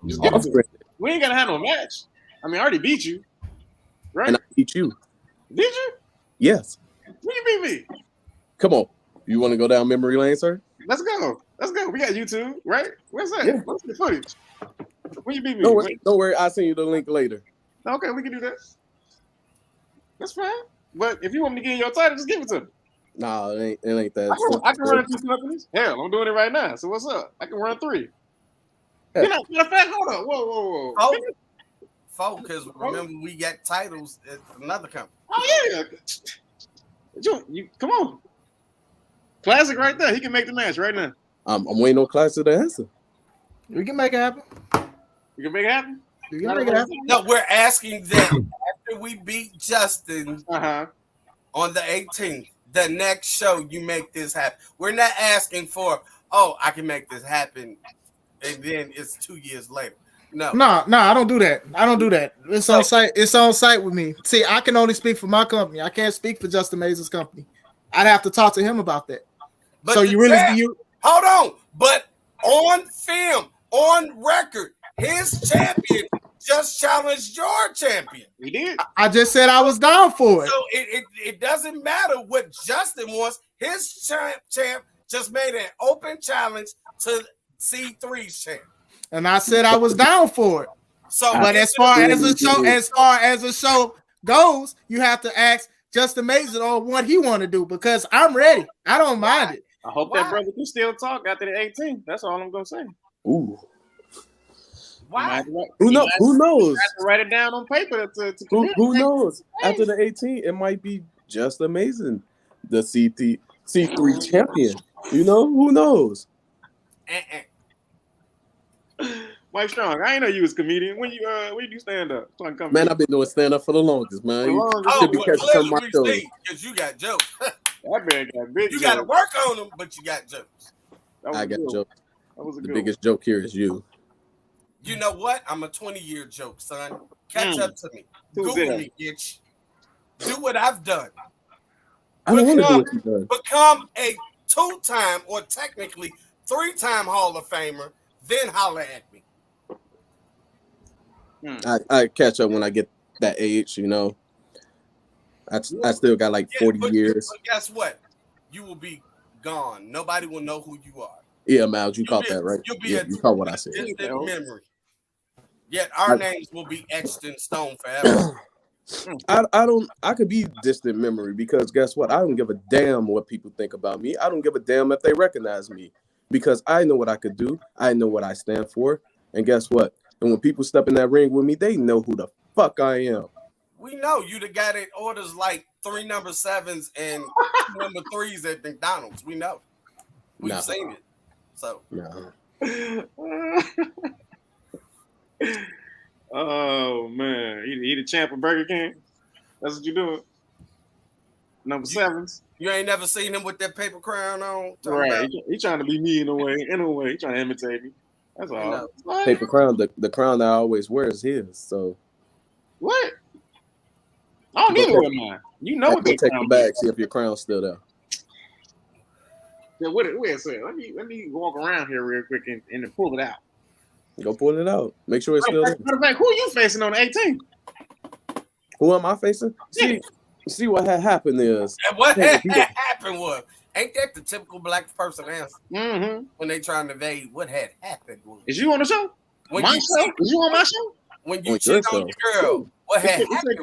Speaker 7: Just give it to me. We ain't gotta have no match. I mean, I already beat you. Right?
Speaker 8: And I beat you.
Speaker 7: Did you?
Speaker 8: Yes.
Speaker 7: When you beat me?
Speaker 8: Come on. You want to go down memory lane, sir?
Speaker 7: Let's go. We got YouTube, right? Where's that?
Speaker 8: Yeah.
Speaker 7: What's the footage? When you beat me?
Speaker 8: Don't worry. I'll send you the link later.
Speaker 7: Okay, we can do that. That's fine. But if you want me to get your title, just give it to me.
Speaker 8: Nah, it ain't that.
Speaker 7: I can run 2 companies. Hell, I'm doing it right now. So what's up? I can run 3.
Speaker 8: Yeah.
Speaker 7: Matter of fact, hold up. Whoa.
Speaker 3: Because remember, we got titles at another company.
Speaker 7: Oh, yeah. You come on. Classic right there. He can make the match right now.
Speaker 8: I'm waiting on Classic to answer.
Speaker 1: We can make it happen.
Speaker 7: You can make it happen?
Speaker 1: We can make it happen.
Speaker 3: No, we're asking that after we beat Justin on the 18th, the next show you make this happen. We're not asking for, I can make this happen, and then it's 2 years later. No,
Speaker 1: I don't do that. It's on site. It's on site with me. See, I can only speak for my company. I can't speak for Just Amazing's company. I'd have to talk to him about that.
Speaker 3: But
Speaker 1: so
Speaker 3: hold on, but on film, on record, his champion just challenged your champion.
Speaker 7: He did.
Speaker 1: I just said I was down for it.
Speaker 3: So it doesn't matter what Justin wants. His champ just made an open challenge to C3's champ.
Speaker 1: And I said I was down for it.
Speaker 3: So,
Speaker 1: but as far as a show goes, you have to ask Just Amazing on what he want to do because I'm ready. I don't mind it.
Speaker 7: I hope that brother can still talk after the 18th. That's all I'm gonna say.
Speaker 8: Ooh.
Speaker 3: Why?
Speaker 8: Who knows?
Speaker 7: You have to write it down on paper to
Speaker 8: who knows? After the 18th, it might be Just Amazing, the C3 champion. You know, who knows?
Speaker 7: Mike Strong, I ain't know you was a comedian. When you do stand up?
Speaker 8: Man, I've been doing stand up for the longest, man.
Speaker 3: Because you got jokes.
Speaker 7: That man got big.
Speaker 3: You got to work on them, but you got jokes.
Speaker 8: I got jokes.
Speaker 7: That was
Speaker 8: the biggest joke here is you.
Speaker 3: You know what? I'm a 20-year joke, son. Catch up to me. Google me, bitch. Do what I've done.
Speaker 8: I don't want to do what you've done.
Speaker 3: Become a 2-time or technically 3-time Hall of Famer, then holler at me.
Speaker 8: I catch up when I get that age, you know. I still got like 40 years.
Speaker 3: But guess what? You will be gone. Nobody will know who you are.
Speaker 8: Yeah, Miles, you caught that, right? You caught what I said.
Speaker 3: Distant memory. Yet our names will be etched in stone forever.
Speaker 8: I could be distant memory because guess what? I don't give a damn what people think about me. I don't give a damn if they recognize me because I know what I could do. I know what I stand for. And guess what? And when people step in that ring with me, they know who the fuck I am.
Speaker 3: We know you the guy that orders like 3 number 7s and 2 number 3s at McDonald's. We know. We've seen it. So.
Speaker 8: No.
Speaker 7: Oh man, he the champ of Burger King. That's what you doing. Number 7s.
Speaker 3: You ain't never seen him with that paper crown on?
Speaker 7: Right. He trying to be me in a way. He trying to imitate me. That's all.
Speaker 8: Paper crown. The crown that I always wear is his. So
Speaker 7: what? I don't need to wear mine. You know what they
Speaker 8: take the bag, see if your crown's still there.
Speaker 7: Yeah, wait a second. Let me walk around here real quick and pull it out.
Speaker 8: Go pull it out. Make sure it's still there.
Speaker 7: Matter of fact, who are you facing on the 18th?
Speaker 8: Who am I facing? See what had happened is.
Speaker 3: And what had happened was, ain't that the typical black person answer?
Speaker 7: Mm-hmm.
Speaker 3: When they trying to evade what had happened was.
Speaker 7: Is you on the show? Is you on my show?
Speaker 3: When you cheat on your girl, what had happened?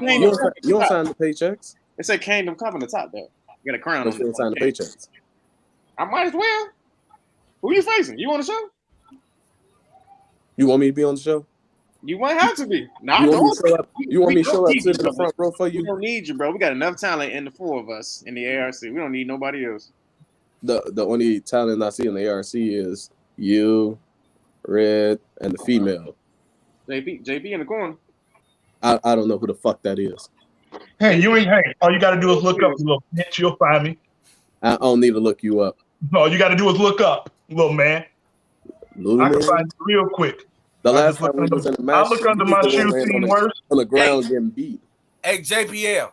Speaker 8: You don't sign the paychecks.
Speaker 7: It said Kangdom Cup on the top though. You got a crown.
Speaker 8: But you don't sign the paychecks.
Speaker 7: I might as well. Who you facing? You on the show?
Speaker 8: You want me to be on the show?
Speaker 7: You might have to be. No,
Speaker 8: you want me to show up to the front row for you?
Speaker 7: We don't need you, bro. We got enough talent in the four of us in the ARC. We don't need nobody else.
Speaker 8: The only talent I see in the ARC is you, Red, and the female.
Speaker 7: JP in the corner.
Speaker 8: I don't know who the fuck that is.
Speaker 6: Hey, all you gotta do is look up, little bitch. You'll find me.
Speaker 8: I don't need to look you up.
Speaker 6: No, all you gotta do is look up, little man. I can find you real quick.
Speaker 8: The last time we was in the match,
Speaker 6: I look under my shoe, seen worse.
Speaker 8: On the ground getting beat.
Speaker 3: Hey, JPL,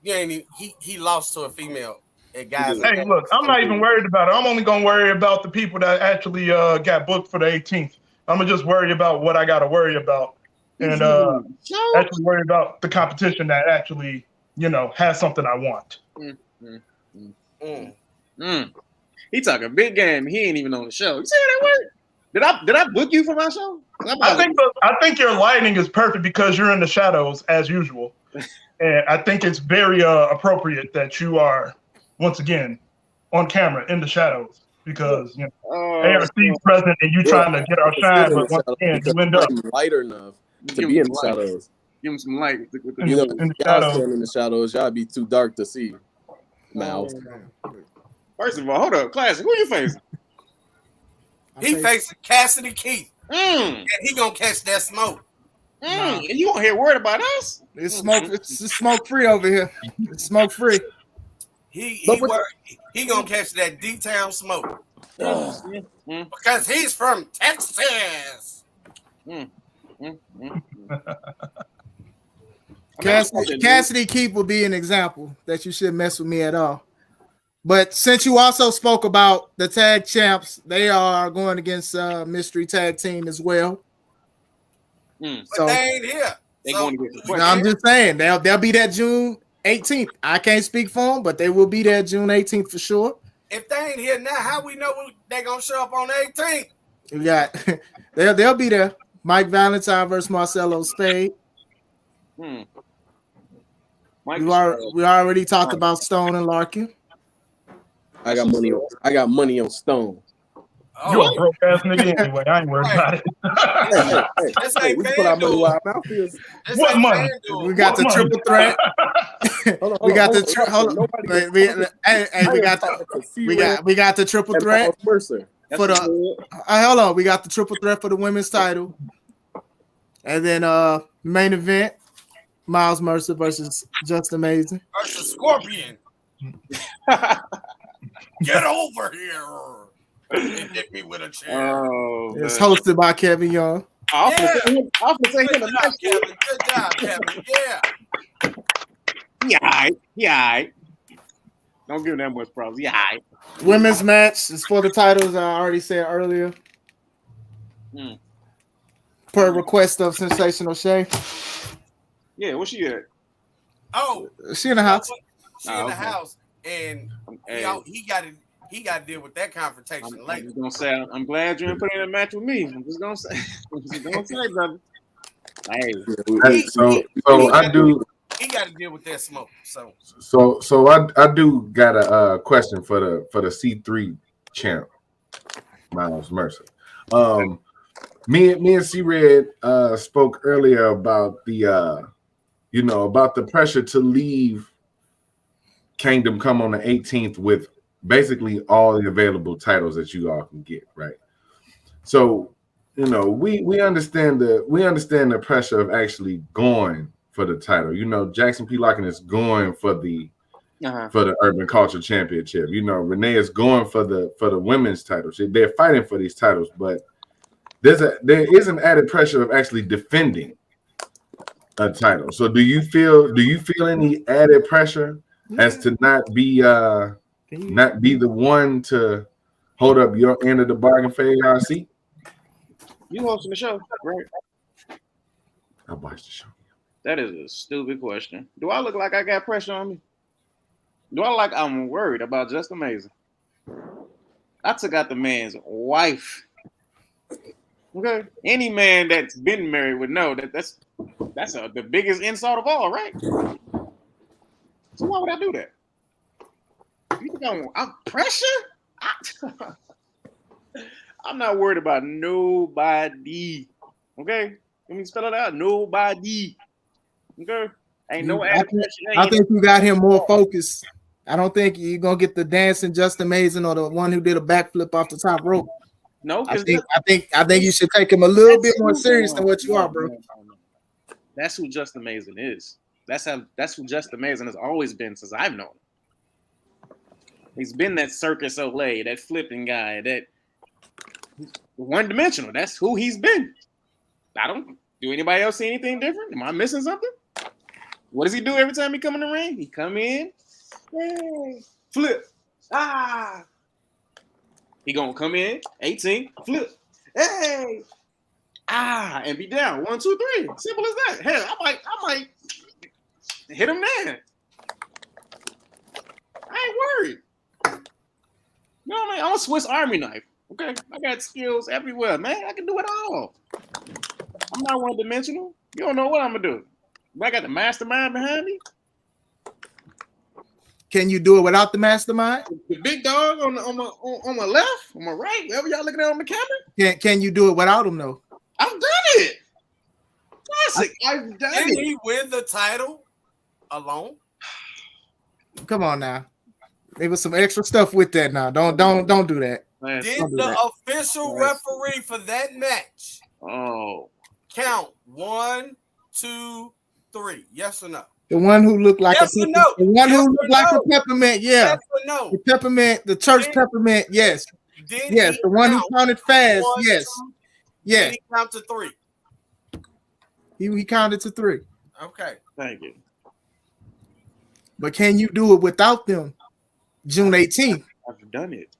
Speaker 3: you ain't even, he lost to a female. Hey, guys.
Speaker 6: Hey, look, I'm not even worried about it. I'm only gonna worry about the people that actually got booked for the 18th. I'm gonna just worry about what I gotta worry about, and actually worry about the competition that actually, has something I want.
Speaker 7: He talking big game. He ain't even on the show. You see how that work? Did I book you for my show?
Speaker 6: I think your lighting is perfect because you're in the shadows as usual, and I think it's very appropriate that you are once again on camera in the shadows because ARC present and you trying to get our shine, but once again you end up
Speaker 8: lighter enough to be in the shadows.
Speaker 7: Give him some light.
Speaker 8: In the shadows, y'all be too dark to see. Mouth.
Speaker 7: First of all, hold up, Classic. Who you facing?
Speaker 3: He facing Cassidy Keith. And he gonna catch that smoke.
Speaker 7: And you gonna hear word about us?
Speaker 1: It's smoke. It's smoke free over here. It's smoke free.
Speaker 3: He gonna catch that D-town smoke because he's from Texas.
Speaker 1: Cassidy Keith will be an example that you shouldn't mess with me at all. But since you also spoke about the tag champs, they are going against mystery tag team as well.
Speaker 3: So they ain't here.
Speaker 1: I'm just saying they'll be there June 18th. I can't speak for them, but they will be there June 18th for sure.
Speaker 3: If they ain't here now, how we know they gonna show up on the 18th?
Speaker 1: We got they'll be there. Mike Valentine versus Marcelo Spade. We already talked about Stone and Larkin.
Speaker 8: I got money on Stone.
Speaker 6: You a broke ass nigga anyway. I ain't worried about it.
Speaker 3: Hey,
Speaker 8: we put our money where our mouth is.
Speaker 6: What money?
Speaker 1: We got the triple threat. We got the triple threat for the. Hold on, we got the triple threat for the women's title, and then main event: Miles Mercer versus Just Amazing
Speaker 3: versus Scorpion. Get over here and hit me with a chair.
Speaker 1: It's hosted by Kevin Young.
Speaker 3: Good job, Kevin. Yeah.
Speaker 7: Yeah. Don't give him that much problems. Yeah.
Speaker 1: Women's match is for the titles I already said earlier. Per request of Sensational Shay.
Speaker 7: Yeah, where's she at?
Speaker 3: Oh,
Speaker 1: she in the house.
Speaker 3: She in the house, and he got to deal with that confrontation later.
Speaker 7: I'm just gonna say, I'm glad you didn't put in a match with me. I'm just gonna say, brother. Hey,
Speaker 5: I do.
Speaker 3: He got to deal with that smoke.
Speaker 5: So I do got a question for the C3 champ, Miles Mercer. Me and C-Red spoke earlier about the about the pressure to leave Kangdom Come on the 18th with basically all the available titles that you all can get, right? So, we understand the pressure of actually going for the title. Jackson P. Larkin is going for the for the Urban Culture Championship. You know, Renee is going for the women's titles. They're fighting for these titles, but there is an added pressure of actually defending a title. So do you feel any added pressure as to not be the one to hold up your end of the bargain for ARC?
Speaker 7: You hosting the show, right?
Speaker 5: I watched the show.
Speaker 7: That is a stupid question. Do I look like I got pressure on me? Do I look like I'm worried about Just Amazing? I took out the man's wife. Okay, any man that's been married would know that's the biggest insult of all, right? So why would I do that? You think I'm pressure? I'm not worried about nobody. Okay, let me spell it out. Nobody. Okay, ain't no added pressure.
Speaker 1: I think you got him more focused. I don't think you're gonna get the dancing Just Amazing or the one who did a backflip off the top rope.
Speaker 7: No,
Speaker 1: I think you should take him a little bit more serious than what you are, bro.
Speaker 7: That's who Just Amazing is. That's who Just Amazing has always been since I've known him. He's been that Circus Olay, that flipping guy, that one-dimensional. That's who he's been. Do anybody else see anything different? Am I missing something? What does he do every time he come in the ring? He come in, hey, flip, He gonna come in, 18, flip, hey, and be down. 1, 2, 3. Simple as that. Hell, I might hit him there. I ain't worried. You know what I mean? I'm a Swiss Army knife. Okay, I got skills everywhere, man. I can do it all. I'm not one-dimensional. You don't know what I'm gonna do. But I got the mastermind behind me.
Speaker 1: Can you do it without the mastermind?
Speaker 7: The big dog on my left, on my right, wherever y'all looking at on the camera.
Speaker 1: Can you do it without him though?
Speaker 7: I've done it. Classic. I've done it.
Speaker 3: Did he win the title alone?
Speaker 1: Come on now. There was some extra stuff with that now. Don't do that.
Speaker 3: Did the official referee for that match count 1, 2, 3? Yes or no?
Speaker 1: The one who looked like
Speaker 3: yes
Speaker 1: a
Speaker 3: or no?
Speaker 1: The one
Speaker 3: yes
Speaker 1: who looked like a peppermint, yeah.
Speaker 3: Yes or no?
Speaker 1: The peppermint, the church peppermint, yes. Yes, the one who counted fast,
Speaker 3: 1,
Speaker 1: yes.
Speaker 3: 2,
Speaker 1: Yes.
Speaker 3: Did he count to 3?
Speaker 1: He counted to 3.
Speaker 3: Okay.
Speaker 7: Thank you.
Speaker 1: But can you do it without them? June 18th.
Speaker 7: I've done it.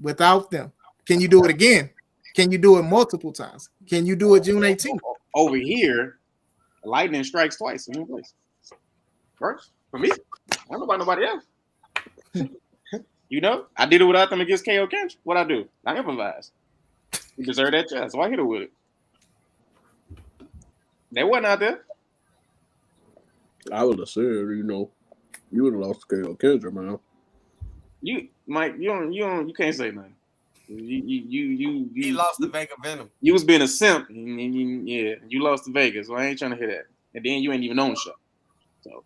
Speaker 1: Without them. Can you do it again? Can you do it multiple times? Can you do it June 18th?
Speaker 7: Over here, lightning strikes twice in one place. First, for me. I don't know about nobody else. You know, I did it without them against KO Kendrick. What I do? I improvised. You deserve that chance, so I hit it with it. They wasn't out there.
Speaker 8: I would have said, you would have lost KO Kendrick, man.
Speaker 7: You, Mike, you can't say nothing.
Speaker 3: He lost to Vega Venom.
Speaker 7: You was being a simp, and you lost to Vegas, so I ain't trying to hear that. And then you ain't even on the show. So,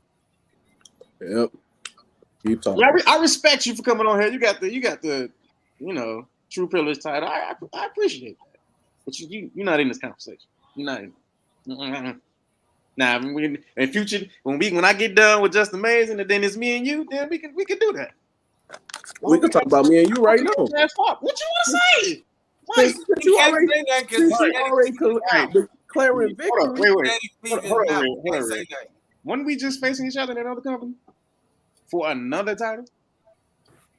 Speaker 8: yep. Keep talking.
Speaker 7: Yeah, I respect you for coming on here. You got the, true privilege title. I appreciate that, but you're not in this conversation. You're not in. Now, in future, when I get done with Just Amazing, and then it's me and you, then we can do that.
Speaker 8: We can talk about me and you right now.
Speaker 7: What you want to say?
Speaker 8: Like, you already declaring victory.
Speaker 7: Wait. When we just facing each other in another company for another title?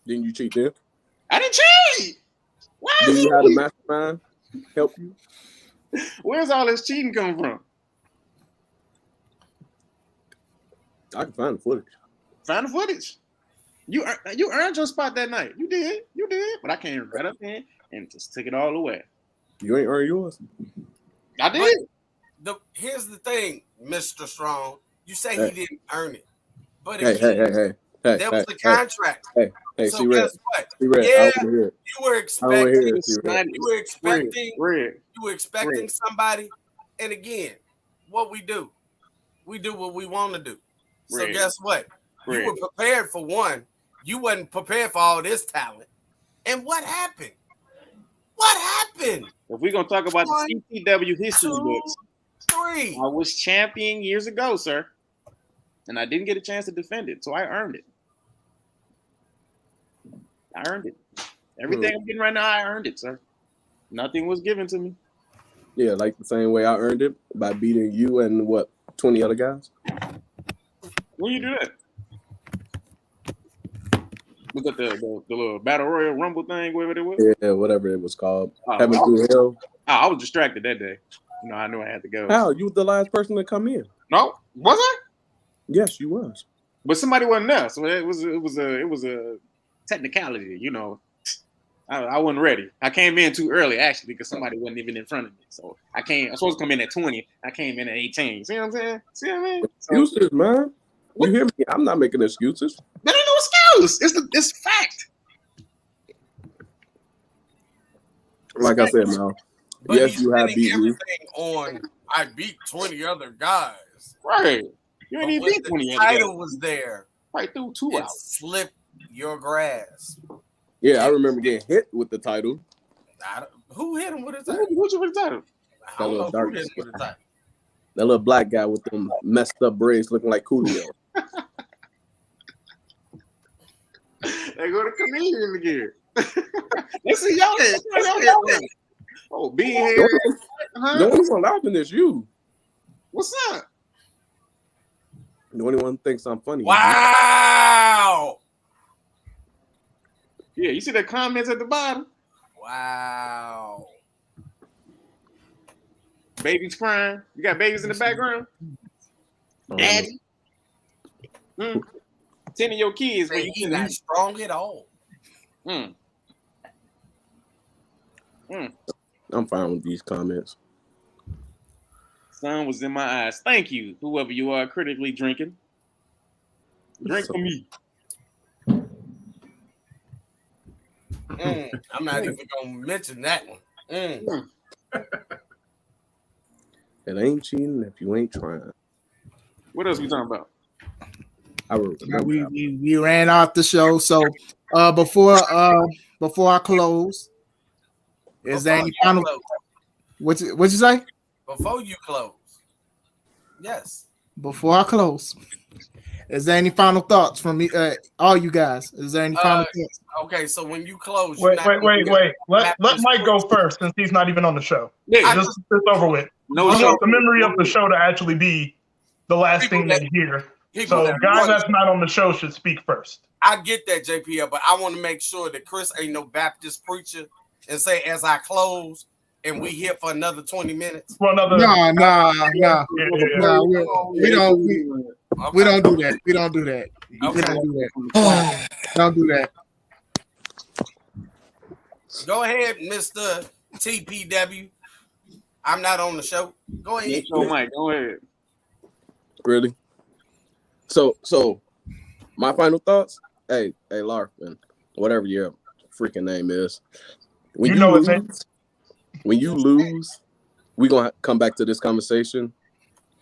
Speaker 8: Didn't you cheat there?
Speaker 7: I didn't cheat. Why?
Speaker 8: Did you have a mastermind help you?
Speaker 7: Where's all this cheating coming from?
Speaker 8: I can find the footage.
Speaker 7: Find the footage. You earned your spot that night. You did, but I came right up in and just took it all away.
Speaker 8: You ain't earned yours.
Speaker 7: I did.
Speaker 3: Here's the thing, Mr. Strong. You say he didn't earn it, but
Speaker 8: hey,
Speaker 3: there was a contract.
Speaker 8: Hey,
Speaker 3: so guess what?
Speaker 8: Yeah,
Speaker 3: you were expecting somebody. And again, what we do what we want to do. So guess what? You were prepared for one. You wasn't prepared for all this talent. And what happened?
Speaker 7: If we're gonna talk about the CTW history books,
Speaker 3: 3.
Speaker 7: I was champion years ago, sir, and I didn't get a chance to defend it, so I earned it. I earned it. Everything I'm getting right now, I earned it, sir. Nothing was given to me.
Speaker 8: Yeah, like the same way I earned it by beating you and 20 other guys.
Speaker 7: When you do that? Was that the little Battle Royal Rumble thing, whatever it was?
Speaker 8: Yeah, whatever it was called. Heaven through hell.
Speaker 7: I was distracted that day. I knew I had to go.
Speaker 8: How? You was the last person to come in.
Speaker 7: No, was I?
Speaker 8: Yes, you was.
Speaker 7: But somebody wasn't there, so it was a technicality, I wasn't ready. I came in too early actually because somebody wasn't even in front of me. So I'm supposed to come in at 20. I came in at 18. See what I'm saying? See what I mean?
Speaker 8: Excuses, man. You hear me? I'm not making excuses.
Speaker 7: That ain't no excuse. It's fact.
Speaker 8: Like I said, man.
Speaker 3: But
Speaker 8: yes, you have beat me.
Speaker 3: On I beat 20 other guys.
Speaker 7: Right. You ain't even beat 20 other guys. The title
Speaker 3: was there.
Speaker 7: Right through 2 hours.
Speaker 3: Slipped your grasp.
Speaker 8: Yeah, I remember getting hit with the title.
Speaker 3: Who hit him with the title?
Speaker 7: Who's with the title?
Speaker 3: I don't know who hit him with the title.
Speaker 8: That little black guy with them messed up braids looking like Coolio.
Speaker 7: They go to comedian again. Let's see y'all head. Oh, being here.
Speaker 8: The only one laughing is you.
Speaker 7: What's up?
Speaker 8: The only one thinks I'm funny.
Speaker 3: Wow.
Speaker 7: Yeah, you see the comments at the bottom?
Speaker 3: Wow.
Speaker 7: Babies crying. You got babies in the background? Daddy. 10 of your kids when
Speaker 3: you not strong at all.
Speaker 8: I'm fine with these comments.
Speaker 7: Sun was in my eyes. Thank you, whoever you are critically drinking. Drink for me.
Speaker 3: I'm not even going to mention that one.
Speaker 8: It ain't cheating if you ain't trying.
Speaker 7: What else we talking about?
Speaker 1: We ran out the show. So before I close, is there any final? What'd you say?
Speaker 3: Before you close. Yes.
Speaker 1: Before I close, is there any final thoughts from me? All you guys, is there any final thoughts?
Speaker 3: Okay, so when you close,
Speaker 6: wait. Let Mike go first since he's not even on the show. Yeah, just over with.
Speaker 7: No
Speaker 6: I
Speaker 7: show.
Speaker 6: want the memory of the show to actually be the last thing they hear. So guys that's not on the show should speak first.
Speaker 3: I get that, JPL, but I want to make sure that Chris ain't no Baptist preacher and say as I close and we here for another 20 minutes.
Speaker 6: For another
Speaker 1: No. We don't do that. We don't do that.
Speaker 3: Okay.
Speaker 1: We don't do that. Don't do that.
Speaker 3: Go ahead, Mr. TPW. I'm not on the show. Go ahead.
Speaker 7: Show Mike. Go ahead.
Speaker 8: Really? So my final thoughts. Hey, Larkin, whatever your freaking name is. When you lose, we're gonna come back to this conversation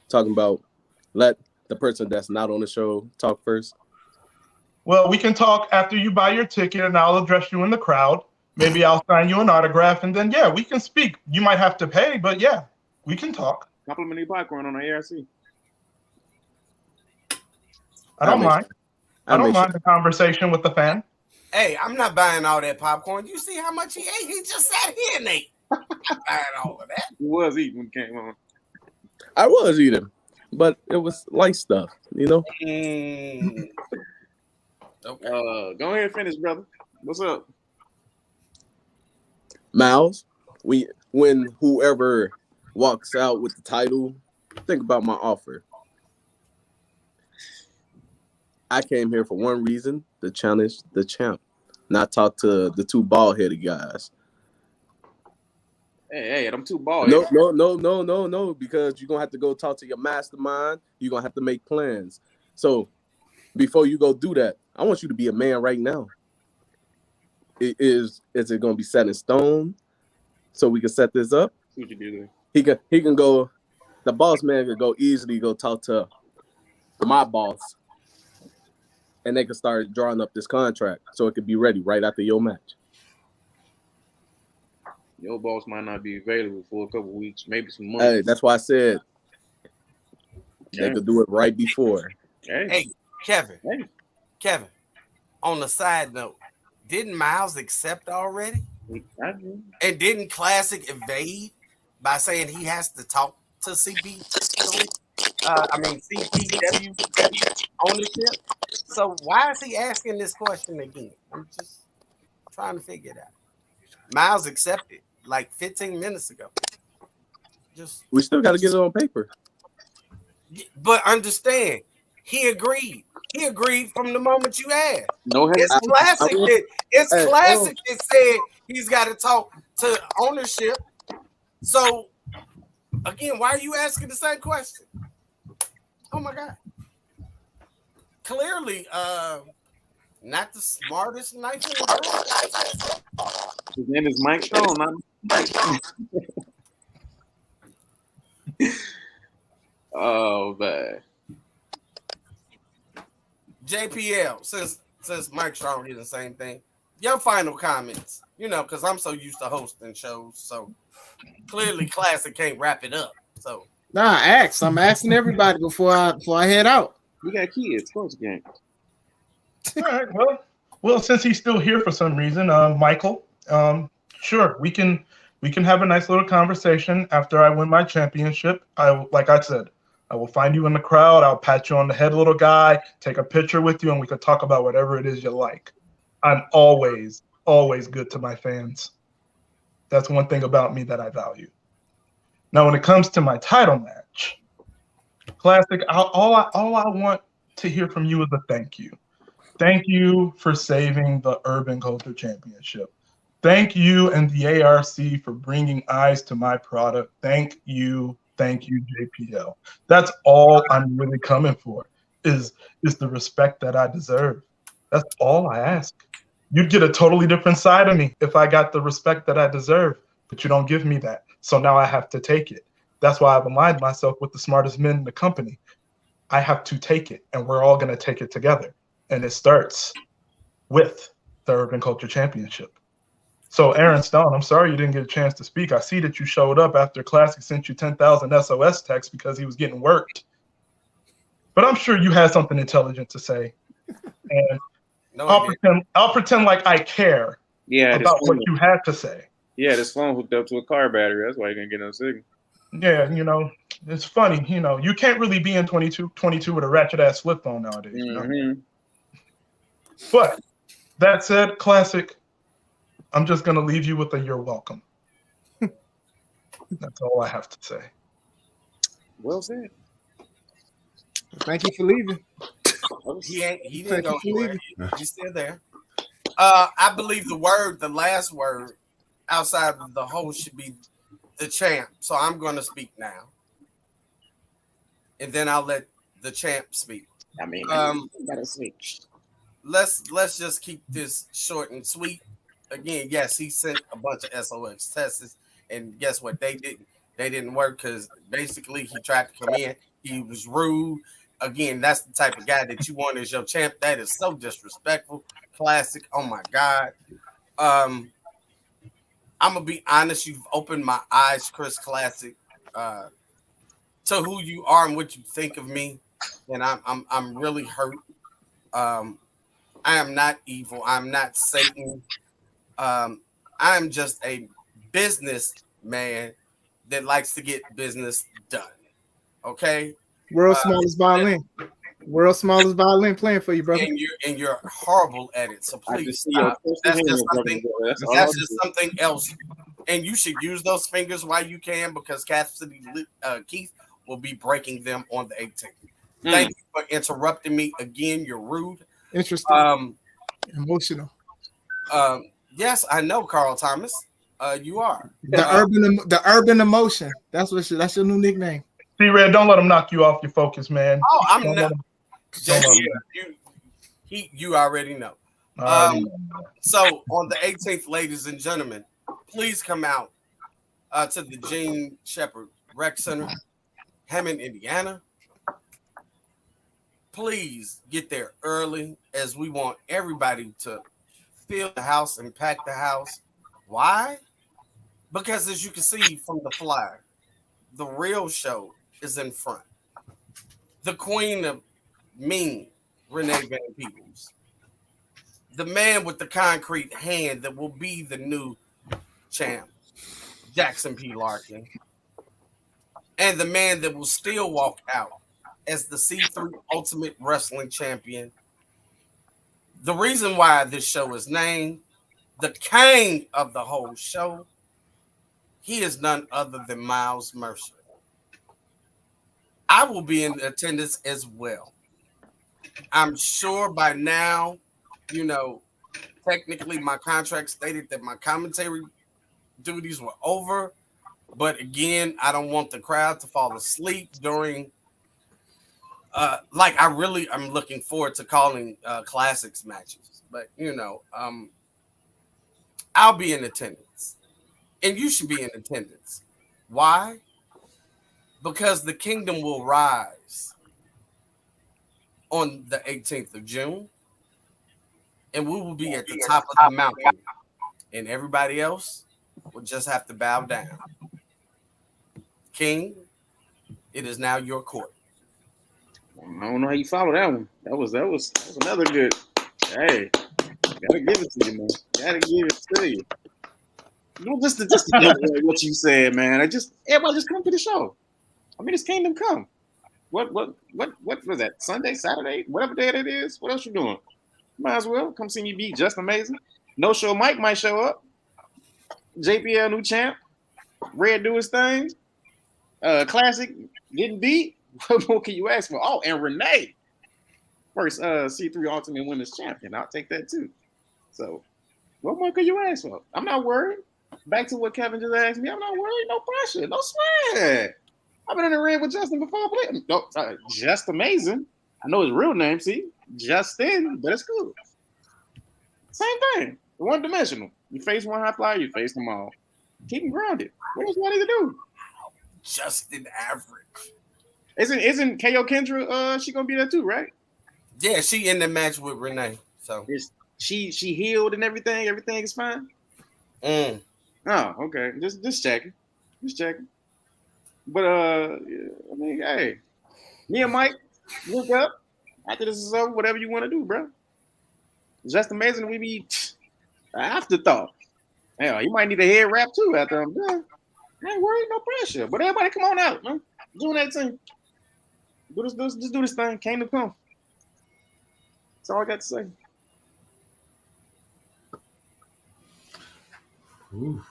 Speaker 8: talking about let the person that's not on the show talk first.
Speaker 6: Well, we can talk after you buy your ticket and I'll address you in the crowd. Maybe I'll sign you an autograph and then we can speak. You might have to pay, but we can talk.
Speaker 7: Complimentary popcorn on the ARC.
Speaker 6: I don't mind. I don't mind the conversation with the fan.
Speaker 3: Hey, I'm not buying all that popcorn. You see how much he ate? He just sat here and ate. I'm not buying all of that.
Speaker 7: He was eating when he came on.
Speaker 8: I was eating, but it was light stuff,
Speaker 3: Okay.
Speaker 7: Go ahead and finish, brother. What's up?
Speaker 8: Miles, when whoever walks out with the title, think about my offer. I came here for one reason, to challenge the champ, not talk to the two bald-headed guys.
Speaker 7: Hey, them two bald.
Speaker 8: No, because you're going to have to go talk to your mastermind. You're going to have to make plans. So before you go do that, I want you to be a man right now. Is it going to be set in stone so we can set this up?
Speaker 7: What you do there?
Speaker 8: He can go, the boss man could go easily go talk to my boss and they can start drawing up this contract so it could be ready right after your match.
Speaker 7: Your boss might not be available for a couple weeks, maybe some months.
Speaker 8: Hey, that's why I said they could do it right before.
Speaker 3: Hey, Kevin, on the side note, didn't Miles accept already? And didn't Classic evade by saying he has to talk to CPW ownership? So why is he asking this question again? I'm just trying to figure it out. Miles accepted like 15 minutes ago.
Speaker 8: We still got to get it on paper.
Speaker 3: But understand, he agreed. He agreed from the moment you asked.
Speaker 7: No,
Speaker 3: it's Classic. Classic that said he's got to talk to ownership. So again, why are you asking the same question? Oh my God. Clearly, not the smartest knife in the drawer.
Speaker 7: His name is Mike Stone, man. Oh man.
Speaker 3: JPL, since Mike Strong did the same thing, your final comments, because I'm so used to hosting shows, so clearly Classic can't wrap it up. So
Speaker 1: I'm asking everybody before I head out.
Speaker 7: We got kids, sports games.
Speaker 6: All right, well, since he's still here for some reason, Michael, sure, we can have a nice little conversation after I win my championship. Like I said, I will find you in the crowd. I'll pat you on the head, little guy, take a picture with you, and we can talk about whatever it is you like. I'm always good to my fans. That's one thing about me that I value. Now, when it comes to my title match, Classic, all I want to hear from you is a thank you. Thank you for saving the Urban Culture Championship. Thank you and the ARC for bringing eyes to my product. Thank you, JPL. That's all I'm really coming for is the respect that I deserve. That's all I ask. You'd get a totally different side of me if I got the respect that I deserve, but you don't give me that. So now I have to take it. That's why I've aligned myself with the smartest men in the company. I have to take it, and we're all going to take it together. And it starts with the Urban Culture Championship. So, Aaron Stone, I'm sorry you didn't get a chance to speak. I see that you showed up after Classic sent you 10,000 SOS texts because he was getting worked. But I'm sure you had something intelligent to say. And I'll pretend like I care about what you had to say.
Speaker 7: Yeah, this phone hooked up to a car battery. That's why you didn't get no signal.
Speaker 6: Yeah, it's funny. You can't really be in 2022 with a ratchet-ass flip phone nowadays.
Speaker 7: Mm-hmm.
Speaker 6: But that said, Classic, I'm just going to leave you with a you're welcome. That's all I have to say.
Speaker 7: Well said.
Speaker 1: Thank you for leaving.
Speaker 3: He didn't go anywhere. He's still there. I believe the last word outside of the host should be the champ. So I'm going to speak now. And then I'll let the champ speak.
Speaker 7: I mean, gotta switch.
Speaker 3: Let's just keep this short and sweet. Again, yes, he sent a bunch of SOX tests, and guess what? They didn't work because basically he tried to come in. He was rude. Again, that's the type of guy that you want as your champ. That is so disrespectful. Classic. Oh my God. I'm gonna be honest. You've opened my eyes, Chris Classic, to who you are and what you think of me, and I'm really hurt. I am not evil. I'm not Satan. I'm just a businessman that likes to get business done. Okay.
Speaker 1: World's smallest violin. World's smallest violin playing for you, brother.
Speaker 3: And you're horrible at it. So please stop. That's just something else. And you should use those fingers while you can, because Keith will be breaking them on the 18th. Thank you for interrupting me again. You're rude.
Speaker 1: Interesting. Emotional.
Speaker 3: Yes, I know, Carl Thomas. You are
Speaker 1: the urban emotion. That's your new nickname.
Speaker 6: See, Red, don't let him knock you off your focus, man.
Speaker 3: Oh, I'm not. You already know. So on the 18th, ladies and gentlemen, please come out to the Gene Shepherd Rec Center, Hammond, Indiana. Please get there early, as we want everybody to fill the house and pack the house. Why? Because as you can see from the flyer, the real show is in front. The queen of mean, Renee Van Peebles. the man with the concrete hand that will be the new champ, Jackson P. Larkin, and the man that will still walk out as the C3 Ultimate Wrestling Champion. The reason why this show is named the king of the whole show, he is none other than Miles Mercer. I will be in attendance as well. I'm sure by now, technically my contract stated that my commentary duties were over. But again, I don't want the crowd to fall asleep during I'm looking forward to calling classics matches. But I'll be in attendance. And you should be in attendance. Why? Because the kingdom will rise on the 18th of June. And we will be at the top of the mountain. And everybody else will just have to bow down. King, it is now your court.
Speaker 7: I don't know how you follow that one. That was another good. Hey, gotta give it to you, man. Gotta give it to you. Just to what you said, man. Everybody just come to the show. I mean, it's Kingdom Come. What was that? Sunday, Saturday, whatever day it is. What else you doing? Might as well come see me beat Just Amazing. No Show Mike might show up. JPL new champ. Red do his thing. Classic getting beat. What more can you ask for? Oh, and Renee, first C3 Ultimate Women's Champion. I'll take that too. So, what more could you ask for? I'm not worried. Back to what Kevin just asked me. I'm not worried. No pressure. No sweat. I've been in the ring with Justin before. Just Amazing. I know his real name. See, Justin, but it's cool. Same thing. One dimensional. You face one high flyer, you face them all. Keep them grounded. What else do I need to do?
Speaker 3: Justin Average.
Speaker 7: Isn't KO Kendra? She gonna be there too, right?
Speaker 3: Yeah, she in the match with Renee. So
Speaker 7: she healed and everything. Everything is fine. Oh, okay. Just checking. But I mean, hey, me and Mike link up after this is over. Whatever you want to do, bro. It's Just Amazing. We be an afterthought. Hell, you might need a head wrap too after I'm done. I ain't worried, no pressure. But everybody, come on out, man. June 18th. Just do this thing. Kingdom Come. That's all I got to say.
Speaker 5: Ooh.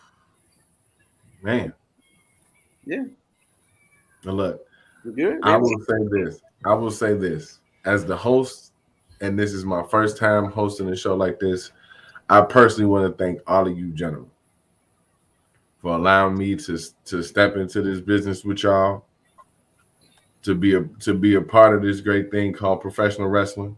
Speaker 5: Man.
Speaker 7: Yeah.
Speaker 5: Now look,
Speaker 7: you good?
Speaker 5: I will say this. As the host, and this is my first time hosting a show like this, I personally want to thank all of you gentlemen for allowing me to step into this business with y'all, to be a part of this great thing called professional wrestling.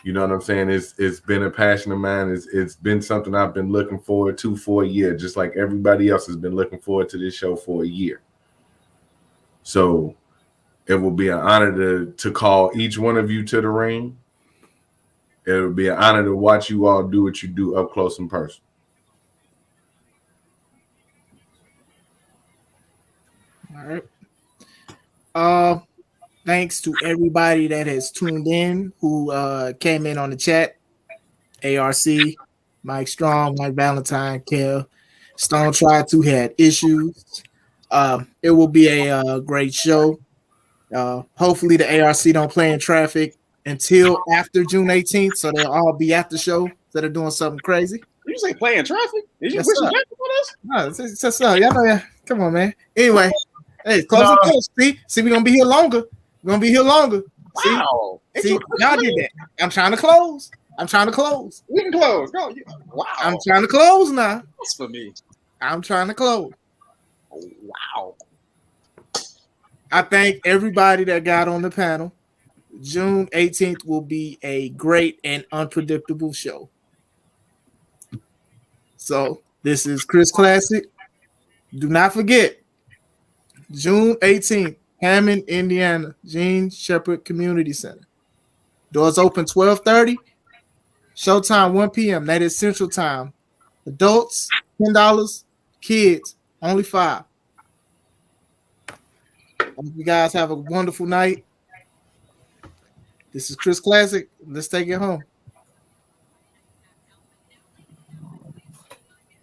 Speaker 5: You know what I'm saying? It's been a passion of mine. It's been something I've been looking forward to for a year, just like everybody else has been looking forward to this show for a year. So it will be an honor to call each one of you to the ring. It will be an honor to watch you all do what you do up close and personal.
Speaker 1: All right. Thanks to everybody that has tuned in, who came in on the chat. ARC, Mike Strong, Mike Valentine, Kev. Stone tried to had issues. It will be a great show. Hopefully the ARC don't play in traffic until after June 18th, so they'll all be at the show instead of doing something crazy.
Speaker 7: Did you say play in traffic? Did you wish you with us?
Speaker 1: No, it's y'all know, yeah. Come on, man. Anyway, hey, close the door. See, we're gonna be here longer.
Speaker 7: Wow.
Speaker 1: See, y'all did that. I'm trying to close.
Speaker 7: We can close. Go. Wow.
Speaker 1: I'm trying to close now.
Speaker 7: That's for me.
Speaker 1: I'm trying to close.
Speaker 7: Wow.
Speaker 1: I thank everybody that got on the panel. June 18th will be a great and unpredictable show. So this is Chris Classic. Do not forget, June 18th, Hammond, Indiana, Gene Shepherd Community Center. Doors open 12:30. Showtime 1 p.m. That is Central Time. Adults, $10. Kids, only $5. You guys have a wonderful night. This is Chris Classic. Let's take it home.